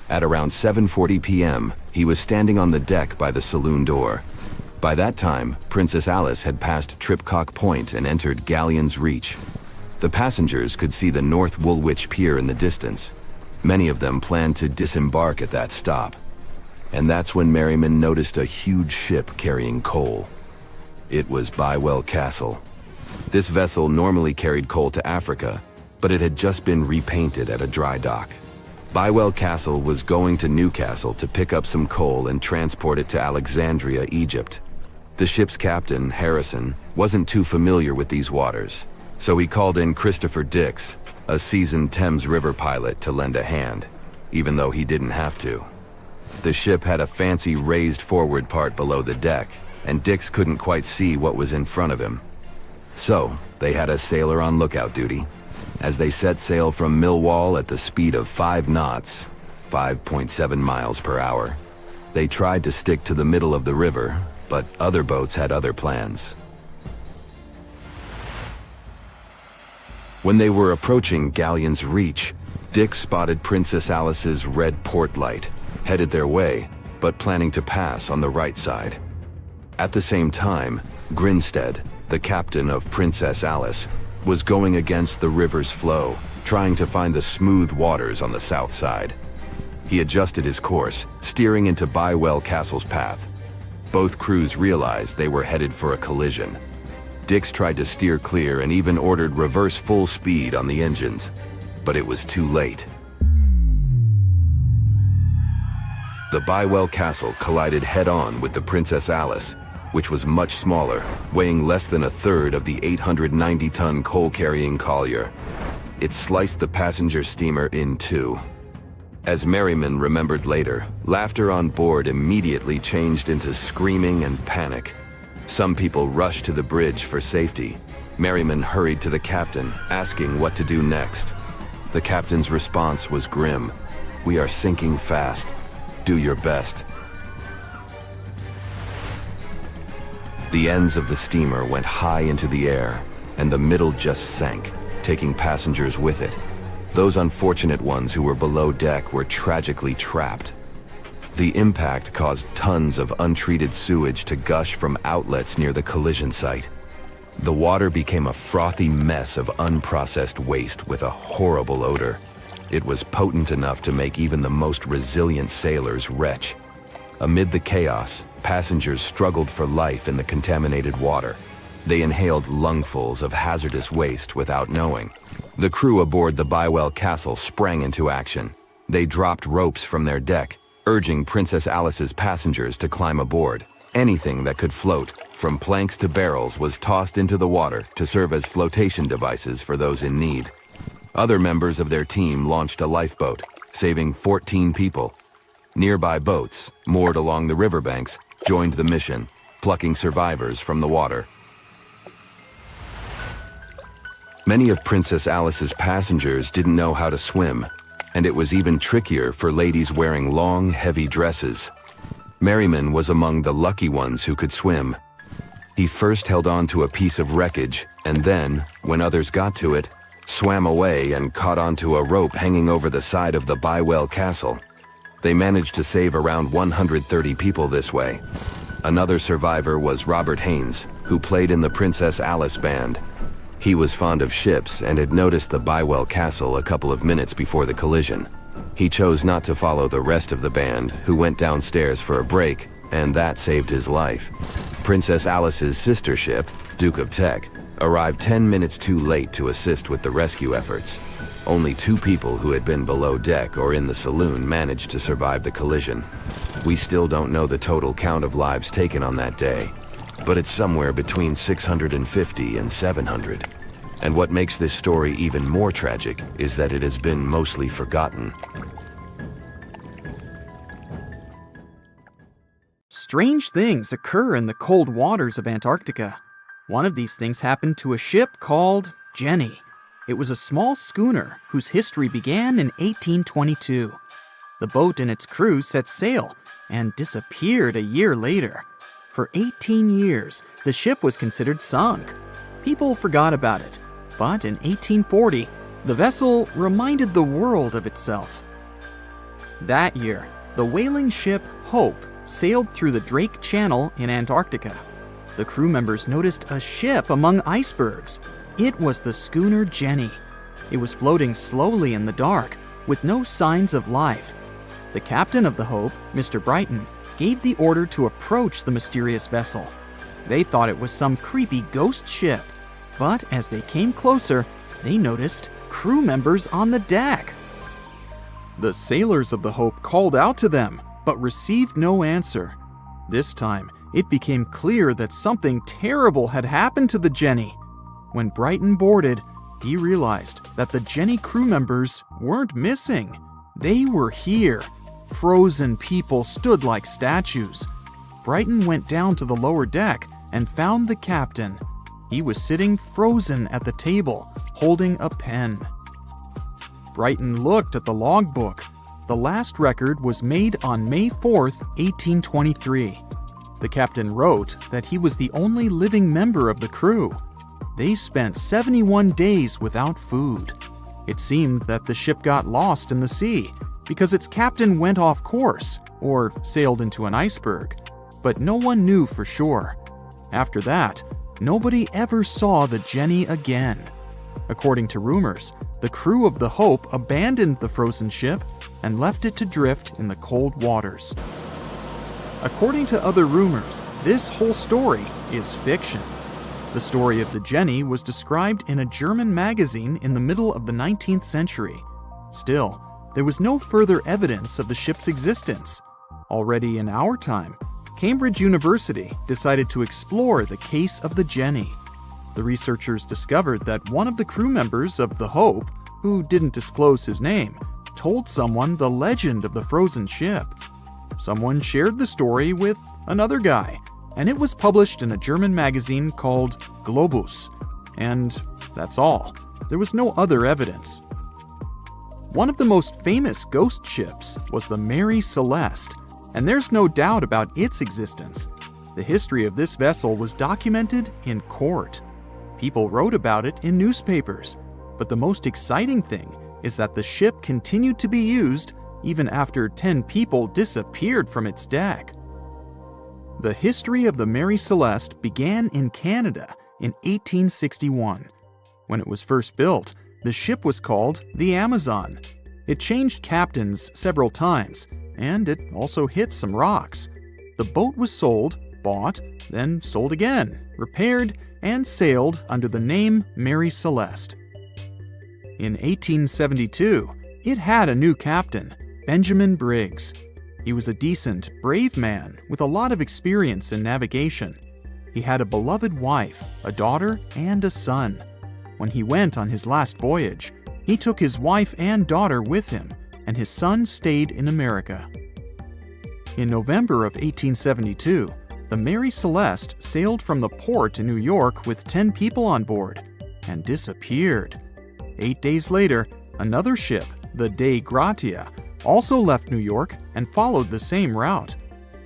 At around 7:40 p.m., he was standing on the deck by the saloon door. By that time, Princess Alice had passed Tripcock Point and entered Galleon's Reach. The passengers could see the North Woolwich Pier in the distance. Many of them planned to disembark at that stop. And that's when Merriman noticed a huge ship carrying coal. It was Bywell Castle. This vessel normally carried coal to Africa, but it had just been repainted at a dry dock. Bywell Castle was going to Newcastle to pick up some coal and transport it to Alexandria, Egypt. The ship's captain, Harrison, wasn't too familiar with these waters, so he called in Christopher Dix, a seasoned Thames River pilot, to lend a hand, even though he didn't have to. The ship had a fancy raised forward part below the deck, and Dix couldn't quite see what was in front of him, So, they had a sailor on lookout duty. As they set sail from Millwall at the speed of 5 knots, 5.7 miles per hour, they tried to stick to the middle of the river, but other boats had other plans. When they were approaching Galleon's Reach, Dick spotted Princess Alice's red port light, headed their way, but planning to pass on the right side. At the same time, Grinstead, the captain of Princess Alice, was going against the river's flow, trying to find the smooth waters on the south side. He adjusted his course, steering into Bywell Castle's path. Both crews realized they were headed for a collision. Dix tried to steer clear and even ordered reverse full speed on the engines, but it was too late. The Bywell Castle collided head-on with the Princess Alice, which was much smaller, weighing less than a third of the 890-ton coal-carrying collier. It sliced the passenger steamer in two. As Merriman remembered later, laughter on board immediately changed into screaming and panic. Some people rushed to the bridge for safety. Merriman hurried to the captain, asking what to do next. The captain's response was grim. "We are sinking fast. Do your best." The ends of the steamer went high into the air, and the middle just sank, taking passengers with it. Those unfortunate ones who were below deck were tragically trapped. The impact caused tons of untreated sewage to gush from outlets near the collision site. The water became a frothy mess of unprocessed waste with a horrible odor. It was potent enough to make even the most resilient sailors retch. Amid the chaos, passengers struggled for life in the contaminated water. They inhaled lungfuls of hazardous waste without knowing. The crew aboard the Bywell Castle sprang into action. They dropped ropes from their deck, urging Princess Alice's passengers to climb aboard. Anything that could float, from planks to barrels, was tossed into the water to serve as flotation devices for those in need. Other members of their team launched a lifeboat, saving 14 people. Nearby boats, moored along the riverbanks, joined the mission, plucking survivors from the water. Many of Princess Alice's passengers didn't know how to swim, and it was even trickier for ladies wearing long, heavy dresses. Merriman was among the lucky ones who could swim. He first held on to a piece of wreckage, and then, when others got to it, swam away and caught onto a rope hanging over the side of the Bywell Castle. They managed to save around 130 people this way. Another survivor was Robert Haynes, who played in the Princess Alice band. He was fond of ships and had noticed the Bywell Castle a couple of minutes before the collision. He chose not to follow the rest of the band, who went downstairs for a break, and that saved his life. Princess Alice's sister ship, Duke of Teck, arrived 10 minutes too late to assist with the rescue efforts. Only 2 people who had been below deck or in the saloon managed to survive the collision. We still don't know the total count of lives taken on that day, but it's somewhere between 650 and 700. And what makes this story even more tragic is that it has been mostly forgotten. Strange things occur in the cold waters of Antarctica. One of these things happened to a ship called Jenny. It was a small schooner whose history began in 1822. The boat and its crew set sail and disappeared a year later. For 18 years, the ship was considered sunk. People forgot about it, but in 1840, the vessel reminded the world of itself. That year, the whaling ship Hope sailed through the Drake Channel in Antarctica. The crew members noticed a ship among icebergs. It was the schooner Jenny. It was floating slowly in the dark, with no signs of life. The captain of the Hope, Mr. Brighton, gave the order to approach the mysterious vessel. They thought it was some creepy ghost ship, but as they came closer, they noticed crew members on the deck. The sailors of the Hope called out to them, but received no answer. This time, it became clear that something terrible had happened to the Jenny. When Brighton boarded, he realized that the Jenny crew members weren't missing. They were here. Frozen people stood like statues. Brighton went down to the lower deck and found the captain. He was sitting frozen at the table, holding a pen. Brighton looked at the logbook. The last record was made on May 4th, 1823. The captain wrote that he was the only living member of the crew. They spent 71 days without food. It seemed that the ship got lost in the sea because its captain went off course or sailed into an iceberg, but no one knew for sure. After that, nobody ever saw the Jenny again. According to rumors, the crew of the Hope abandoned the frozen ship and left it to drift in the cold waters. According to other rumors, this whole story is fiction. The story of the Jenny was described in a German magazine in the middle of the 19th century. Still, there was no further evidence of the ship's existence. Already in our time, Cambridge University decided to explore the case of the Jenny. The researchers discovered that one of the crew members of the Hope, who didn't disclose his name, told someone the legend of the frozen ship. Someone shared the story with another guy, and it was published in a German magazine called Globus. And that's all. There was no other evidence. One of the most famous ghost ships was the Mary Celeste, and there's no doubt about its existence. The history of this vessel was documented in court. People wrote about it in newspapers, but the most exciting thing is that the ship continued to be used even after 10 people disappeared from its deck. The history of the Mary Celeste began in Canada in 1861. When it was first built, the ship was called the Amazon. It changed captains several times, and it also hit some rocks. The boat was sold, bought, then sold again, repaired, and sailed under the name Mary Celeste. In 1872, it had a new captain, Benjamin Briggs. He was a decent, brave man with a lot of experience in navigation. He had a beloved wife, a daughter, and a son. When he went on his last voyage, he took his wife and daughter with him, and his son stayed in America. In November of 1872, the Mary Celeste sailed from the port in New York with 10 people on board and disappeared. 8 days later, another ship, the Dei Gratia, also left New York and followed the same route.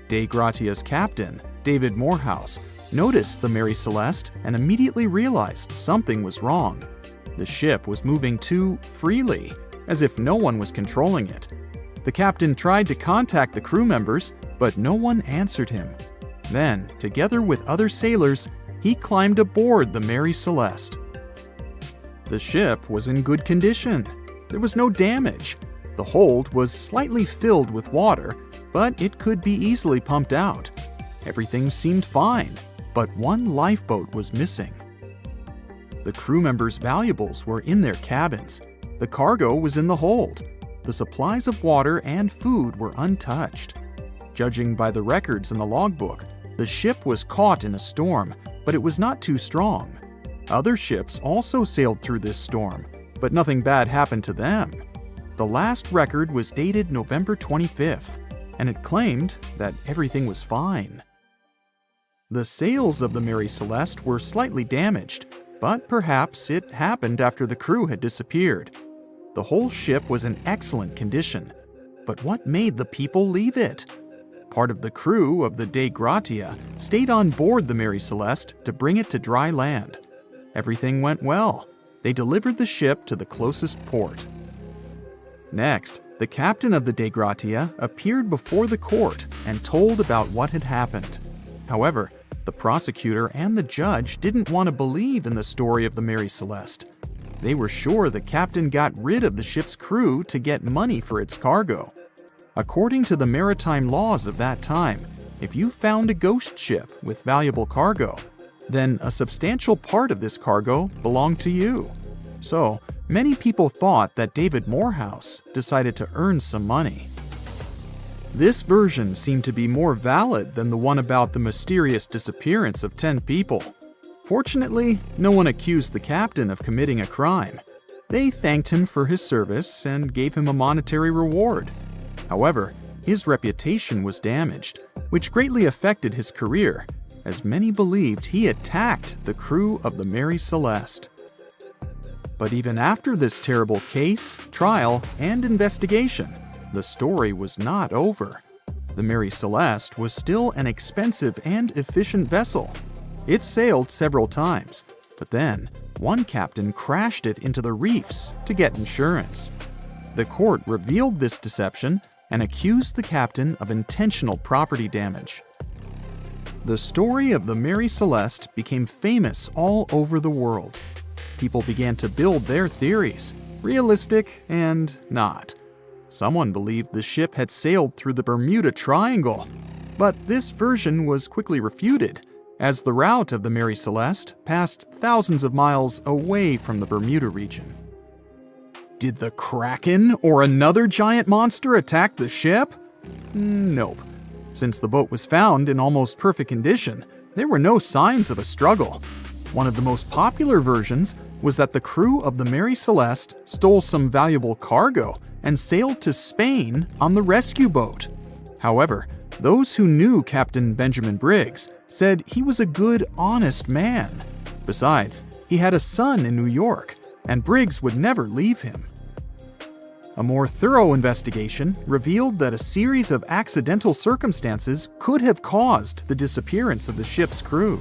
Dei Gratia's captain, David Morehouse, noticed the Mary Celeste and immediately realized something was wrong. The ship was moving too freely, as if no one was controlling it. The captain tried to contact the crew members, but no one answered him. Then, together with other sailors, he climbed aboard the Mary Celeste. The ship was in good condition. There was no damage. The hold was slightly filled with water, but it could be easily pumped out. Everything seemed fine, but one lifeboat was missing. The crew members' valuables were in their cabins. The cargo was in the hold. The supplies of water and food were untouched. Judging by the records in the logbook, the ship was caught in a storm, but it was not too strong. Other ships also sailed through this storm, but nothing bad happened to them. The last record was dated November 25th, and it claimed that everything was fine. The sails of the Mary Celeste were slightly damaged, but perhaps it happened after the crew had disappeared. The whole ship was in excellent condition, but what made the people leave it? Part of the crew of the Dei Gratia stayed on board the Mary Celeste to bring it to dry land. Everything went well. They delivered the ship to the closest port. Next, the captain of the Dei Gratia appeared before the court and told about what had happened. However, the prosecutor and the judge didn't want to believe in the story of the Mary Celeste. They were sure the captain got rid of the ship's crew to get money for its cargo. According to the maritime laws of that time, if you found a ghost ship with valuable cargo, then a substantial part of this cargo belonged to you. So, many people thought that David Morehouse decided to earn some money. This version seemed to be more valid than the one about the mysterious disappearance of 10 people. Fortunately, no one accused the captain of committing a crime. They thanked him for his service and gave him a monetary reward. However, his reputation was damaged, which greatly affected his career, as many believed he attacked the crew of the Mary Celeste. But even after this terrible case, trial, and investigation, the story was not over. The Mary Celeste was still an expensive and efficient vessel. It sailed several times, but then one captain crashed it into the reefs to get insurance. The court revealed this deception and accused the captain of intentional property damage. The story of the Mary Celeste became famous all over the world. People began to build their theories, realistic and not. Someone believed the ship had sailed through the Bermuda Triangle, but this version was quickly refuted, as the route of the Mary Celeste passed thousands of miles away from the Bermuda region. Did the Kraken or another giant monster attack the ship? Nope. Since the boat was found in almost perfect condition, there were no signs of a struggle. One of the most popular versions was that the crew of the Mary Celeste stole some valuable cargo and sailed to Spain on the rescue boat. However, those who knew Captain Benjamin Briggs said he was a good, honest man. Besides, he had a son in New York, and Briggs would never leave him. A more thorough investigation revealed that a series of accidental circumstances could have caused the disappearance of the ship's crew.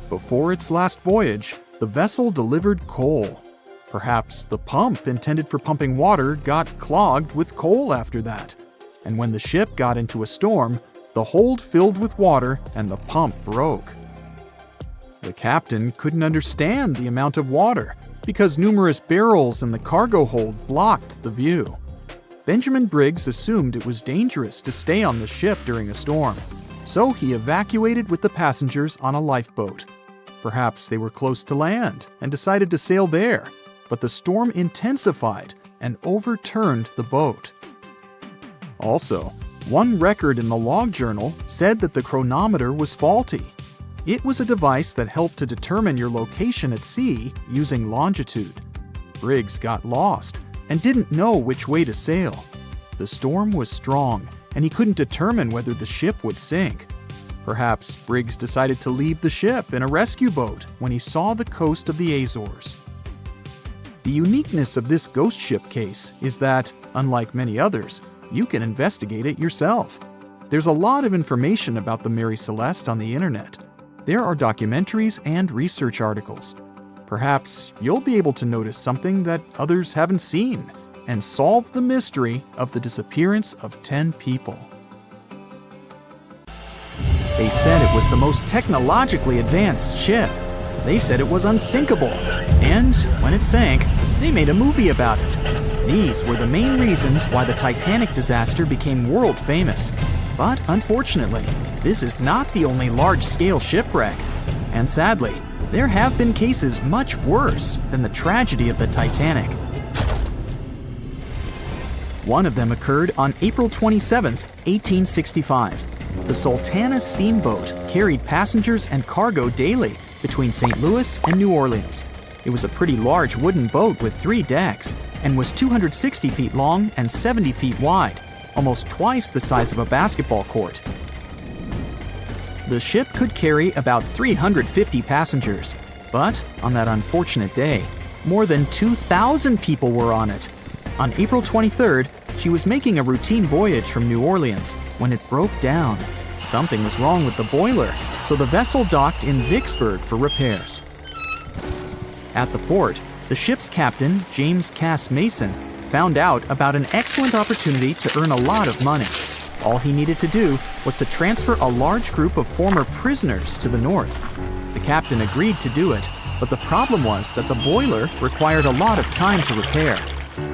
Before its last voyage, the vessel delivered coal. Perhaps the pump intended for pumping water got clogged with coal after that. And when the ship got into a storm, the hold filled with water and the pump broke. The captain couldn't understand the amount of water because numerous barrels in the cargo hold blocked the view. Benjamin Briggs assumed it was dangerous to stay on the ship during a storm, so he evacuated with the passengers on a lifeboat. Perhaps they were close to land and decided to sail there, but the storm intensified and overturned the boat. Also, one record in the log journal said that the chronometer was faulty. It was a device that helped to determine your location at sea using longitude. Briggs got lost and didn't know which way to sail. The storm was strong, and he couldn't determine whether the ship would sink. Perhaps Briggs decided to leave the ship in a rescue boat when he saw the coast of the Azores. The uniqueness of this ghost ship case is that, unlike many others, you can investigate it yourself. There's a lot of information about the Mary Celeste on the internet. There are documentaries and research articles. Perhaps you'll be able to notice something that others haven't seen and solve the mystery of the disappearance of 10 people. They said it was the most technologically advanced ship. They said it was unsinkable. And when it sank, they made a movie about it. These were the main reasons why the Titanic disaster became world famous. But unfortunately, this is not the only large-scale shipwreck. And sadly, there have been cases much worse than the tragedy of the Titanic. One of them occurred on April 27, 1865. The Sultana steamboat carried passengers and cargo daily between St. Louis and New Orleans. It was a pretty large wooden boat with 3 decks and was 260 feet long and 70 feet wide, almost twice the size of a basketball court. The ship could carry about 350 passengers, but on that unfortunate day, more than 2,000 people were on it. On April 23rd, she was making a routine voyage from New Orleans when it broke down. Something was wrong with the boiler, so the vessel docked in Vicksburg for repairs. At the port, the ship's captain, James Cass Mason, found out about an excellent opportunity to earn a lot of money. All he needed to do was to transfer a large group of former prisoners to the north. The captain agreed to do it, but the problem was that the boiler required a lot of time to repair.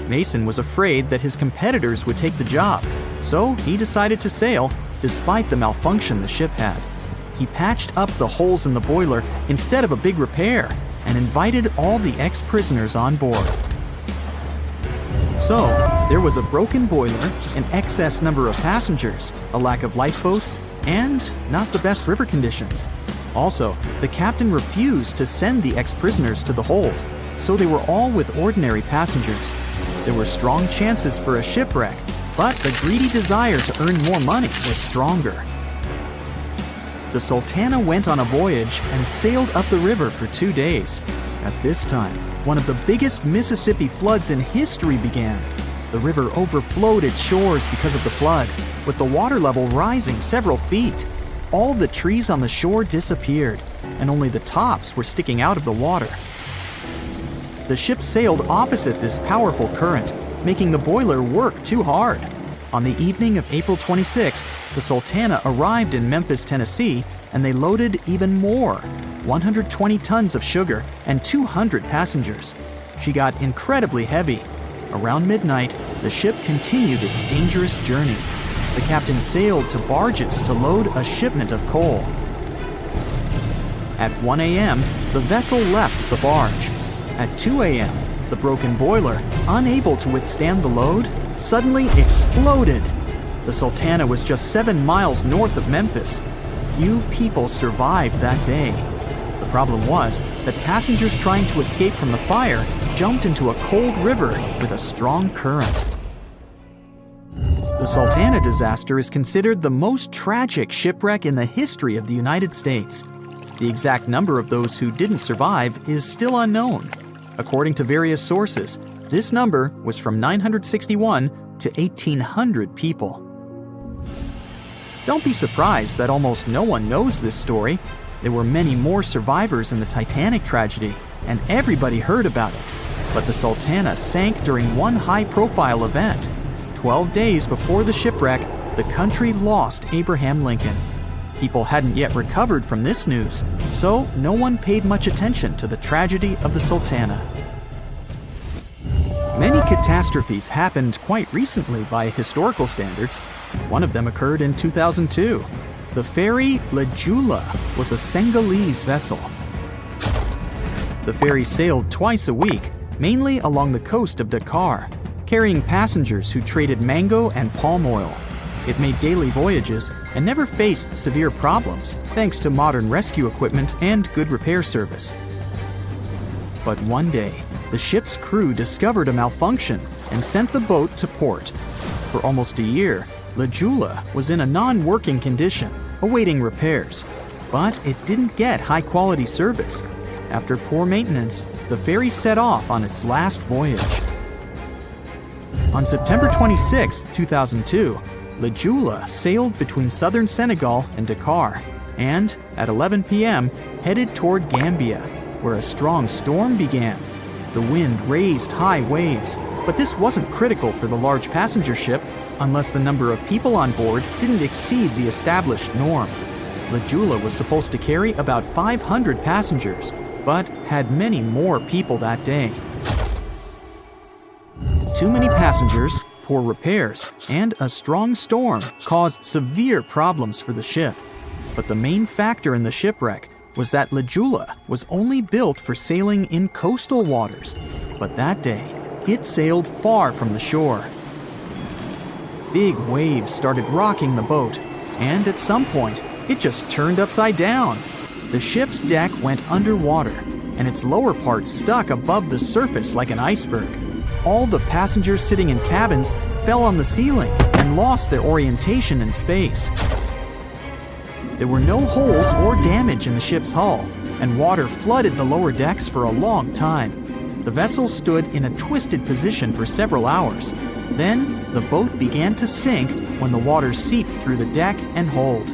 Mason was afraid that his competitors would take the job, so he decided to sail despite the malfunction the ship had. He patched up the holes in the boiler instead of a big repair and invited all the ex-prisoners on board. So, there was a broken boiler, an excess number of passengers, a lack of lifeboats, and not the best river conditions. Also, the captain refused to send the ex-prisoners to the hold, so they were all with ordinary passengers. There were strong chances for a shipwreck, but the greedy desire to earn more money was stronger. The Sultana went on a voyage and sailed up the river for 2 days. At this time, one of the biggest Mississippi floods in history began. The river overflowed its shores because of the flood, with the water level rising several feet. All the trees on the shore disappeared, and only the tops were sticking out of the water. The ship sailed opposite this powerful current, making the boiler work too hard. On the evening of April 26th, the Sultana arrived in Memphis, Tennessee, and they loaded even more, 120 tons of sugar and 200 passengers. She got incredibly heavy. Around midnight, the ship continued its dangerous journey. The captain sailed to barges to load a shipment of coal. At 1 a.m., the vessel left the barge. At 2 a.m., the broken boiler, unable to withstand the load, suddenly exploded. The Sultana was just 7 miles north of Memphis. Few people survived that day. The problem was that passengers trying to escape from the fire jumped into a cold river with a strong current. The Sultana disaster is considered the most tragic shipwreck in the history of the United States. The exact number of those who didn't survive is still unknown. According to various sources, this number was from 961 to 1,800 people. Don't be surprised that almost no one knows this story. There were many more survivors in the Titanic tragedy, and everybody heard about it. But the Sultana sank during one high-profile event. 12 days before the shipwreck, the country lost Abraham Lincoln. People hadn't yet recovered from this news, so no one paid much attention to the tragedy of the Sultana. Many catastrophes happened quite recently by historical standards. One of them occurred in 2002. The ferry La Jula was a Senegalese vessel. The ferry sailed twice a week, mainly along the coast of Dakar, carrying passengers who traded mango and palm oil. It made daily voyages and never faced severe problems thanks to modern rescue equipment and good repair service. But one day, the ship's crew discovered a malfunction and sent the boat to port. For almost a year, La Jula was in a non-working condition, awaiting repairs. But it didn't get high-quality service. After poor maintenance, the ferry set off on its last voyage. On September 26, 2002, La Jula sailed between southern Senegal and Dakar, and at 11 p.m. headed toward Gambia, where a strong storm began. The wind raised high waves, but this wasn't critical for the large passenger ship unless the number of people on board didn't exceed the established norm. La Jula was supposed to carry about 500 passengers, but had many more people that day. Too many passengers, poor repairs, and a strong storm caused severe problems for the ship. But the main factor in the shipwreck was that La Jula was only built for sailing in coastal waters, but that day it sailed far from the shore. Big waves started rocking the boat, and at some point it just turned upside down. The ship's deck went underwater, and its lower part stuck above the surface like an iceberg. All the passengers sitting in cabins fell on the ceiling and lost their orientation in space. There were no holes or damage in the ship's hull, and water flooded the lower decks for a long time. The vessel stood in a twisted position for several hours. Then, the boat began to sink when the water seeped through the deck and hold.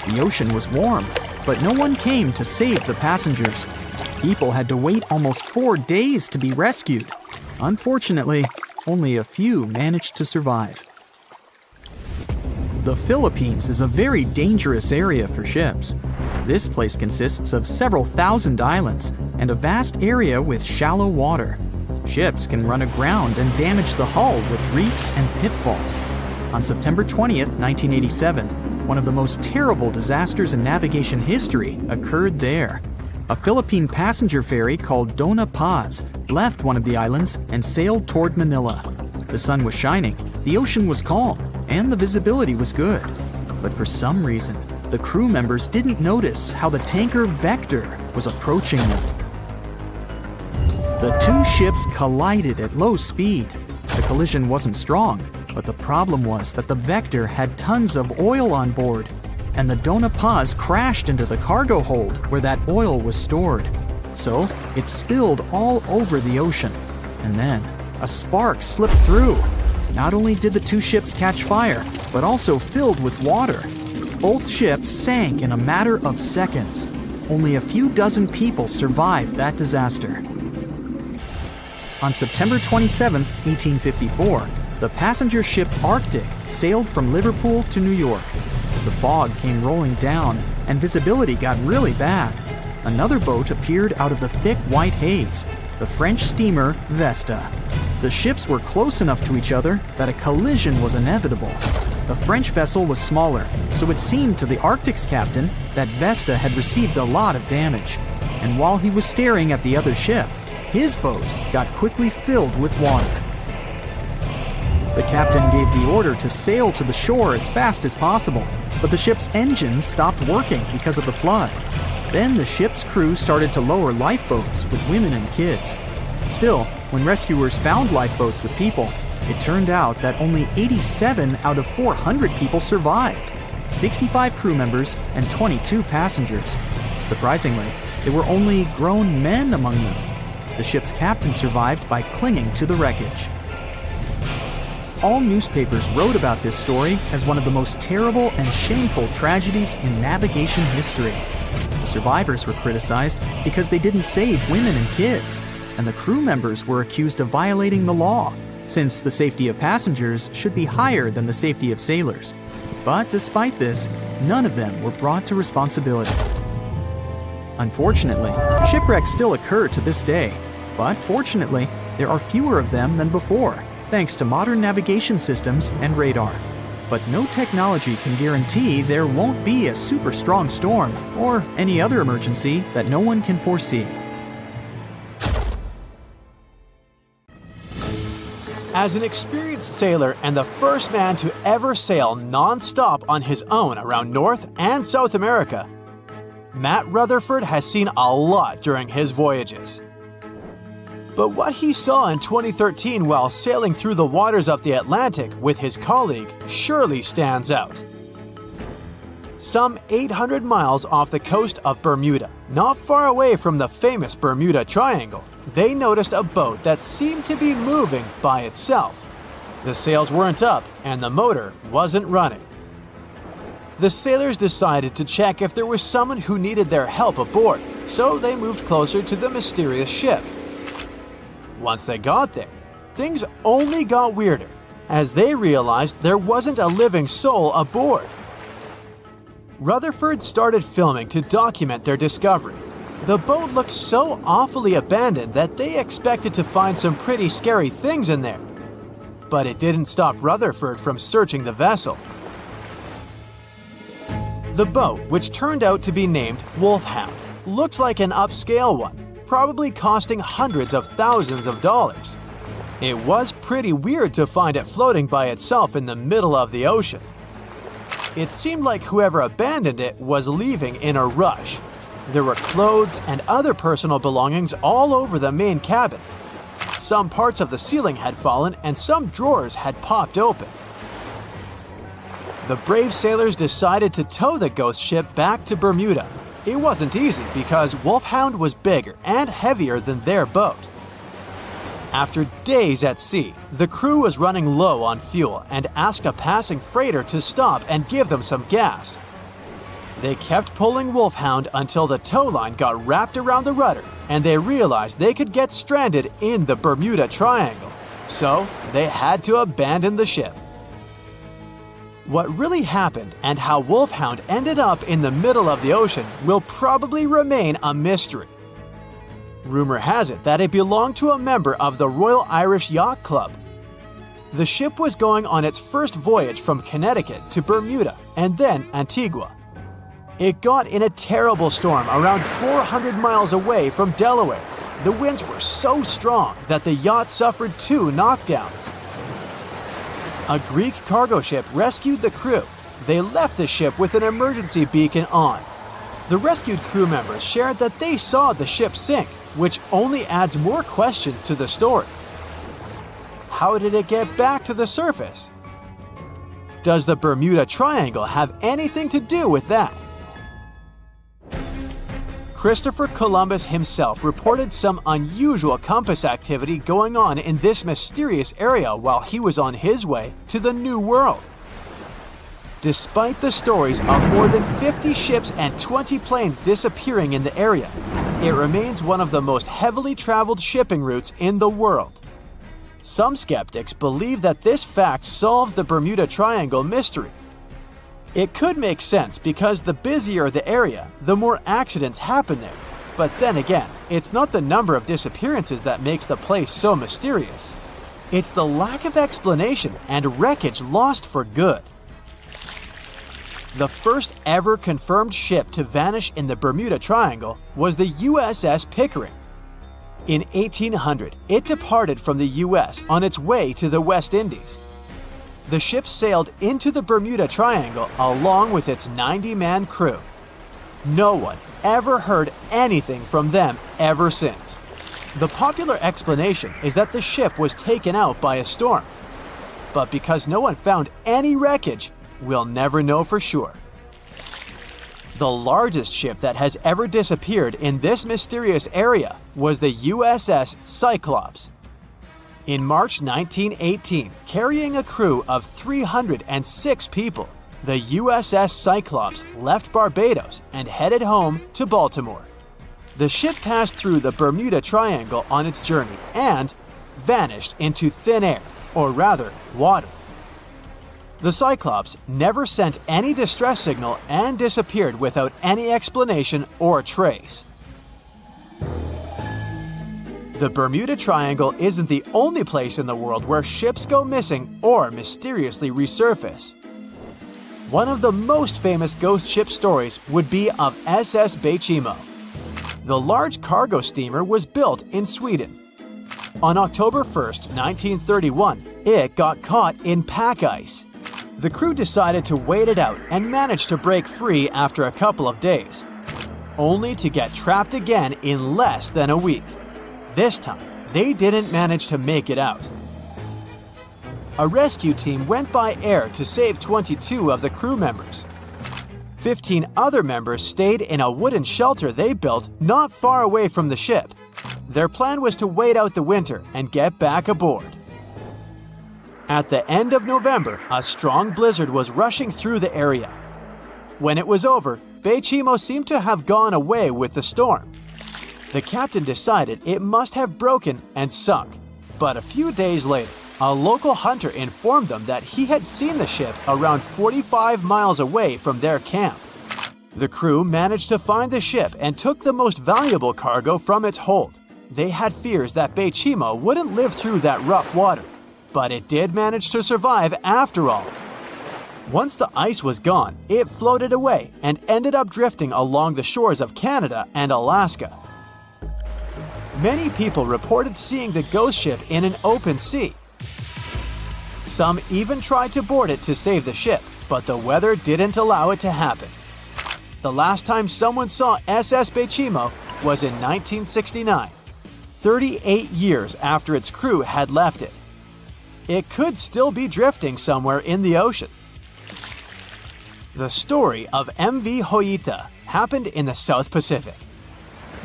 The ocean was warm, but no one came to save the passengers. People had to wait almost 4 days to be rescued. Unfortunately, only a few managed to survive. The Philippines is a very dangerous area for ships. This place consists of several thousand islands and a vast area with shallow water. Ships can run aground and damage the hull with reefs and pitfalls. On September 20th, 1987, one of the most terrible disasters in navigation history occurred there. A Philippine passenger ferry called Dona Paz left one of the islands and sailed toward Manila. The sun was shining, the ocean was calm, and the visibility was good. But for some reason, the crew members didn't notice how the tanker Vector was approaching them. The two ships collided at low speed. The collision wasn't strong, but the problem was that the Vector had tons of oil on board. and the Dona Paz crashed into the cargo hold where that oil was stored. So it spilled all over the ocean, and then a spark slipped through. Not only did the two ships catch fire, but also filled with water. Both ships sank in a matter of seconds. Only a few dozen people survived that disaster. On September 27, 1854, the passenger ship Arctic sailed from Liverpool to New York. The fog came rolling down, and visibility got really bad. Another boat appeared out of the thick white haze, the French steamer Vesta. The ships were close enough to each other that a collision was inevitable. The French vessel was smaller, so it seemed to the Arctic's captain that Vesta had received a lot of damage. And while he was staring at the other ship, his boat got quickly filled with water. The captain gave the order to sail to the shore as fast as possible, but the ship's engines stopped working because of the flood. Then the ship's crew started to lower lifeboats with women and kids. Still, when rescuers found lifeboats with people, it turned out that only 87 out of 400 people survived, 65 crew members and 22 passengers. Surprisingly, there were only grown men among them. The ship's captain survived by clinging to the wreckage. All newspapers wrote about this story as one of the most terrible and shameful tragedies in navigation history. The survivors were criticized because they didn't save women and kids, and the crew members were accused of violating the law, since the safety of passengers should be higher than the safety of sailors. But despite this, none of them were brought to responsibility. Unfortunately, shipwrecks still occur to this day, but fortunately, there are fewer of them than before, thanks to modern navigation systems and radar. But no technology can guarantee there won't be a super strong storm or any other emergency that no one can foresee. As an experienced sailor and the first man to ever sail non-stop on his own around North and South America, Matt Rutherford has seen a lot during his voyages. But what he saw in 2013 while sailing through the waters of the Atlantic with his colleague surely stands out. Some 800 miles off the coast of Bermuda, not far away from the famous Bermuda Triangle, they noticed a boat that seemed to be moving by itself. The sails weren't up and the motor wasn't running. The sailors decided to check if there was someone who needed their help aboard, so they moved closer to the mysterious ship. Once they got there, things only got weirder, as they realized there wasn't a living soul aboard. Rutherford started filming to document their discovery. The boat looked so awfully abandoned that they expected to find some pretty scary things in there. But it didn't stop Rutherford from searching the vessel. The boat, which turned out to be named Wolfhound, looked like an upscale one, probably costing hundreds of thousands of dollars. It was pretty weird to find it floating by itself in the middle of the ocean. It seemed like whoever abandoned it was leaving in a rush. There were clothes and other personal belongings all over the main cabin. Some parts of the ceiling had fallen and some drawers had popped open. The brave sailors decided to tow the ghost ship back to Bermuda. It wasn't easy because Wolfhound was bigger and heavier than their boat. After days at sea, the crew was running low on fuel and asked a passing freighter to stop and give them some gas. They kept pulling Wolfhound until the tow line got wrapped around the rudder and they realized they could get stranded in the Bermuda Triangle. So they had to abandon the ship. What really happened and how Wolfhound ended up in the middle of the ocean will probably remain a mystery. Rumor has it that it belonged to a member of the Royal Irish Yacht Club. The ship was going on its first voyage from Connecticut to Bermuda and then Antigua. It got in a terrible storm around 400 miles away from Delaware. The winds were so strong that the yacht suffered 2 knockdowns. A Greek cargo ship rescued the crew. They left the ship with an emergency beacon on. The rescued crew members shared that they saw the ship sink, which only adds more questions to the story. How did it get back to the surface? Does the Bermuda Triangle have anything to do with that? Christopher Columbus himself reported some unusual compass activity going on in this mysterious area while he was on his way to the New World. Despite the stories of more than 50 ships and 20 planes disappearing in the area, it remains one of the most heavily traveled shipping routes in the world. Some skeptics believe that this fact solves the Bermuda Triangle mystery. It could make sense because the busier the area, the more accidents happen there. But then again, it's not the number of disappearances that makes the place so mysterious. It's the lack of explanation and wreckage lost for good. The first ever confirmed ship to vanish in the Bermuda Triangle was the USS Pickering. In 1800, it departed from the US on its way to the West Indies. The ship sailed into the Bermuda Triangle along with its 90-man crew. No one ever heard anything from them ever since. The popular explanation is that the ship was taken out by a storm. But because no one found any wreckage, we'll never know for sure. The largest ship that has ever disappeared in this mysterious area was the USS Cyclops. In March 1918, carrying a crew of 306 people, the USS Cyclops left Barbados and headed home to Baltimore. The ship passed through the Bermuda Triangle on its journey and vanished into thin air, or rather, water. The Cyclops never sent any distress signal and disappeared without any explanation or trace. The Bermuda Triangle isn't the only place in the world where ships go missing or mysteriously resurface. One of the most famous ghost ship stories would be of SS Beijimo. The large cargo steamer was built in Sweden. On October 1st, 1931, it got caught in pack ice. The crew decided to wait it out and managed to break free after a couple of days, only to get trapped again in less than a week. This time, they didn't manage to make it out. A rescue team went by air to save 22 of the crew members. 15 other members stayed in a wooden shelter they built not far away from the ship. Their plan was to wait out the winter and get back aboard. At the end of November, a strong blizzard was rushing through the area. When it was over, Beijimo seemed to have gone away with the storm. The captain decided it must have broken and sunk. But a few days later, a local hunter informed them that he had seen the ship around 45 miles away from their camp. The crew managed to find the ship and took the most valuable cargo from its hold. They had fears that Beijimo wouldn't live through that rough water, but it did manage to survive after all. Once the ice was gone, it floated away and ended up drifting along the shores of Canada and Alaska. Many people reported seeing the ghost ship in an open sea. Some even tried to board it to save the ship, but the weather didn't allow it to happen. The last time someone saw SS Beijimo was in 1969, 38 years after its crew had left it. It could still be drifting somewhere in the ocean. The story of MV Hoita happened in the South Pacific.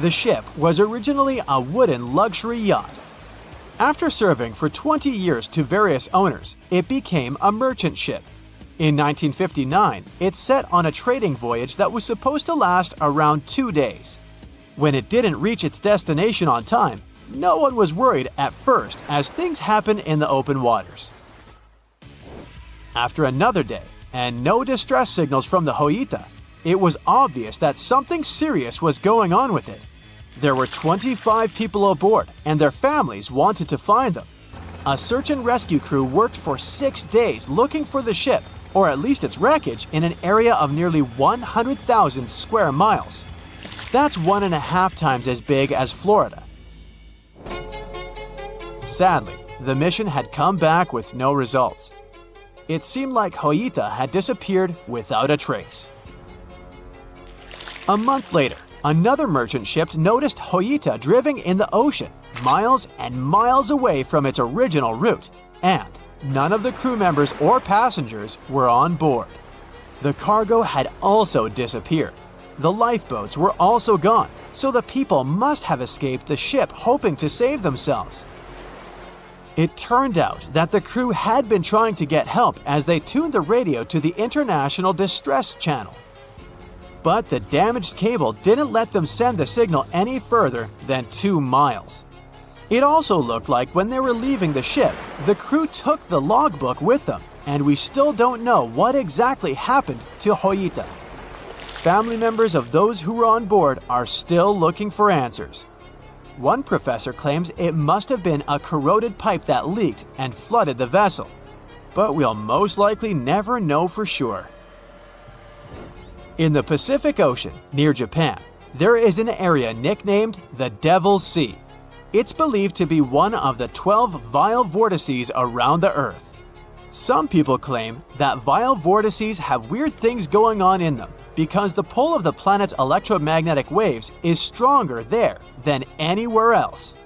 The ship was originally a wooden luxury yacht. After serving for 20 years to various owners, it became a merchant ship. In 1959, it set on a trading voyage that was supposed to last around 2 days. When it didn't reach its destination on time, no one was worried at first as things happen in the open waters. After another day, and no distress signals from the Hoita, it was obvious that something serious was going on with it. There were 25 people aboard, and their families wanted to find them. A search and rescue crew worked for 6 days looking for the ship, or at least its wreckage, in an area of nearly 100,000 square miles. That's 1.5 times as big as Florida. Sadly, the mission had come back with no results. It seemed like Hoita had disappeared without a trace. A month later, another merchant ship noticed Hoita drifting in the ocean, miles and miles away from its original route, and None of the crew members or passengers were on board. The cargo had also disappeared. The lifeboats were also gone, so the people must have escaped the ship hoping to save themselves. It turned out that the crew had been trying to get help as they tuned the radio to the International Distress Channel. But the damaged cable didn't let them send the signal any further than 2 miles. It also looked like when they were leaving the ship, the crew took the logbook with them, and we still don't know what exactly happened to Hoyita. Family members of those who were on board are still looking for answers. One professor claims it must have been a corroded pipe that leaked and flooded the vessel, but we'll most likely never know for sure. In the Pacific Ocean, near Japan, there is an area nicknamed the Devil's Sea. It's believed to be one of the 12 vile vortices around the Earth. Some people claim that vile vortices have weird things going on in them because the pull of the planet's electromagnetic waves is stronger there than anywhere else.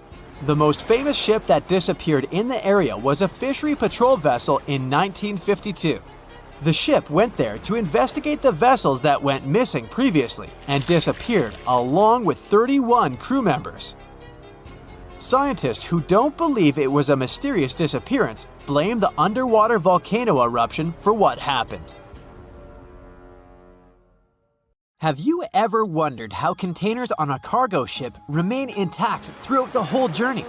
The most famous ship that disappeared in the area was a fishery patrol vessel in 1952. The ship went there to investigate the vessels that went missing previously and disappeared along with 31 crew members. Scientists who don't believe it was a mysterious disappearance blame the underwater volcano eruption for what happened. Have you ever wondered how containers on a cargo ship remain intact throughout the whole journey?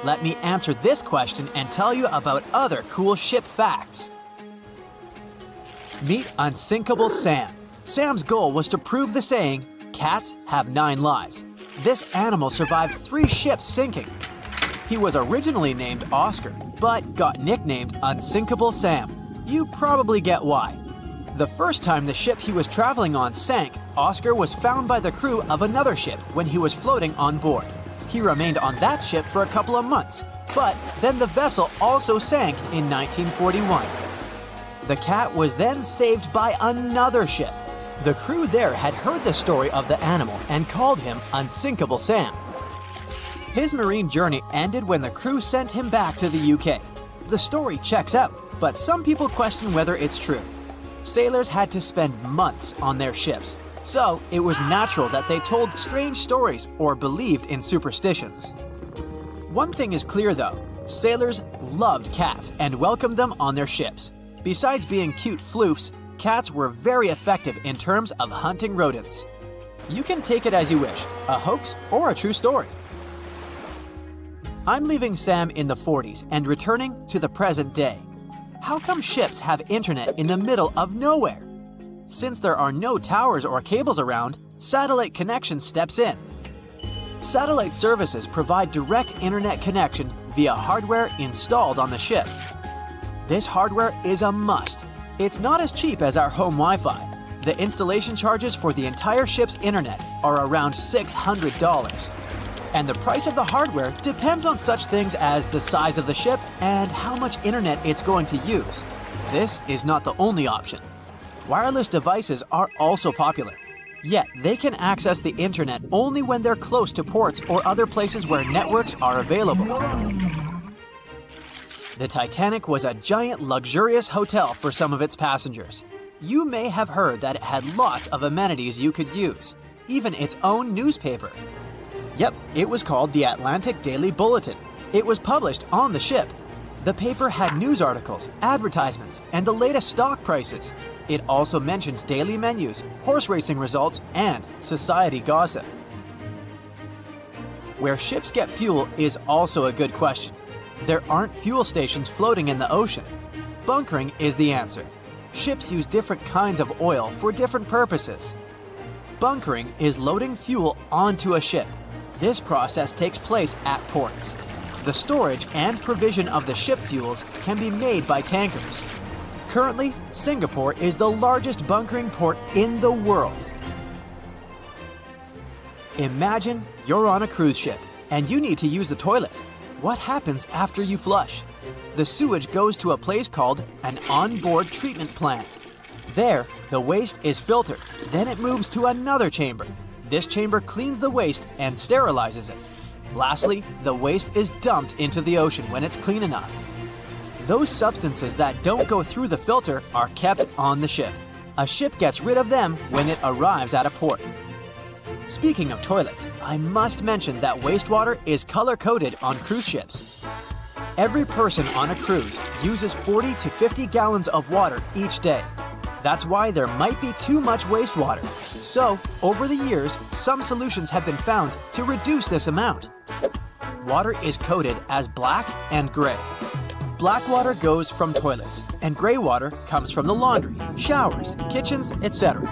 Let me answer this question and tell you about other cool ship facts. Meet Unsinkable Sam. Sam's goal was to prove the saying, "Cats have 9 lives." This animal survived 3 ships sinking. He was originally named Oscar, but got nicknamed Unsinkable Sam. You probably get why. The first time the ship he was traveling on sank, Oscar was found by the crew of another ship when he was floating on board. He remained on that ship for a couple of months, but then the vessel also sank in 1941. The cat was then saved by another ship. The crew there had heard the story of the animal and called him Unsinkable Sam. His marine journey ended when the crew sent him back to the UK. The story checks out, but some people question whether it's true. Sailors had to spend months on their ships, so it was natural that they told strange stories or believed in superstitions. One thing is clear though, sailors loved cats and welcomed them on their ships. Besides being cute floofs, cats were very effective in terms of hunting rodents. You can take it as you wish, a hoax or a true story. I'm leaving Sam in the 40s and returning to the present day. How come ships have internet in the middle of nowhere? Since there are no towers or cables around, satellite connection steps in. Satellite services provide direct internet connection via hardware installed on the ship. This hardware is a must. It's not as cheap as our home Wi-Fi. The installation charges for the entire ship's internet are around $600. And the price of the hardware depends on such things as the size of the ship and how much internet it's going to use. This is not the only option. Wireless devices are also popular, yet they can access the internet only when they're close to ports or other places where networks are available. The Titanic was a giant luxurious hotel for some of its passengers. You may have heard that it had lots of amenities you could use, even its own newspaper. Yep, it was called the Atlantic Daily Bulletin. It was published on the ship. The paper had news articles, advertisements, and the latest stock prices. It also mentions daily menus, horse racing results, and society gossip. Where ships get fuel is also a good question. There aren't fuel stations floating in the ocean. Bunkering is the answer. Ships use different kinds of oil for different purposes. Bunkering is loading fuel onto a ship. This process takes place at ports. The storage and provision of the ship fuels can be made by tankers. Currently, Singapore is the largest bunkering port in the world. Imagine you're on a cruise ship and you need to use the toilet. What happens after you flush? The sewage goes to a place called an onboard treatment plant. There, the waste is filtered. Then it moves to another chamber. This chamber cleans the waste and sterilizes it. Lastly, the waste is dumped into the ocean when it's clean enough. Those substances that don't go through the filter are kept on the ship. A ship gets rid of them when it arrives at a port. Speaking of toilets, I must mention that wastewater is color-coded on cruise ships. Every person on a cruise uses 40 to 50 gallons of water each day. That's why there might be too much wastewater. So, over the years, some solutions have been found to reduce this amount. Water is coded as black and gray. Black water goes from toilets, and gray water comes from the laundry, showers, kitchens, etc.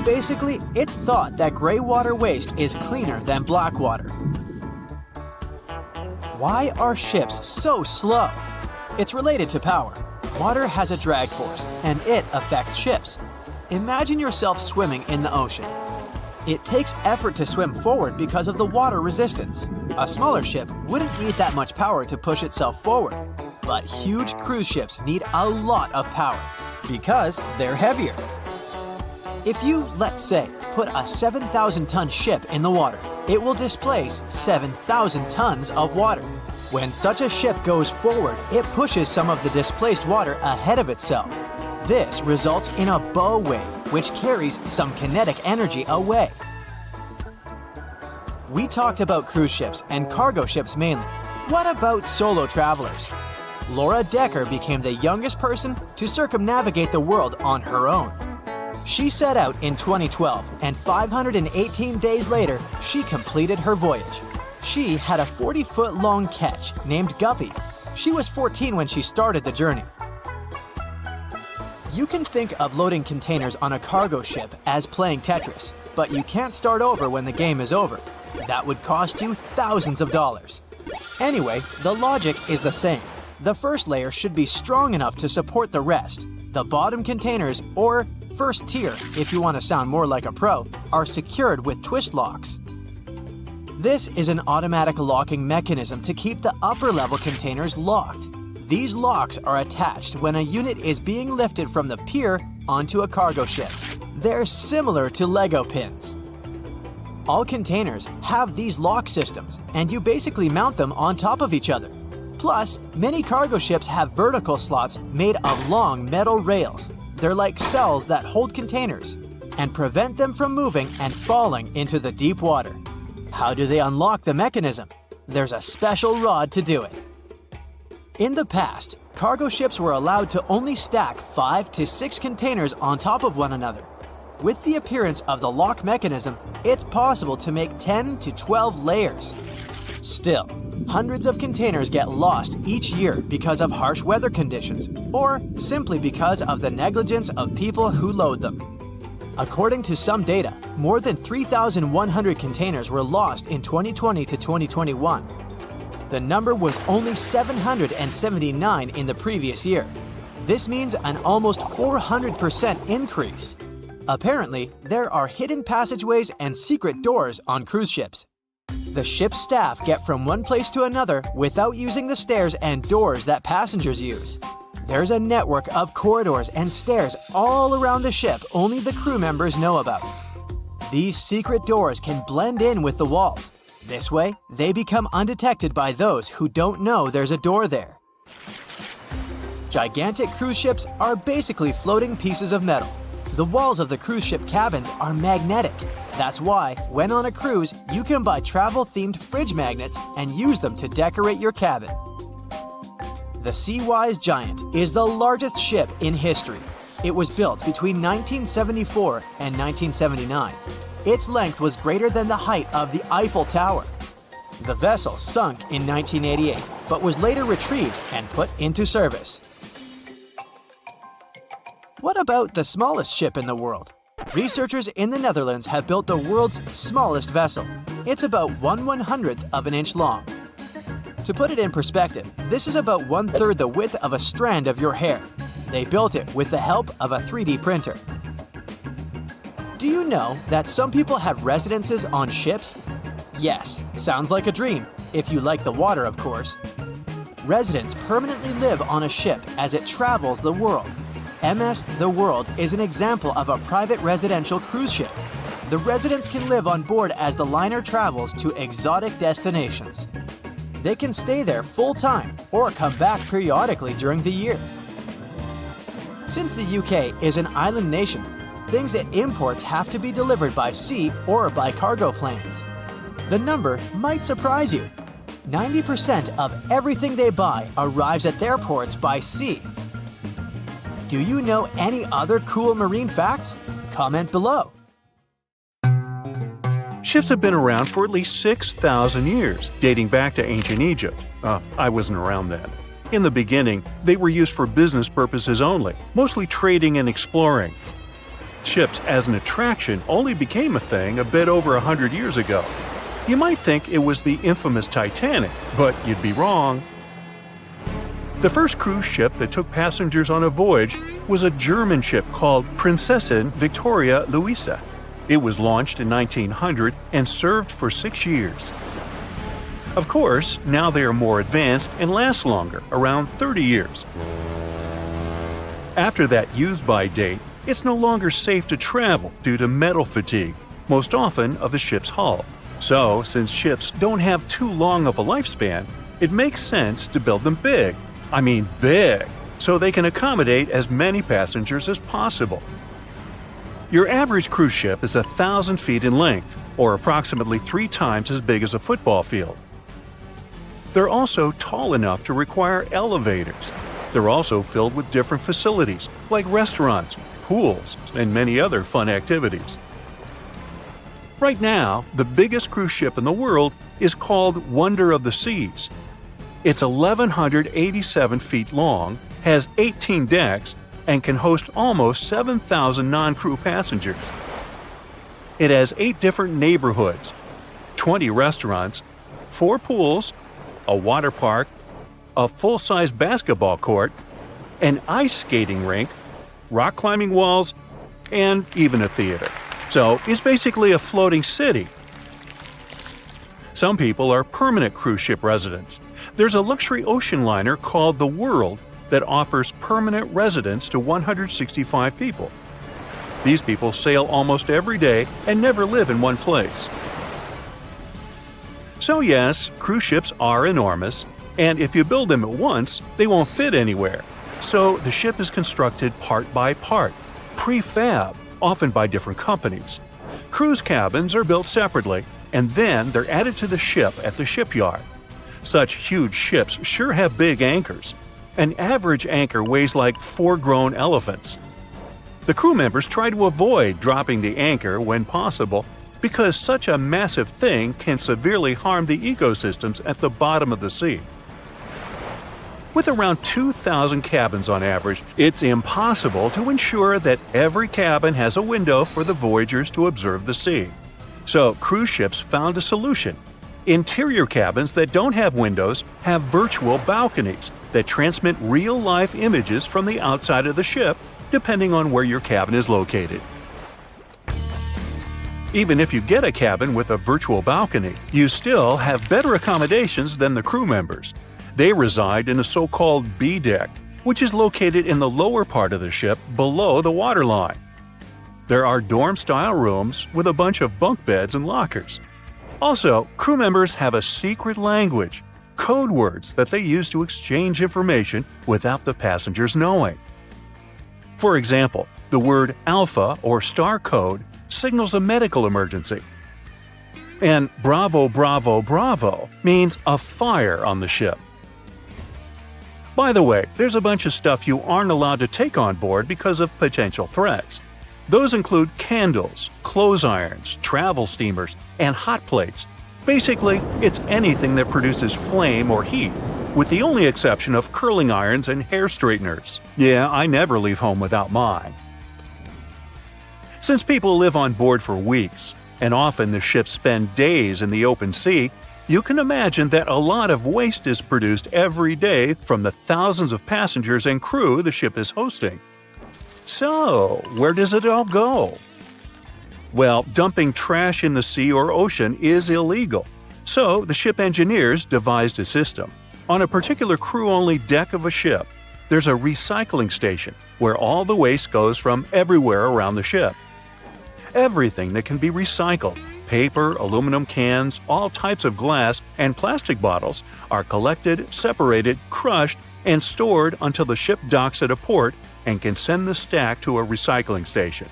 Basically, it's thought that gray water waste is cleaner than black water. Why are ships so slow? It's related to power. Water has a drag force, and it affects ships. Imagine yourself swimming in the ocean. It takes effort to swim forward because of the water resistance. A smaller ship wouldn't need that much power to push itself forward, but huge cruise ships need a lot of power because they're heavier. If you, let's say, put a 7,000-ton ship in the water, it will displace 7,000 tons of water. When such a ship goes forward, it pushes some of the displaced water ahead of itself. This results in a bow wave, which carries some kinetic energy away. We talked about cruise ships and cargo ships mainly. What about solo travelers? Laura Decker became the youngest person to circumnavigate the world on her own. She set out in 2012, and 518 days later, she completed her voyage. She had a 40-foot-long ketch named Guppy. She was 14 when she started the journey. You can think of loading containers on a cargo ship as playing Tetris, but you can't start over when the game is over. That would cost you thousands of dollars. Anyway, the logic is the same. The first layer should be strong enough to support the rest. The bottom containers, or first tier, if you want to sound more like a pro, are secured with twist locks. This is an automatic locking mechanism to keep the upper level containers locked. These locks are attached when a unit is being lifted from the pier onto a cargo ship. They're similar to Lego pins. All containers have these lock systems, and you basically mount them on top of each other. Plus, many cargo ships have vertical slots made of long metal rails. They're like cells that hold containers and prevent them from moving and falling into the deep water. How do they unlock the mechanism? There's a special rod to do it. In the past, cargo ships were allowed to only stack 5 to 6 containers on top of one another. With the appearance of the lock mechanism, it's possible to make 10 to 12 layers. Still, hundreds of containers get lost each year because of harsh weather conditions, or simply because of the negligence of people who load them. According to some data, more than 3,100 containers were lost in 2020 to 2021. The number was only 779 in the previous year. This means an almost 400% increase. Apparently, there are hidden passageways and secret doors on cruise ships. The ship's staff get from one place to another without using the stairs and doors that passengers use. There's a network of corridors and stairs all around the ship only the crew members know about. These secret doors can blend in with the walls. This way, they become undetected by those who don't know there's a door there. Gigantic cruise ships are basically floating pieces of metal. The walls of the cruise ship cabins are magnetic. That's why, when on a cruise, you can buy travel-themed fridge magnets and use them to decorate your cabin. The Seawise Giant is the largest ship in history. It was built between 1974 and 1979. Its length was greater than the height of the Eiffel Tower. The vessel sunk in 1988, but was later retrieved and put into service. What about the smallest ship in the world? Researchers in the Netherlands have built the world's smallest vessel. It's about 1/100th of an inch long. To put it in perspective, this is about 1/3 the width of a strand of your hair. They built it with the help of a 3D printer. Do you know that some people have residences on ships? Yes, sounds like a dream, if you like the water, of course. Residents permanently live on a ship as it travels the world. MS The World is an example of a private residential cruise ship. The residents can live on board as the liner travels to exotic destinations. They can stay there full-time or come back periodically during the year. Since the UK is an island nation, things it imports have to be delivered by sea or by cargo planes. The number might surprise you. 90% of everything they buy arrives at their ports by sea. Do you know any other cool marine facts? Comment below. Ships have been around for at least 6,000 years, dating back to ancient Egypt. I wasn't around then. In the beginning, they were used for business purposes only, mostly trading and exploring. Ships as an attraction only became a thing a bit over 100 years ago. You might think it was the infamous Titanic, but you'd be wrong. The first cruise ship that took passengers on a voyage was a German ship called Prinzessin Victoria Luisa. It was launched in 1900 and served for 6 years. Of course, now they are more advanced and last longer, around 30 years. After that use-by date, it's no longer safe to travel due to metal fatigue, most often of the ship's hull. So, since ships don't have too long of a lifespan, it makes sense to build them big. I mean big, so they can accommodate as many passengers as possible. Your average cruise ship is 1,000 feet in length, or approximately 3 times as big as a football field. They're also tall enough to require elevators. They're also filled with different facilities, like restaurants, pools, and many other fun activities. Right now, the biggest cruise ship in the world is called Wonder of the Seas. It's 1,187 feet long, has 18 decks, and can host almost 7,000 non-crew passengers. It has 8 different neighborhoods, 20 restaurants, 4 pools, a water park, a full-size basketball court, an ice skating rink, rock climbing walls, and even a theater. So it's basically a floating city. Some people are permanent cruise ship residents. There's a luxury ocean liner called the World that offers permanent residence to 165 people. These people sail almost every day and never live in one place. So yes, cruise ships are enormous, and if you build them at once, they won't fit anywhere. So the ship is constructed part by part, prefab, often by different companies. Cruise cabins are built separately, and then they're added to the ship at the shipyard. Such huge ships sure have big anchors. An average anchor weighs like 4 grown elephants. The crew members try to avoid dropping the anchor when possible because such a massive thing can severely harm the ecosystems at the bottom of the sea. With around 2,000 cabins on average, it's impossible to ensure that every cabin has a window for the voyagers to observe the sea. So cruise ships found a solution. Interior cabins that don't have windows have virtual balconies that transmit real-life images from the outside of the ship, depending on where your cabin is located. Even if you get a cabin with a virtual balcony, you still have better accommodations than the crew members. They reside in a so-called B deck, which is located in the lower part of the ship below the waterline. There are dorm-style rooms with a bunch of bunk beds and lockers. Also, crew members have a secret language, code words that they use to exchange information without the passengers knowing. For example, the word Alpha or Star code signals a medical emergency. And Bravo, Bravo, Bravo means a fire on the ship. By the way, there's a bunch of stuff you aren't allowed to take on board because of potential threats. Those include candles, clothes irons, travel steamers, and hot plates. Basically, it's anything that produces flame or heat, with the only exception of curling irons and hair straighteners. Yeah, I never leave home without mine. Since people live on board for weeks, and often the ships spend days in the open sea, you can imagine that a lot of waste is produced every day from the thousands of passengers and crew the ship is hosting. So, where does it all go? Well, dumping trash in the sea or ocean is illegal. So, the ship engineers devised a system. On a particular crew-only deck of a ship, there's a recycling station where all the waste goes from everywhere around the ship. everything that can be recycled. Paper, aluminum cans, all types of glass, and plastic bottles are collected, separated, crushed, and stored until the ship docks at a port and can send the stack to a recycling station.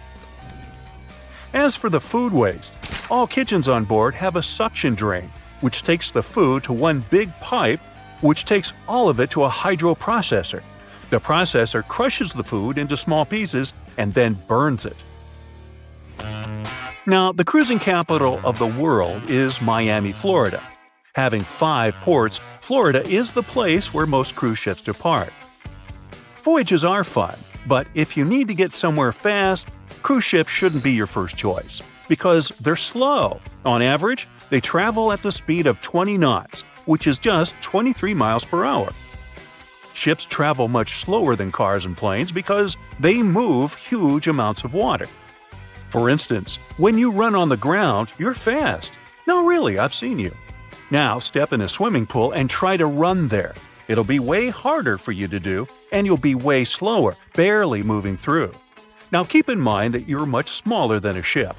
As for the food waste, all kitchens on board have a suction drain, which takes the food to one big pipe, which takes all of it to a hydroprocessor. The processor crushes the food into small pieces and then burns it. Now, the cruising capital of the world is Miami, Florida. Having 5 ports, Florida is the place where most cruise ships depart. Voyages are fun, but if you need to get somewhere fast, cruise ships shouldn't be your first choice, because they're slow. On average, they travel at the speed of 20 knots, which is just 23 miles per hour. Ships travel much slower than cars and planes because they move huge amounts of water. For instance, when you run on the ground, you're fast. No, really, I've seen you. Now step in a swimming pool and try to run there. It'll be way harder for you to do, and you'll be way slower, barely moving through. Now keep in mind that you're much smaller than a ship.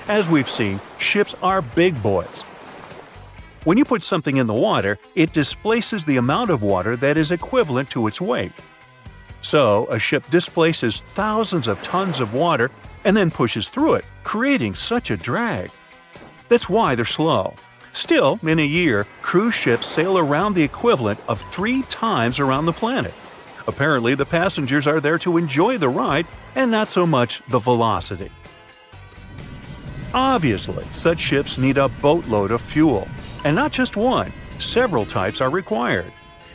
As we've seen, ships are big boys. When you put something in the water, it displaces the amount of water that is equivalent to its weight. So, a ship displaces thousands of tons of water and then pushes through it, creating such a drag. That's why they're slow. Still, in a year, cruise ships sail around the equivalent of 3 times around the planet. Apparently, the passengers are there to enjoy the ride and not so much the velocity. Obviously, such ships need a boatload of fuel. And not just one, several types are required.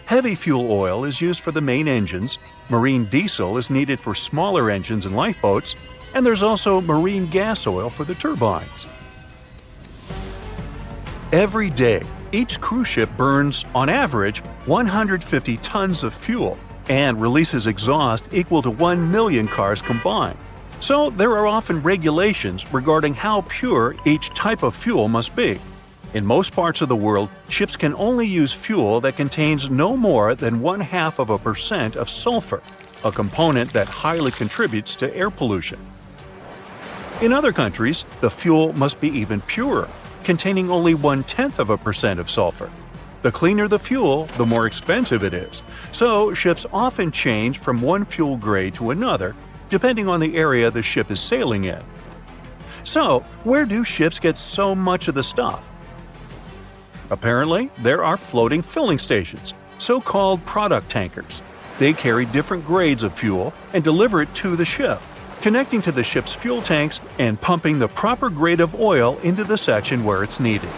Heavy fuel oil is used for the main engines, marine diesel is needed for smaller engines and lifeboats, and there's also marine gas oil for the turbines. Every day, each cruise ship burns, on average, 150 tons of fuel and releases exhaust equal to 1 million cars combined. So there are often regulations regarding how pure each type of fuel must be. In most parts of the world, ships can only use fuel that contains no more than 0.5% of sulfur, a component that highly contributes to air pollution. In other countries, the fuel must be even purer, containing only 0.1% of sulfur. The cleaner the fuel, the more expensive it is. So, ships often change from one fuel grade to another, depending on the area the ship is sailing in. So, where do ships get so much of the stuff? Apparently, there are floating filling stations, so-called product tankers. They carry different grades of fuel and deliver it to the ship, connecting to the ship's fuel tanks and pumping the proper grade of oil into the section where it's needed.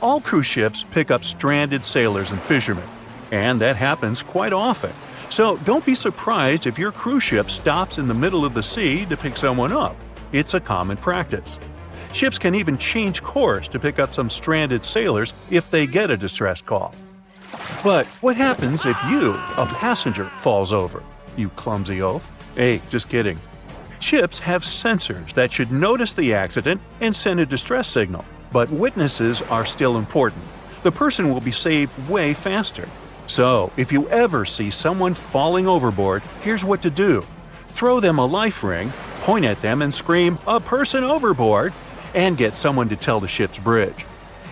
All cruise ships pick up stranded sailors and fishermen, and that happens quite often. So don't be surprised if your cruise ship stops in the middle of the sea to pick someone up. It's a common practice. Ships can even change course to pick up some stranded sailors if they get a distress call. But what happens if you, a passenger, falls over? You clumsy oaf. Hey, just kidding. Ships have sensors that should notice the accident and send a distress signal, but witnesses are still important. The person will be saved way faster. So, if you ever see someone falling overboard, here's what to do. Throw them a life ring, point at them and scream, "A person overboard!" and get someone to tell the ship's bridge.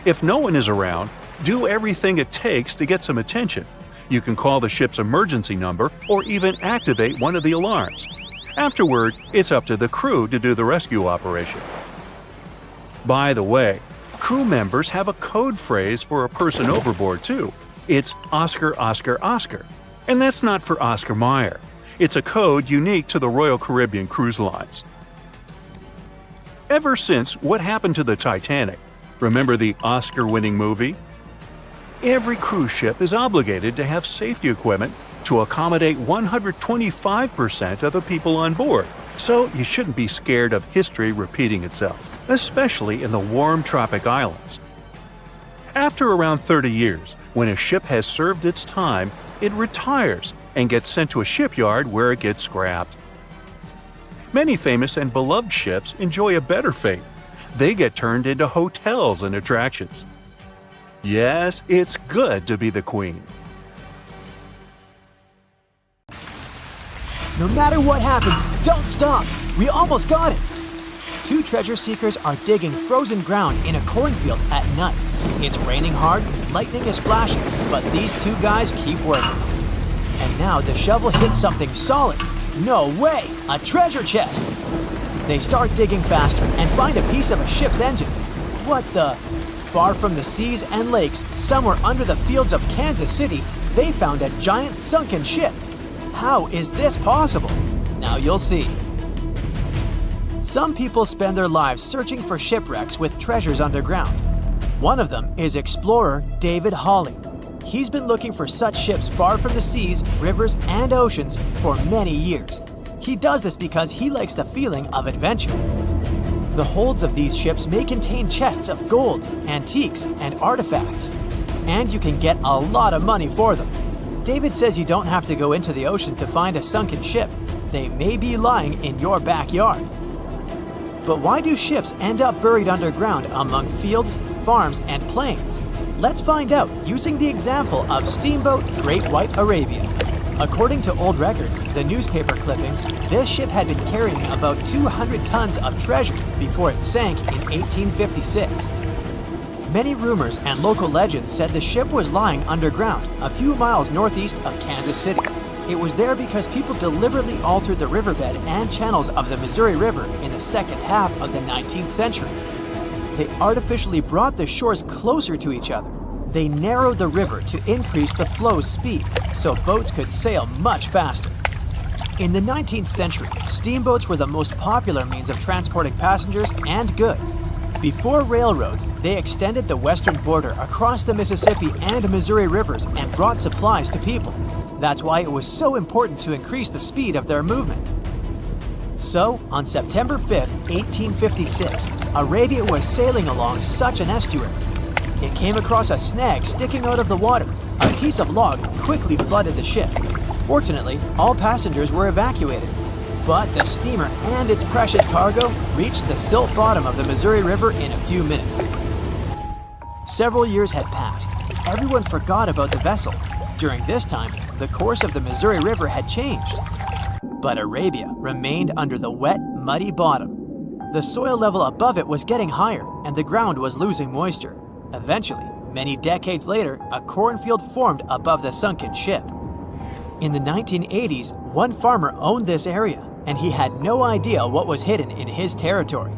If no one is around, do everything it takes to get some attention. You can call the ship's emergency number or even activate one of the alarms. Afterward, it's up to the crew to do the rescue operation. By the way, crew members have a code phrase for a person overboard too. It's Oscar, Oscar, Oscar. And that's not for Oscar Mayer. It's a code unique to the Royal Caribbean Cruise Lines. Ever since What Happened to the Titanic, remember the Oscar-winning movie? Every cruise ship is obligated to have safety equipment to accommodate 125% of the people on board. So you shouldn't be scared of history repeating itself, especially in the warm tropic islands. After around 30 years, when a ship has served its time, it retires and gets sent to a shipyard where it gets scrapped. Many famous and beloved ships enjoy a better fate. They get turned into hotels and attractions. Yes, it's good to be the queen. No matter what happens, don't stop. We almost got it. Two treasure seekers are digging frozen ground in a cornfield at night. It's raining hard, lightning is flashing, but these two guys keep working. And now the shovel hits something solid. No way! A treasure chest! They start digging faster and find a piece of a ship's engine. What the? Far from the seas and lakes, somewhere under the fields of Kansas City, they found a giant sunken ship. How is this possible? Now you'll see. Some people spend their lives searching for shipwrecks with treasures underground. One of them is explorer David Hawley. He's been looking for such ships far from the seas, rivers, and oceans for many years. He does this because he likes the feeling of adventure. The holds of these ships may contain chests of gold, antiques, and artifacts. And you can get a lot of money for them. David says you don't have to go into the ocean to find a sunken ship. They may be lying in your backyard. But why do ships end up buried underground among fields, farms, and plains? Let's find out using the example of steamboat Great White Arabia. According to old records, the newspaper clippings, this ship had been carrying about 200 tons of treasure before it sank in 1856. Many rumors and local legends said the ship was lying underground a few miles northeast of Kansas City. It was there because people deliberately altered the riverbed and channels of the Missouri River in the second half of the 19th century. They artificially brought the shores closer to each other. They narrowed the river to increase the flow's speed, so boats could sail much faster. In the 19th century, steamboats were the most popular means of transporting passengers and goods. Before railroads, they extended the western border across the Mississippi and Missouri rivers and brought supplies to people. That's why it was so important to increase the speed of their movement. So, on September 5, 1856, Arabia was sailing along such an estuary. It came across a snag sticking out of the water. A piece of log quickly flooded the ship. Fortunately, all passengers were evacuated. But the steamer and its precious cargo reached the silt bottom of the Missouri River in a few minutes. Several years had passed. Everyone forgot about the vessel. During this time, the course of the Missouri River had changed. But Arabia remained under the wet, muddy bottom. The soil level above it was getting higher, and the ground was losing moisture. Eventually, many decades later, a cornfield formed above the sunken ship. In the 1980s, one farmer owned this area, and he had no idea what was hidden in his territory.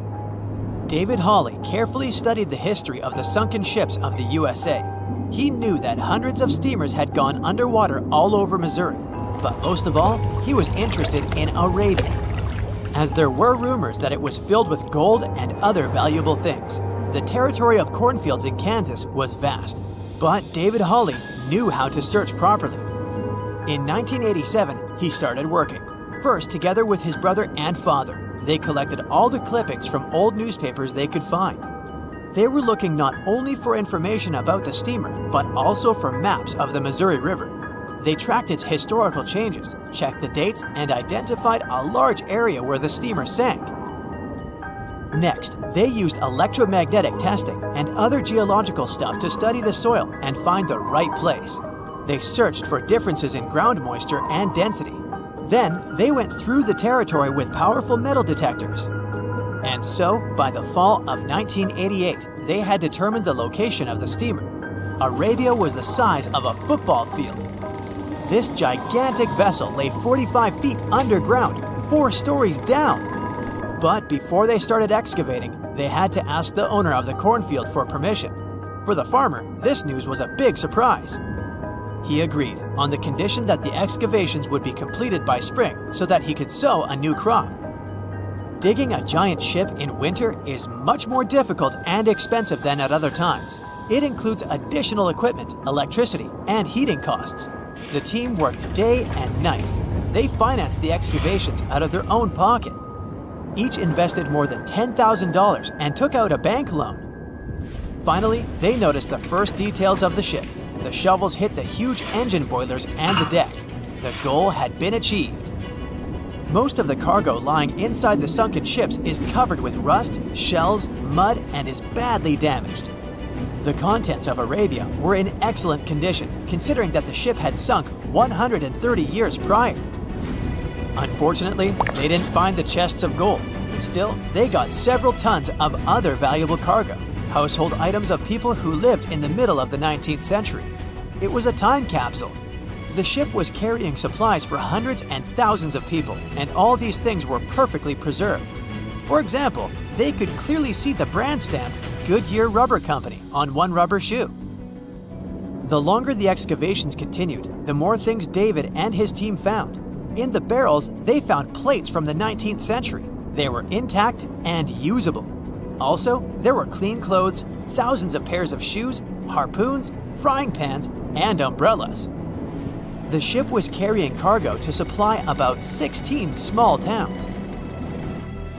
David Hawley carefully studied the history of the sunken ships of the USA. He knew that hundreds of steamers had gone underwater all over Missouri, but most of all, he was interested in Arabia, as there were rumors that it was filled with gold and other valuable things. The territory of cornfields in Kansas was vast, but David Hawley knew how to search properly. In 1987, he started working. First, together with his brother and father, they collected all the clippings from old newspapers they could find. They were looking not only for information about the steamer, but also for maps of the Missouri River. They tracked its historical changes, checked the dates, and identified a large area where the steamer sank. Next, they used electromagnetic testing and other geological stuff to study the soil and find the right place. They searched for differences in ground moisture and density. Then, they went through the territory with powerful metal detectors. And so, by the fall of 1988, they had determined the location of the steamer. Arabia was the size of a football field. This gigantic vessel lay 45 feet underground, 4 stories down. But before they started excavating, they had to ask the owner of the cornfield for permission. For the farmer, this news was a big surprise. He agreed on the condition that the excavations would be completed by spring so that he could sow a new crop. Digging a giant ship in winter is much more difficult and expensive than at other times. It includes additional equipment, electricity, and heating costs. The team worked day and night. They financed the excavations out of their own pocket. Each invested more than $10,000 and took out a bank loan. Finally, they noticed the first details of the ship. The shovels hit the huge engine boilers and the deck. The goal had been achieved. Most of the cargo lying inside the sunken ships is covered with rust, shells, mud, and is badly damaged. The contents of Arabia were in excellent condition, considering that the ship had sunk 130 years prior. Unfortunately, they didn't find the chests of gold. Still, they got several tons of other valuable cargo, household items of people who lived in the middle of the 19th century. It was a time capsule. The ship was carrying supplies for hundreds and thousands of people, and all these things were perfectly preserved. For example, they could clearly see the brand stamp Goodyear Rubber Company on one rubber shoe. The longer the excavations continued, the more things David and his team found. In the barrels, they found plates from the 19th century. They were intact and usable. Also, there were clean clothes, thousands of pairs of shoes, harpoons, frying pans, and umbrellas. The ship was carrying cargo to supply about 16 small towns.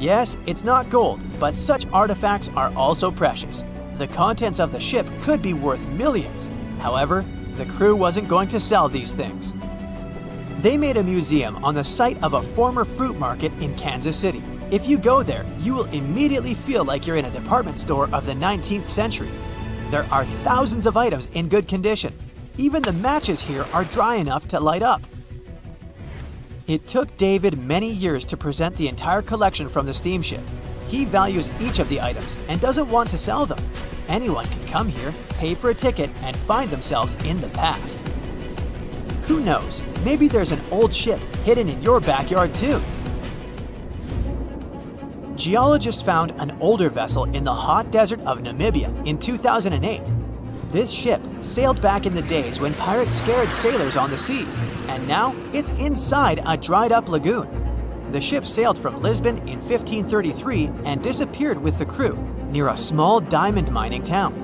Yes, it's not gold, but such artifacts are also precious. The contents of the ship could be worth millions. However, the crew wasn't going to sell these things. They made a museum on the site of a former fruit market in Kansas City. If you go there, you will immediately feel like you're in a department store of the 19th century. There are thousands of items in good condition. Even the matches here are dry enough to light up. It took David many years to present the entire collection from the steamship. He values each of the items and doesn't want to sell them. Anyone can come here, pay for a ticket, and find themselves in the past. Who knows, maybe there's an old ship hidden in your backyard too. Geologists found an older vessel in the hot desert of Namibia in 2008. This ship sailed back in the days when pirates scared sailors on the seas, and now it's inside a dried-up lagoon. The ship sailed from Lisbon in 1533 and disappeared with the crew near a small diamond mining town.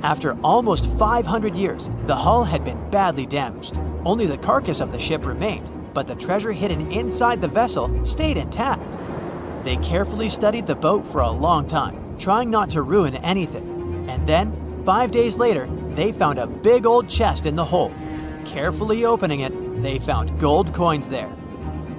After almost 500 years, the hull had been badly damaged. Only the carcass of the ship remained, but the treasure hidden inside the vessel stayed intact. They carefully studied the boat for a long time, trying not to ruin anything. And then, 5 days later, they found a big old chest in the hold. Carefully opening it, they found gold coins there.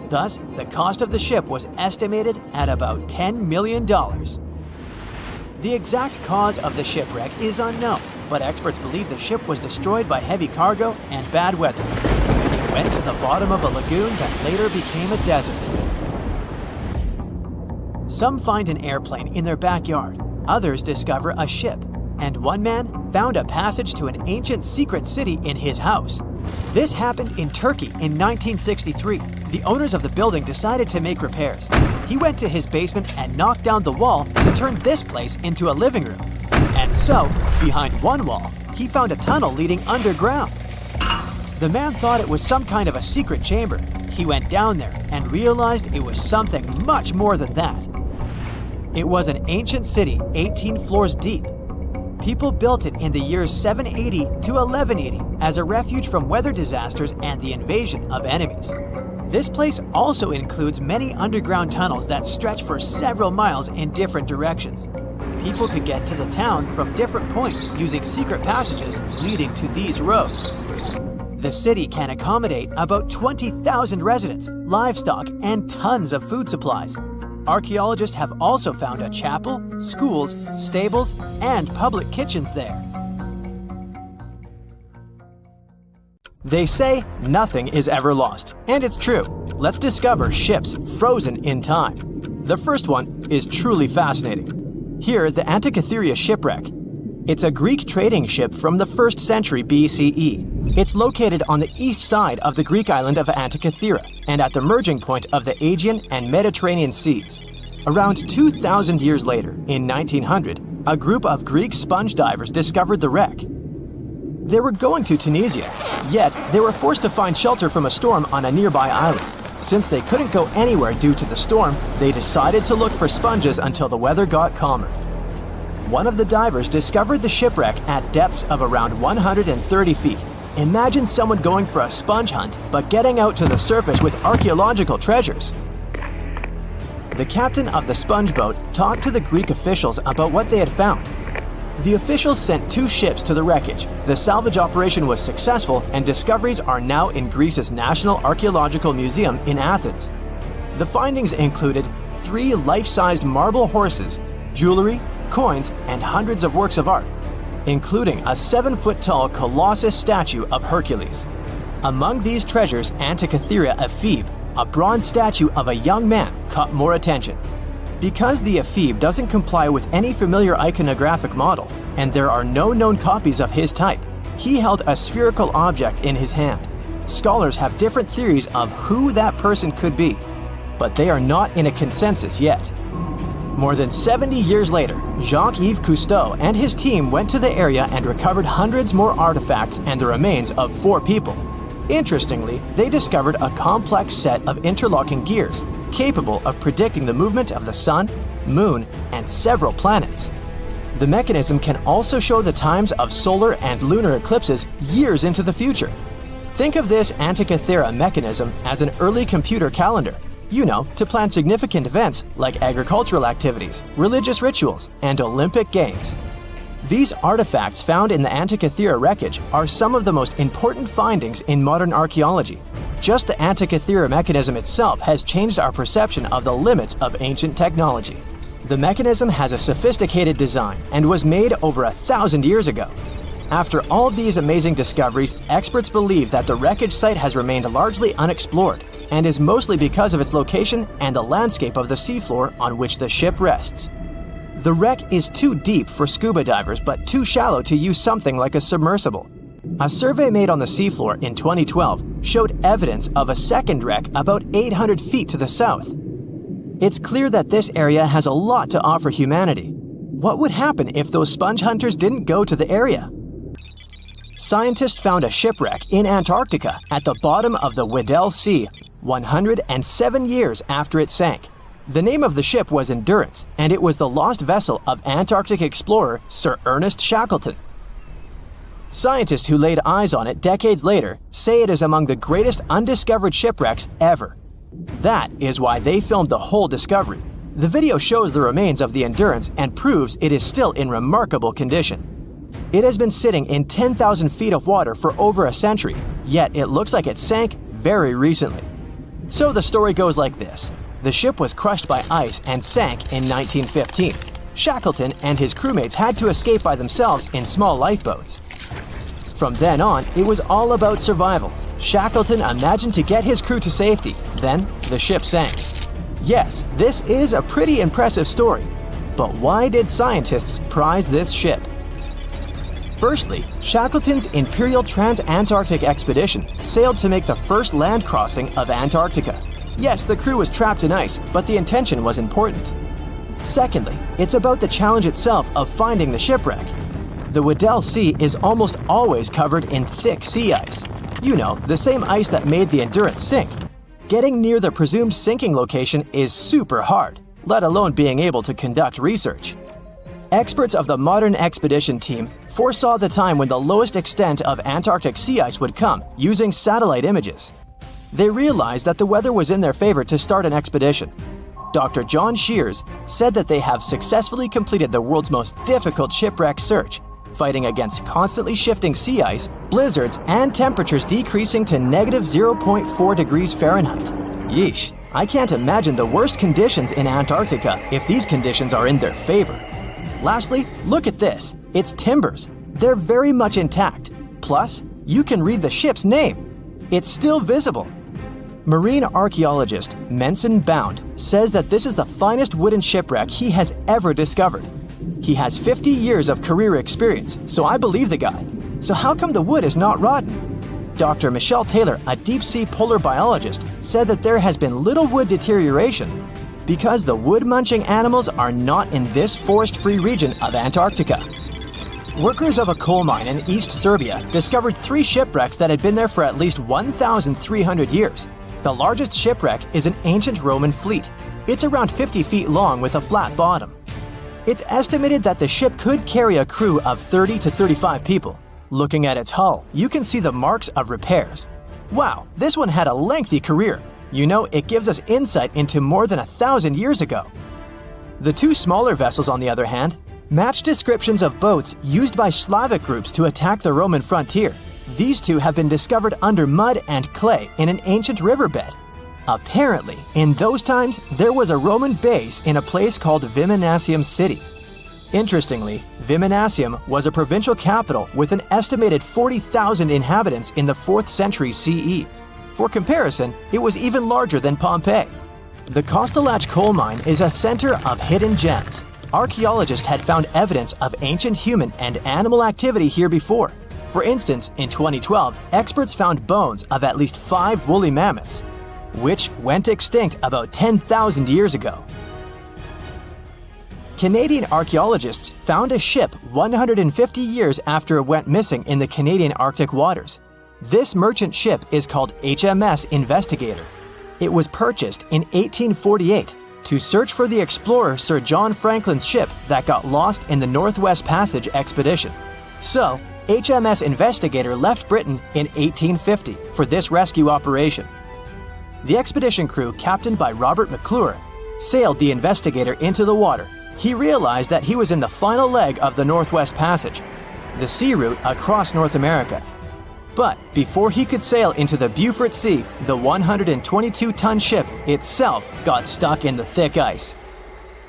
Thus, the cost of the ship was estimated at about $10 million. The exact cause of the shipwreck is unknown, but experts believe the ship was destroyed by heavy cargo and bad weather. It went to the bottom of a lagoon that later became a desert. Some find an airplane in their backyard, others discover a ship, and one man found a passage to an ancient secret city in his house. This happened in Turkey in 1963. The owners of the building decided to make repairs. He went to his basement and knocked down the wall to turn this place into a living room. And so, behind one wall, he found a tunnel leading underground. The man thought it was some kind of a secret chamber. He went down there and realized it was something much more than that. It was an ancient city 18 floors deep. People built it in the years 780 to 1180 as a refuge from weather disasters and the invasion of enemies. This place also includes many underground tunnels that stretch for several miles in different directions. People could get to the town from different points using secret passages leading to these roads. The city can accommodate about 20,000 residents, livestock, and tons of food supplies. Archaeologists have also found a chapel, schools, stables, and public kitchens there. They say nothing is ever lost, and it's true. Let's discover ships frozen in time. The first one is truly fascinating. Here, the Antikythera shipwreck. It's a Greek trading ship from the 1st century BCE. It's located on the east side of the Greek island of Antikythera and at the merging point of the Aegean and Mediterranean seas. Around 2,000 years later, in 1900, a group of Greek sponge divers discovered the wreck. They were going to Tunisia, yet they were forced to find shelter from a storm on a nearby island. Since they couldn't go anywhere due to the storm, they decided to look for sponges until the weather got calmer. One of the divers discovered the shipwreck at depths of around 130 feet. Imagine someone going for a sponge hunt, but getting out to the surface with archaeological treasures. The captain of the sponge boat talked to the Greek officials about what they had found. The officials sent 2 ships to the wreckage. The salvage operation was successful, and discoveries are now in Greece's National Archaeological Museum in Athens. The findings included 3 life-sized marble horses, jewelry, coins, and hundreds of works of art, including a 7-foot-tall Colossus statue of Hercules. Among these treasures, Antikythera Ephebe, a bronze statue of a young man caught more attention. Because the ephebe doesn't comply with any familiar iconographic model, and there are no known copies of his type, he held a spherical object in his hand. Scholars have different theories of who that person could be, but they are not in a consensus yet. More than 70 years later, Jacques-Yves Cousteau and his team went to the area and recovered hundreds more artifacts and the remains of 4 people. Interestingly, they discovered a complex set of interlocking gears capable of predicting the movement of the sun, moon, and several planets. The mechanism can also show the times of solar and lunar eclipses years into the future. Think of this Antikythera mechanism as an early computer calendar, to plan significant events like agricultural activities, religious rituals, and Olympic Games. These artifacts found in the Antikythera wreckage are some of the most important findings in modern archaeology. Just the Antikythera mechanism itself has changed our perception of the limits of ancient technology. The mechanism has a sophisticated design and was made over 1,000 years ago. After all these amazing discoveries, experts believe that the wreckage site has remained largely unexplored and is mostly because of its location and the landscape of the seafloor on which the ship rests. The wreck is too deep for scuba divers but too shallow to use something like a submersible. A survey made on the seafloor in 2012 showed evidence of a second wreck about 800 feet to the south. It's clear that this area has a lot to offer humanity. What would happen if those sponge hunters didn't go to the area? Scientists found a shipwreck in Antarctica at the bottom of the Weddell Sea 107 years after it sank. The name of the ship was Endurance, and it was the lost vessel of Antarctic explorer Sir Ernest Shackleton. Scientists who laid eyes on it decades later say it is among the greatest undiscovered shipwrecks ever. That is why they filmed the whole discovery. The video shows the remains of the Endurance and proves it is still in remarkable condition. It has been sitting in 10,000 feet of water for over a century, yet it looks like it sank very recently. So the story goes like this. The ship was crushed by ice and sank in 1915. Shackleton and his crewmates had to escape by themselves in small lifeboats. From then on, it was all about survival. Shackleton imagined to get his crew to safety. Then, the ship sank. Yes, this is a pretty impressive story. But why did scientists prize this ship? Firstly, Shackleton's Imperial Trans-Antarctic Expedition sailed to make the first land crossing of Antarctica. Yes, the crew was trapped in ice, but the intention was important. Secondly, it's about the challenge itself of finding the shipwreck. The Weddell Sea is almost always covered in thick sea ice. The same ice that made the Endurance sink. Getting near the presumed sinking location is super hard, let alone being able to conduct research. Experts of the modern expedition team foresaw the time when the lowest extent of Antarctic sea ice would come using satellite images. They realized that the weather was in their favor to start an expedition. Dr. John Shears said that they have successfully completed the world's most difficult shipwreck search, fighting against constantly shifting sea ice, blizzards, and temperatures decreasing to negative 0.4 degrees Fahrenheit. Yeesh, I can't imagine the worst conditions in Antarctica if these conditions are in their favor. Lastly, look at this. It's timbers. They're very much intact. Plus, you can read the ship's name. It's still visible. Marine archaeologist Menson Bound says that this is the finest wooden shipwreck he has ever discovered. He has 50 years of career experience, so I believe the guy. So how come the wood is not rotten? Dr. Michelle Taylor, a deep-sea polar biologist, said that there has been little wood deterioration because the wood-munching animals are not in this forest-free region of Antarctica. Workers of a coal mine in East Serbia discovered 3 shipwrecks that had been there for at least 1,300 years. The largest shipwreck is an ancient Roman fleet. It's around 50 feet long with a flat bottom. It's estimated that the ship could carry a crew of 30 to 35 people. Looking at its hull, you can see the marks of repairs. Wow, this one had a lengthy career. It gives us insight into more than 1,000 years ago. The 2 smaller vessels, on the other hand, match descriptions of boats used by Slavic groups to attack the Roman frontier. These 2 have been discovered under mud and clay in an ancient riverbed. Apparently, in those times, there was a Roman base in a place called Viminacium City. Interestingly, Viminacium was a provincial capital with an estimated 40,000 inhabitants in the 4th century CE. For comparison, it was even larger than Pompeii. The Kostelach coal mine is a center of hidden gems. Archaeologists had found evidence of ancient human and animal activity here before. For instance, in 2012, experts found bones of at least 5 woolly mammoths, which went extinct about 10,000 years ago. Canadian archaeologists found a ship 150 years after it went missing in the Canadian Arctic waters. This merchant ship is called HMS Investigator. It was purchased in 1848 to search for the explorer Sir John Franklin's ship that got lost in the Northwest Passage expedition. So, HMS Investigator left Britain in 1850 for this rescue operation. The expedition crew, captained by Robert McClure, sailed the Investigator into the water. He realized that he was in the final leg of the Northwest Passage, the sea route across North America. But before he could sail into the Beaufort Sea, the 122-ton ship itself got stuck in the thick ice.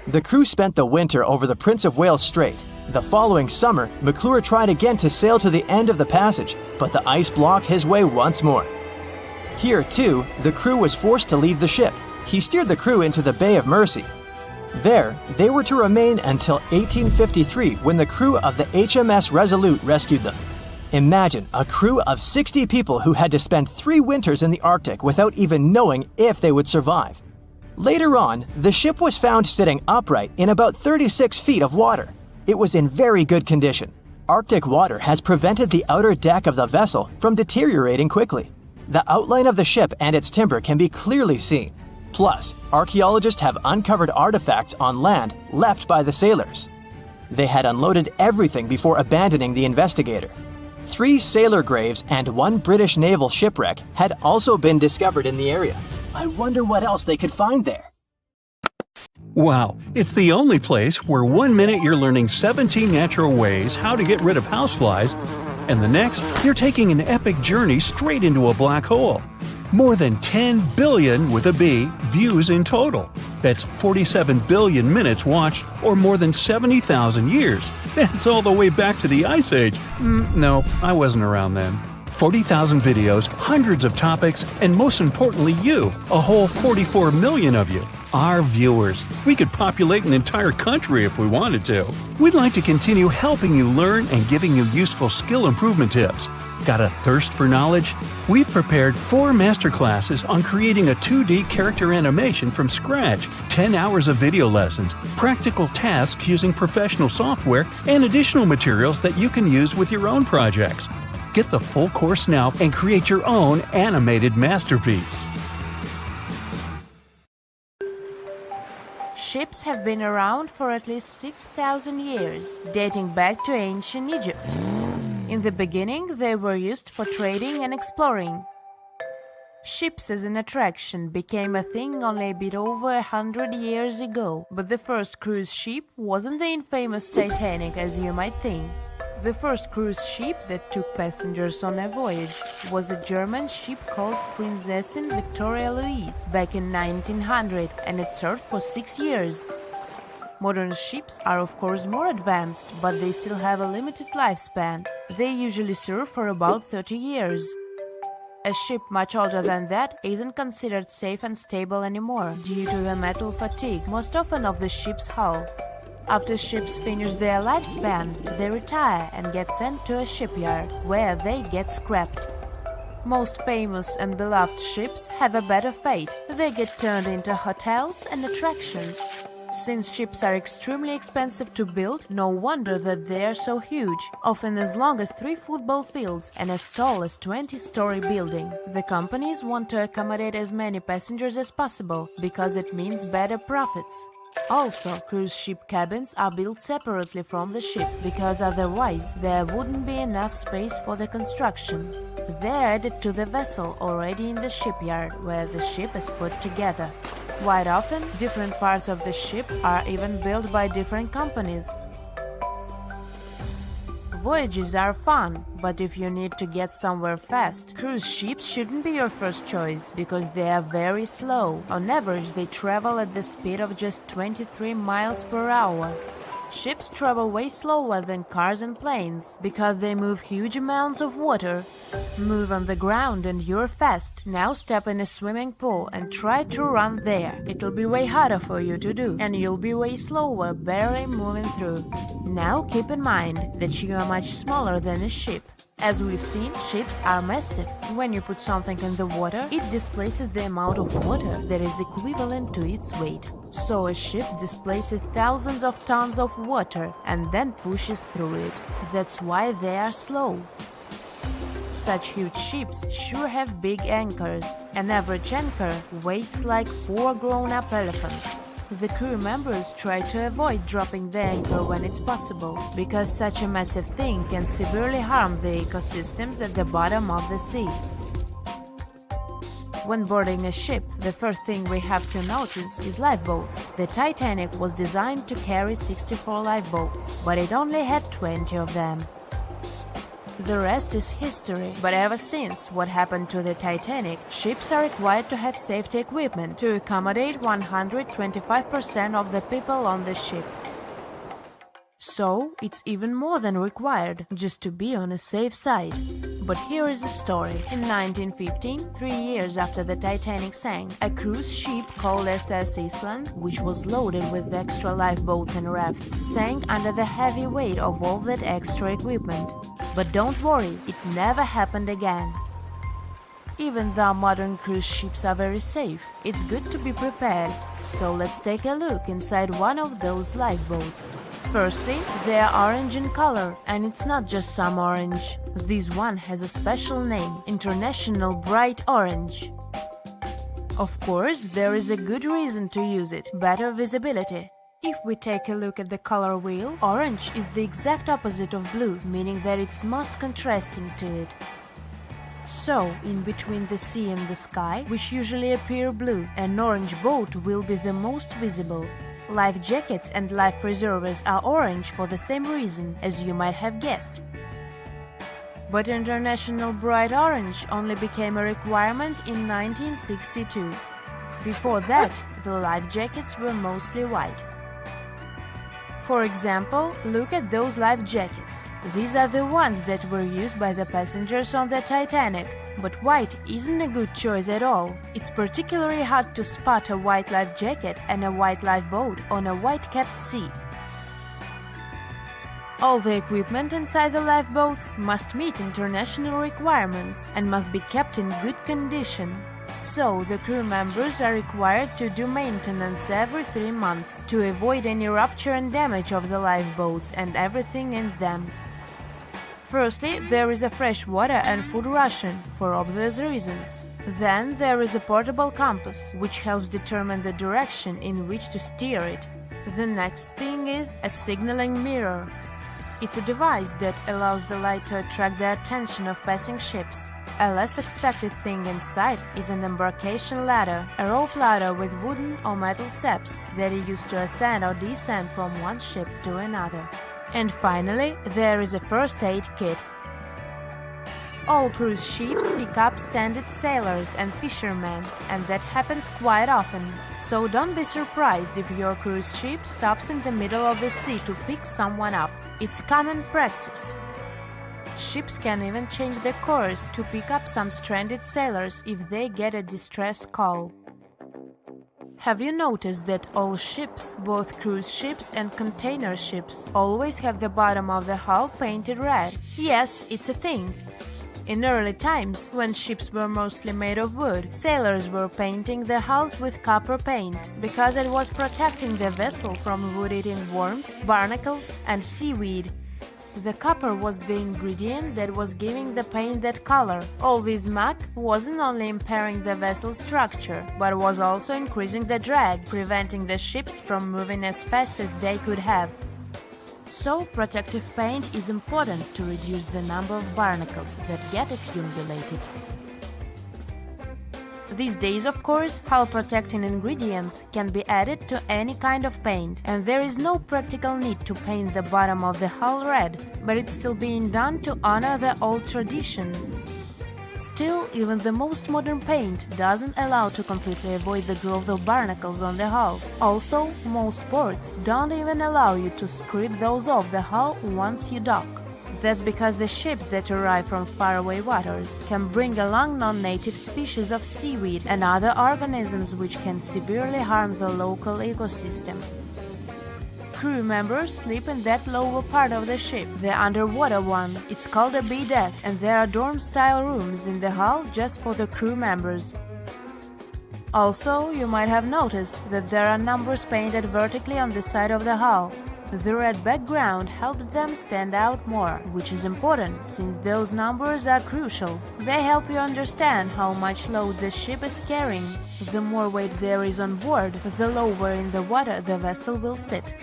The crew spent the winter over the Prince of Wales Strait. The following summer, McClure tried again to sail to the end of the passage, but the ice blocked his way once more. Here, too, the crew was forced to leave the ship. He steered the crew into the Bay of Mercy. There, they were to remain until 1853, when the crew of the HMS Resolute rescued them. Imagine a crew of 60 people who had to spend 3 winters in the Arctic without even knowing if they would survive. Later on, the ship was found sitting upright in about 36 feet of water. It was in very good condition. Arctic water has prevented the outer deck of the vessel from deteriorating quickly. The outline of the ship and its timber can be clearly seen. Plus, archaeologists have uncovered artifacts on land left by the sailors. They had unloaded everything before abandoning the Investigator. 3 sailor graves and 1 British naval shipwreck had also been discovered in the area. I wonder what else they could find there. Wow, it's the only place where 1 minute you're learning 17 natural ways how to get rid of houseflies, and the next, you're taking an epic journey straight into a black hole. More than 10 billion, with a B, views in total. That's 47 billion minutes watched, or more than 70,000 years. That's all the way back to the Ice Age. No, I wasn't around then. 40,000 videos, hundreds of topics, and most importantly you, a whole 44 million of you. Our viewers. We could populate an entire country if we wanted to. We'd like to continue helping you learn and giving you useful skill improvement tips. Got a thirst for knowledge? We've prepared 4 masterclasses on creating a 2D character animation from scratch, 10 hours of video lessons, practical tasks using professional software, and additional materials that you can use with your own projects. Get the full course now and create your own animated masterpiece. Ships have been around for at least 6,000 years, dating back to ancient Egypt. In the beginning, they were used for trading and exploring. Ships as an attraction became a thing only a bit over 100 years ago, but the first cruise ship wasn't the infamous Titanic as you might think. The first cruise ship that took passengers on a voyage was a German ship called Prinzessin Victoria Louise back in 1900, and it served for 6 years. Modern ships are of course more advanced, but they still have a limited lifespan. They usually serve for about 30 years. A ship much older than that isn't considered safe and stable anymore due to the metal fatigue, most often of the ship's hull. After ships finish their lifespan, they retire and get sent to a shipyard, where they get scrapped. Most famous and beloved ships have a better fate. They get turned into hotels and attractions. Since ships are extremely expensive to build, no wonder that they are so huge, often as long as 3 football fields and as tall as 20-story building. The companies want to accommodate as many passengers as possible, because it means better profits. Also, cruise ship cabins are built separately from the ship, because otherwise there wouldn't be enough space for the construction. They're added to the vessel already in the shipyard, where the ship is put together. Quite often, different parts of the ship are even built by different companies. Voyages are fun, but if you need to get somewhere fast, cruise ships shouldn't be your first choice, because they are very slow. On average, they travel at the speed of just 23 miles per hour. Ships travel way slower than cars and planes because they move huge amounts of water. Move on the ground and you're fast. Now step in a swimming pool and try to run there. It'll be way harder for you to do, and you'll be way slower, barely moving through. Now keep in mind that you are much smaller than a ship. As we've seen, ships are massive. When you put something in the water, it displaces the amount of water that is equivalent to its weight. So a ship displaces thousands of tons of water and then pushes through it. That's why they are slow. Such huge ships sure have big anchors. An average anchor weighs like 4 grown-up elephants. The crew members try to avoid dropping the anchor when it's possible, because such a massive thing can severely harm the ecosystems at the bottom of the sea. When boarding a ship, the first thing we have to notice is lifeboats. The Titanic was designed to carry 64 lifeboats, but it only had 20 of them. The rest is history, but ever since what happened to the Titanic, ships are required to have safety equipment to accommodate 125% of the people on the ship. So, it's even more than required, just to be on a safe side. But here is a story. In 1915, 3 years after the Titanic sank, a cruise ship called SS Eastland, which was loaded with extra lifeboats and rafts, sank under the heavy weight of all that extra equipment. But don't worry, it never happened again. Even though modern cruise ships are very safe, it's good to be prepared. So let's take a look inside one of those lifeboats. Firstly, they are orange in color, and it's not just some orange. This one has a special name, International Bright Orange. Of course, there is a good reason to use it, better visibility. If we take a look at the color wheel, orange is the exact opposite of blue, meaning that it's most contrasting to it. So, in between the sea and the sky, which usually appear blue, an orange boat will be the most visible. Life jackets and life preservers are orange for the same reason, as you might have guessed. But International Bright Orange only became a requirement in 1962. Before that, the life jackets were mostly white. For example, look at those life jackets. These are the ones that were used by the passengers on the Titanic. But white isn't a good choice at all. It's particularly hard to spot a white life jacket and a white lifeboat on a white-capped sea. All the equipment inside the lifeboats must meet international requirements and must be kept in good condition. So, the crew members are required to do maintenance every 3 months to avoid any rupture and damage of the lifeboats and everything in them. Firstly, there is a fresh water and food ration, for obvious reasons. Then there is a portable compass, which helps determine the direction in which to steer it. The next thing is a signaling mirror. It's a device that allows the light to attract the attention of passing ships. A less expected thing inside is an embarkation ladder, a rope ladder with wooden or metal steps that are used to ascend or descend from one ship to another. And finally, there is a first aid kit. All cruise ships pick up standard sailors and fishermen, and that happens quite often. So don't be surprised if your cruise ship stops in the middle of the sea to pick someone up. It's common practice. Ships can even change their course to pick up some stranded sailors if they get a distress call. Have you noticed that all ships, both cruise ships and container ships, always have the bottom of the hull painted red? Yes, it's a thing. In early times, when ships were mostly made of wood, sailors were painting the hulls with copper paint, because it was protecting the vessel from wood-eating worms, barnacles, and seaweed. The copper was the ingredient that was giving the paint that color. All this muck wasn't only impairing the vessel's structure, but was also increasing the drag, preventing the ships from moving as fast as they could have. So, protective paint is important to reduce the number of barnacles that get accumulated. These days, of course, hull-protecting ingredients can be added to any kind of paint, and there is no practical need to paint the bottom of the hull red, but it's still being done to honor the old tradition. Still, even the most modern paint doesn't allow to completely avoid the growth of barnacles on the hull. Also, most ports don't even allow you to scrape those off the hull once you dock. That's because the ships that arrive from faraway waters can bring along non-native species of seaweed and other organisms which can severely harm the local ecosystem. Crew members sleep in that lower part of the ship, the underwater one. It's called a B-deck, and there are dorm-style rooms in the hull just for the crew members. Also, you might have noticed that there are numbers painted vertically on the side of the hull. The red background helps them stand out more, which is important since those numbers are crucial. They help you understand how much load the ship is carrying. The more weight there is on board, the lower in the water the vessel will sit.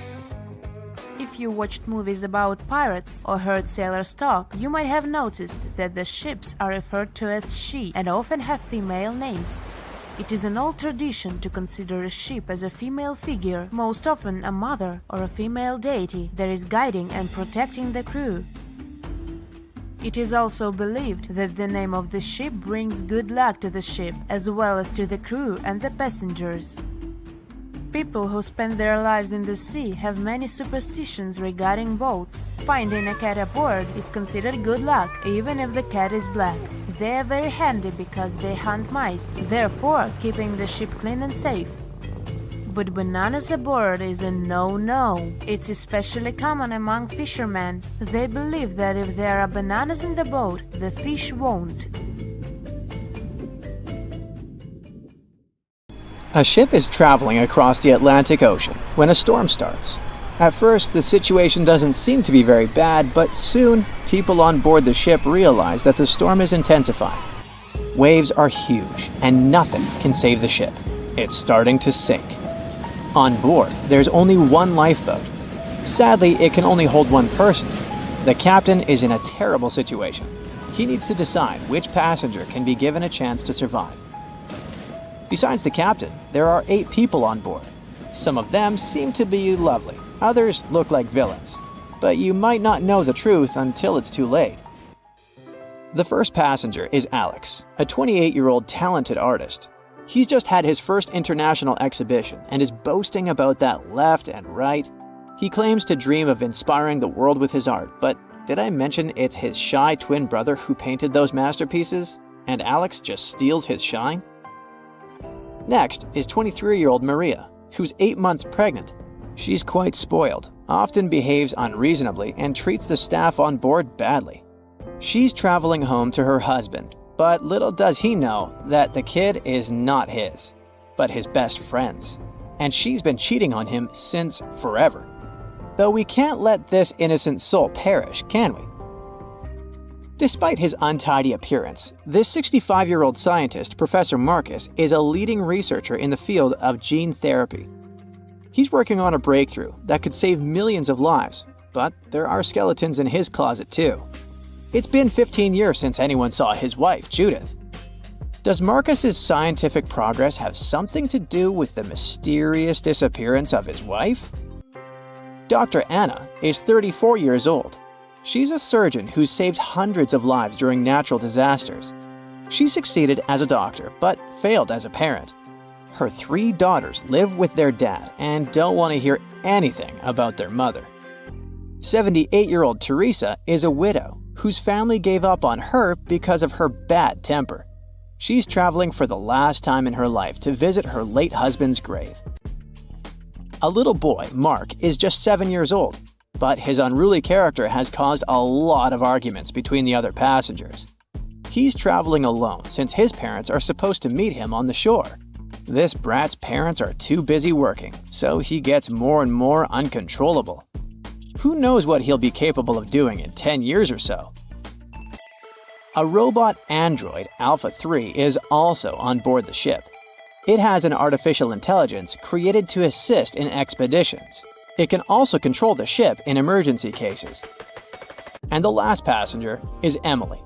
If you watched movies about pirates or heard sailors talk, you might have noticed that the ships are referred to as she and often have female names. It is an old tradition to consider a ship as a female figure, most often a mother or a female deity that is guiding and protecting the crew. It is also believed that the name of the ship brings good luck to the ship, as well as to the crew and the passengers. People who spend their lives in the sea have many superstitions regarding boats. Finding a cat aboard is considered good luck, even if the cat is black. They are very handy because they hunt mice, therefore keeping the ship clean and safe. But bananas aboard is a no-no. It's especially common among fishermen. They believe that if there are bananas in the boat, the fish won't. A ship is traveling across the Atlantic Ocean when a storm starts. At first, the situation doesn't seem to be very bad, but soon, people on board the ship realize that the storm is intensifying. Waves are huge, and nothing can save the ship. It's starting to sink. On board, there's only one lifeboat. Sadly, it can only hold one person. The captain is in a terrible situation. He needs to decide which passenger can be given a chance to survive. Besides the captain, there are 8 people on board. Some of them seem to be lovely, others look like villains. But you might not know the truth until it's too late. The first passenger is Alex, a 28-year-old talented artist. He's just had his first international exhibition and is boasting about that left and right. He claims to dream of inspiring the world with his art, but did I mention it's his shy twin brother who painted those masterpieces? And Alex just steals his shine? Next is 23-year-old Maria, who's 8 months pregnant. She's quite spoiled, often behaves unreasonably, and treats the staff on board badly. She's traveling home to her husband, but little does he know that the kid is not his, but his best friend's. And she's been cheating on him since forever. Though we can't let this innocent soul perish, can we? Despite his untidy appearance, this 65-year-old scientist, Professor Marcus, is a leading researcher in the field of gene therapy. He's working on a breakthrough that could save millions of lives, but there are skeletons in his closet too. It's been 15 years since anyone saw his wife, Judith. Does Marcus's scientific progress have something to do with the mysterious disappearance of his wife? Dr. Anna is 34 years old. She's a surgeon who's saved hundreds of lives during natural disasters. She succeeded as a doctor, but failed as a parent. Her 3 daughters live with their dad and don't want to hear anything about their mother. 78-year-old Teresa is a widow whose family gave up on her because of her bad temper. She's traveling for the last time in her life to visit her late husband's grave. A little boy, Mark, is just 7 years old. But his unruly character has caused a lot of arguments between the other passengers. He's traveling alone since his parents are supposed to meet him on the shore. This brat's parents are too busy working, so he gets more and more uncontrollable. Who knows what he'll be capable of doing in 10 years or so? A robot android, Alpha 3, is also on board the ship. It has an artificial intelligence created to assist in expeditions. It can also control the ship in emergency cases. And the last passenger is Emily.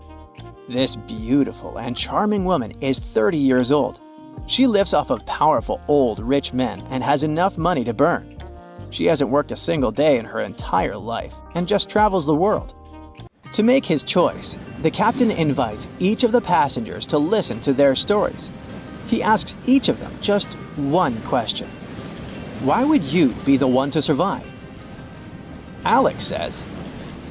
This beautiful and charming woman is 30 years old. She lives off of powerful, old, rich men and has enough money to burn. She hasn't worked a single day in her entire life and just travels the world. To make his choice, the captain invites each of the passengers to listen to their stories. He asks each of them just one question. Why would you be the one to survive? Alex says,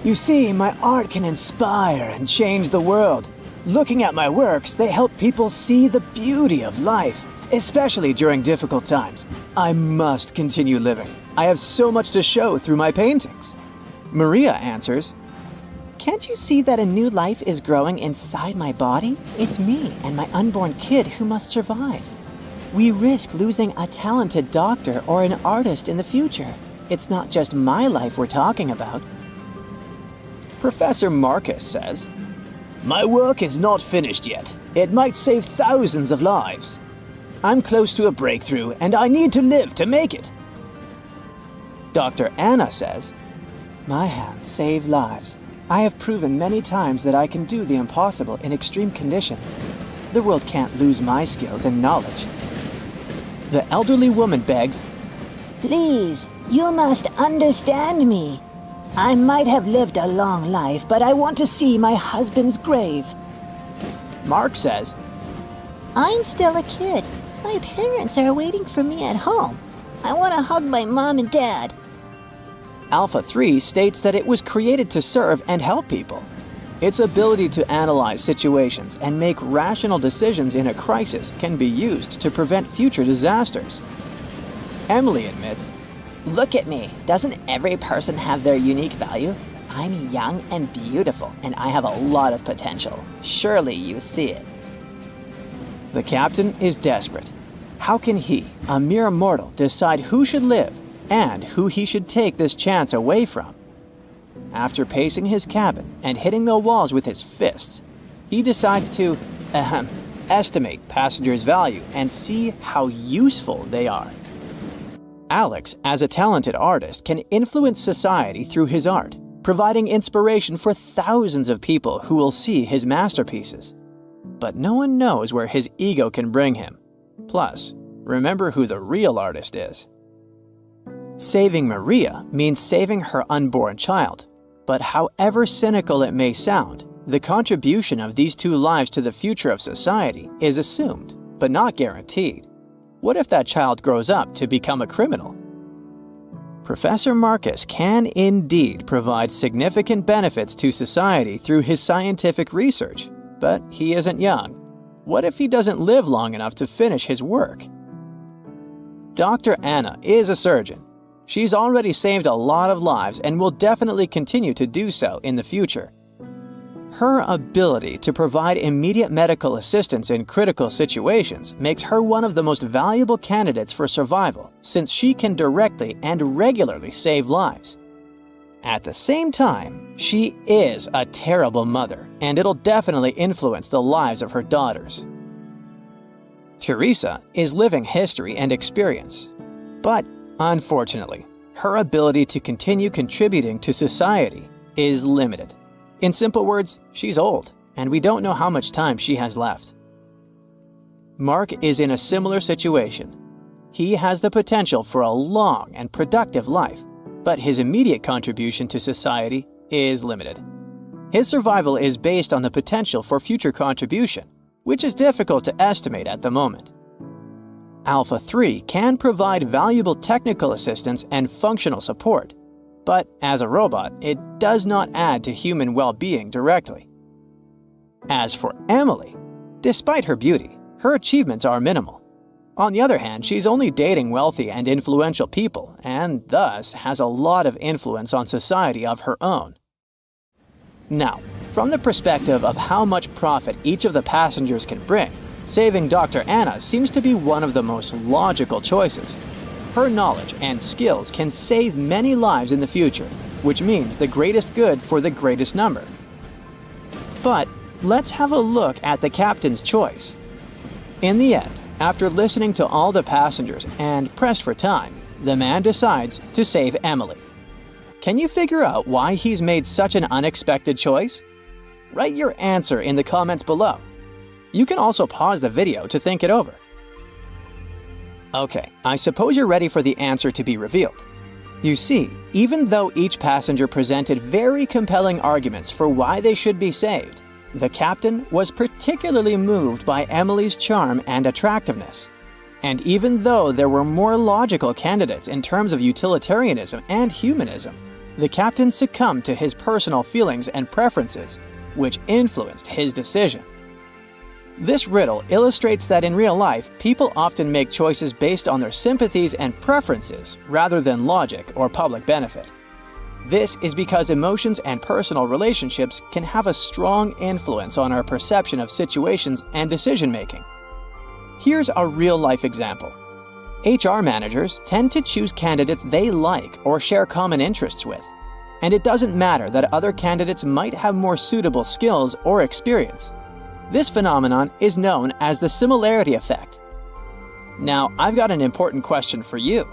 "You see, my art can inspire and change the world. Looking at my works, they help people see the beauty of life, especially during difficult times. I must continue living. I have so much to show through my paintings." Maria answers, "Can't you see that a new life is growing inside my body? It's me and my unborn kid who must survive. We risk losing a talented doctor or an artist in the future. It's not just my life we're talking about." Professor Marcus says, "My work is not finished yet. It might save thousands of lives. I'm close to a breakthrough and I need to live to make it." Dr. Anna says, "My hands save lives. I have proven many times that I can do the impossible in extreme conditions. The world can't lose my skills and knowledge." The elderly woman begs, Please, you must understand me. I might have lived a long life, but I want to see my husband's grave. Mark says, I'm still a kid. My parents are waiting for me at home. I want to hug my mom and dad. Alpha 3 states that it was created to serve and help people. Its ability to analyze situations and make rational decisions in a crisis can be used to prevent future disasters. Emily admits, Look at me. Doesn't every person have their unique value? I'm young and beautiful, and I have a lot of potential. Surely you see it. the captain is desperate. How can he, a mere mortal, decide who should live and who he should take this chance away from? After pacing his cabin and hitting the walls with his fists, he decides to estimate passengers' value and see how useful they are. Alex, as a talented artist, can influence society through his art, providing inspiration for thousands of people who will see his masterpieces. But no one knows where his ego can bring him. Plus, remember who the real artist is. Saving Maria means saving her unborn child. But however cynical it may sound, the contribution of these two lives to the future of society is assumed, but not guaranteed. What if that child grows up to become a criminal? Professor Marcus can indeed provide significant benefits to society through his scientific research, but he isn't young. What if he doesn't live long enough to finish his work? Dr. Anna is a surgeon. She's already saved a lot of lives and will definitely continue to do so in the future. Her ability to provide immediate medical assistance in critical situations makes her one of the most valuable candidates for survival, since she can directly and regularly save lives. At the same time, she is a terrible mother, and it'll definitely influence the lives of her daughters. Teresa is living history and experience, but unfortunately, her ability to continue contributing to society is limited. In simple words, she's old, and we don't know how much time she has left. Mark is in a similar situation. He has the potential for a long and productive life, but his immediate contribution to society is limited. His survival is based on the potential for future contribution, which is difficult to estimate at the moment. Alpha 3 can provide valuable technical assistance and functional support, but as a robot, it does not add to human well-being directly. As for Emily, despite her beauty, her achievements are minimal. On the other hand, she's only dating wealthy and influential people, and thus has a lot of influence on society of her own. Now, from the perspective of how much profit each of the passengers can bring, saving Dr. Anna seems to be one of the most logical choices. Her knowledge and skills can save many lives in the future, which means the greatest good for the greatest number. But let's have a look at the captain's choice. In the end, after listening to all the passengers and pressed for time, the man decides to save Emily. Can you figure out why he's made such an unexpected choice? Write your answer in the comments below. You can also pause the video to think it over. Okay, I suppose you're ready for the answer to be revealed. You see, even though each passenger presented very compelling arguments for why they should be saved, the captain was particularly moved by Emily's charm and attractiveness. And even though there were more logical candidates in terms of utilitarianism and humanism, the captain succumbed to his personal feelings and preferences, which influenced his decision. This riddle illustrates that in real life, people often make choices based on their sympathies and preferences rather than logic or public benefit. This is because emotions and personal relationships can have a strong influence on our perception of situations and decision-making. Here's a real-life example. HR managers tend to choose candidates they like or share common interests with, and it doesn't matter that other candidates might have more suitable skills or experience. This phenomenon is known as the similarity effect. Now, I've got an important question for you.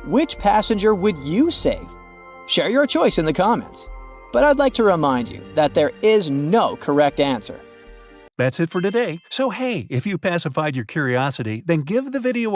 Which passenger would you save? Share your choice in the comments. But I'd like to remind you that there is no correct answer. That's it for today. So hey, if you pacified your curiosity, then give the video